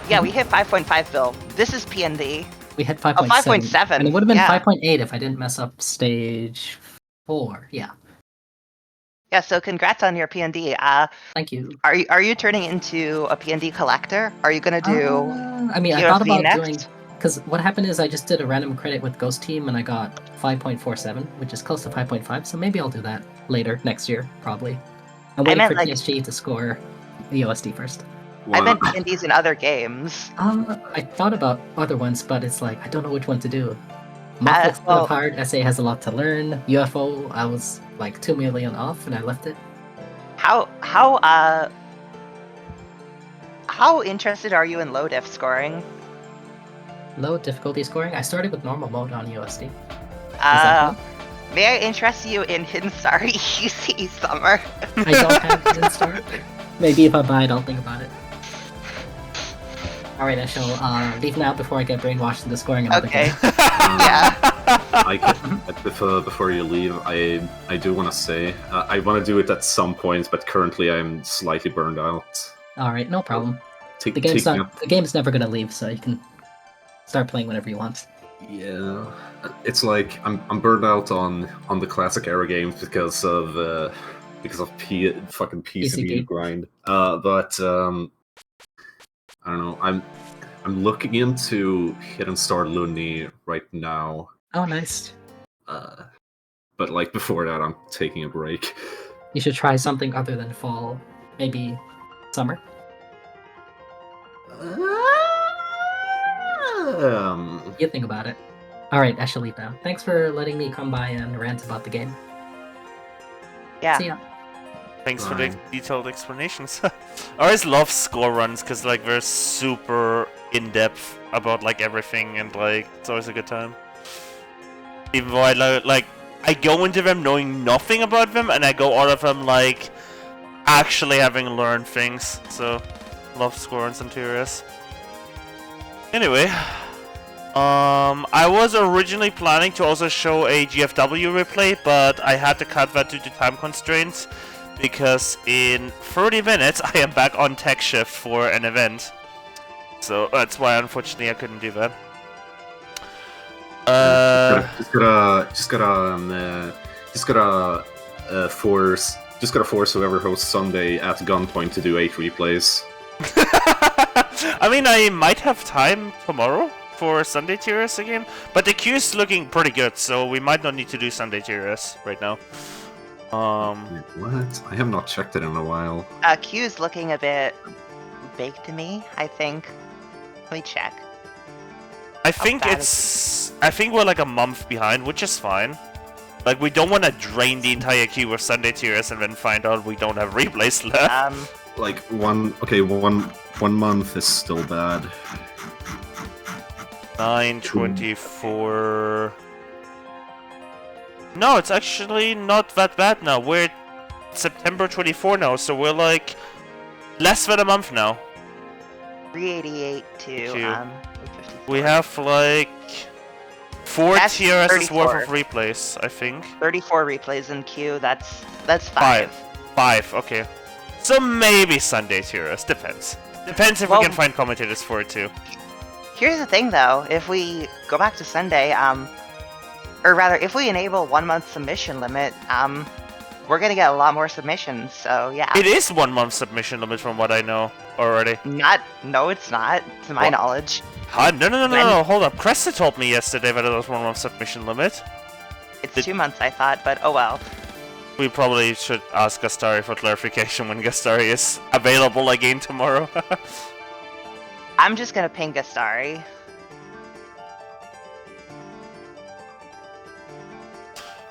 yeah, we hit 5.5 Bill. This is PND. We hit Oh, 5.7. 5.7. And it would have been Yeah. 5.8 if I didn't mess up stage 4. Yeah. Yeah, so congrats on your PND. Thank you. Are you turning into a PND collector? Are you gonna do I mean, I thought UFC about next? doing... Because what happened is I just did a random credit with Ghost Team and I got 5.47, which is close to 5.5, so maybe I'll do that later, next year, probably. I'm waiting meant, for like- TSG to score the OSD first. I meant PNDs in other games. I thought about other ones, but it's like, I don't know which one to do. Mufflet's kind well- of hard, SA has a lot to learn, UFO, I was like 2 million off and I left it. How interested are you in low diff scoring? Low difficulty scoring, I started with normal mode on USD. May I interest you in Hidden Star UC Summer? I don't have Hidden Star. Maybe if I buy it, I'll think about it. Alright, I shall leave now before I get brainwashed into scoring another Okay. game. Yeah. Before you leave, I do want to say I want to do it at some point, but currently I'm slightly burned out. Alright, no problem. Take, The game's never gonna leave, so you can start playing whenever you want. Yeah, it's like I'm burned out on the classic era games because of fucking PCB grind. But I don't know. I'm looking into Hidden Star Luni right now. Oh, nice. But like before that, I'm taking a break. You should try something other than fall. Maybe summer. You think about it. Alright, I shall leave now. Thanks for letting me come by and rant about the game. Yeah. See ya. Thanks for the detailed explanations. I always love score runs because like they're super in depth about like everything and like it's always a good time. Even though I go into them knowing nothing about them and I go out of them like actually having learned things. So love score runs and TRS. Anyway, I was originally planning to also show a GFW replay, but I had to cut that due to time constraints. Because in 30 minutes I am back on tech shift for an event, so that's why unfortunately I couldn't do that. Just gotta force whoever hosts Sunday at gunpoint to do 8 replays. I mean, I might have time tomorrow for Sunday TRS again, but the queue is looking pretty good, so we might not need to do Sunday TRS right now. What? I have not checked it in a while. Q's looking a bit big to me, I think. Let me check. I think we're like a month behind, which is fine. Like, we don't want to drain the entire queue with Sunday TRS and then find out we don't have replays left. Like one month is still bad. 9/24. No, it's actually not that bad now. We're September 24 now, so we're like less than a month now. 388 to 854. We have like 4 That's TRS's 34. worth of replays, I think. 34 replays in queue. That's 5. 5, okay. So maybe Sunday TRS, depends. Depends if we can find commentators for it too. Here's the thing though, if we go back to Sunday, or rather, if we enable 1 month submission limit, we're gonna get a lot more submissions. So yeah. It is 1 month submission limit from what I know already. No, it's not. To my What? knowledge. Huh? No, When? hold up. Cresta told me yesterday that it was 1 month submission limit. It's 2 months, I thought, but oh well. We probably should ask Gastari for clarification when Gastari is available again tomorrow. I'm just gonna ping Gastari.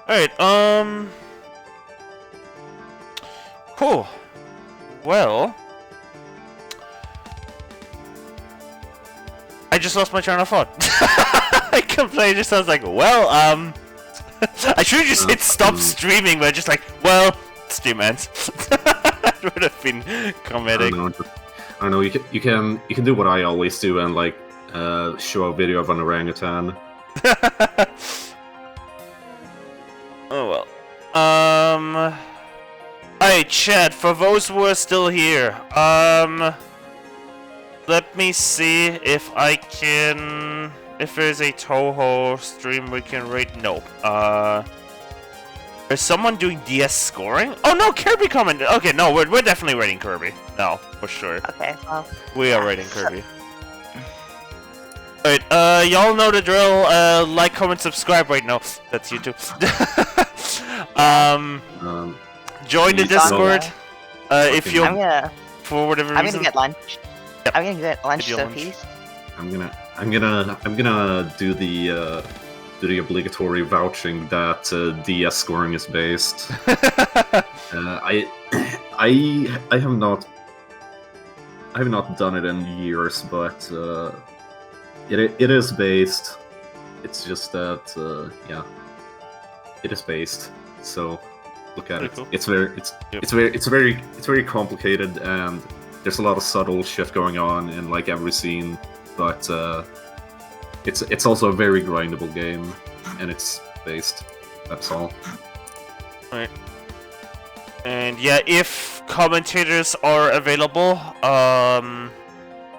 Alright, cool. Well... I just lost my train of thought. I completely just sounds like, well, I should have just hit stop streaming, but just like, well, stream ends. That would have been comedic. I don't know. You can do what I always do and like show a video of an orangutan. Oh well. Alright, chat. For those who are still here, let me see if I can. If there's a Touhou stream we can rate. Nope. Is someone doing DS scoring? Oh no, Kirby commented. Okay, no, we're definitely rating Kirby. No, for sure. Okay, well. We are rating Kirby. Alright, y'all know the drill. Like, comment, subscribe. Wait, no, that's YouTube. Join the Discord. If you for whatever reason. I'm gonna get lunch. Yep. I'm gonna get lunch, Get so lunch. peace. I'm gonna do the obligatory vouching that DS scoring is based. I have not done it in years, but it is based. It's just that yeah, it is based. So look at Pretty it. cool. It's very complicated, and there's a lot of subtle shit going on in like every scene, but it's also a very grindable game, and it's based. That's all. Alright. And yeah, if commentators are available,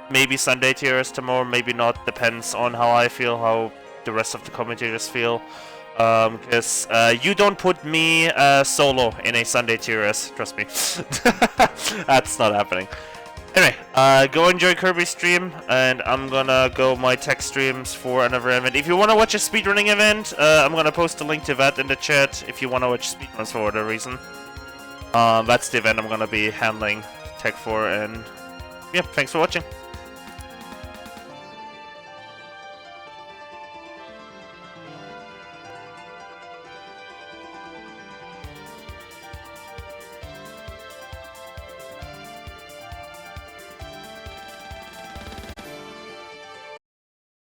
maybe Sunday tiers tomorrow, maybe not. Depends on how I feel, how the rest of the commentators feel. Because you don't put me solo in a Sunday tiers, trust me. That's not happening. Anyway, go enjoy Kirby's stream, and I'm gonna go my tech streams for another event. If you wanna watch a speedrunning event, I'm gonna post a link to that in the chat if you wanna watch speedruns for whatever reason. That's the event I'm gonna be handling tech for, and yeah, thanks for watching.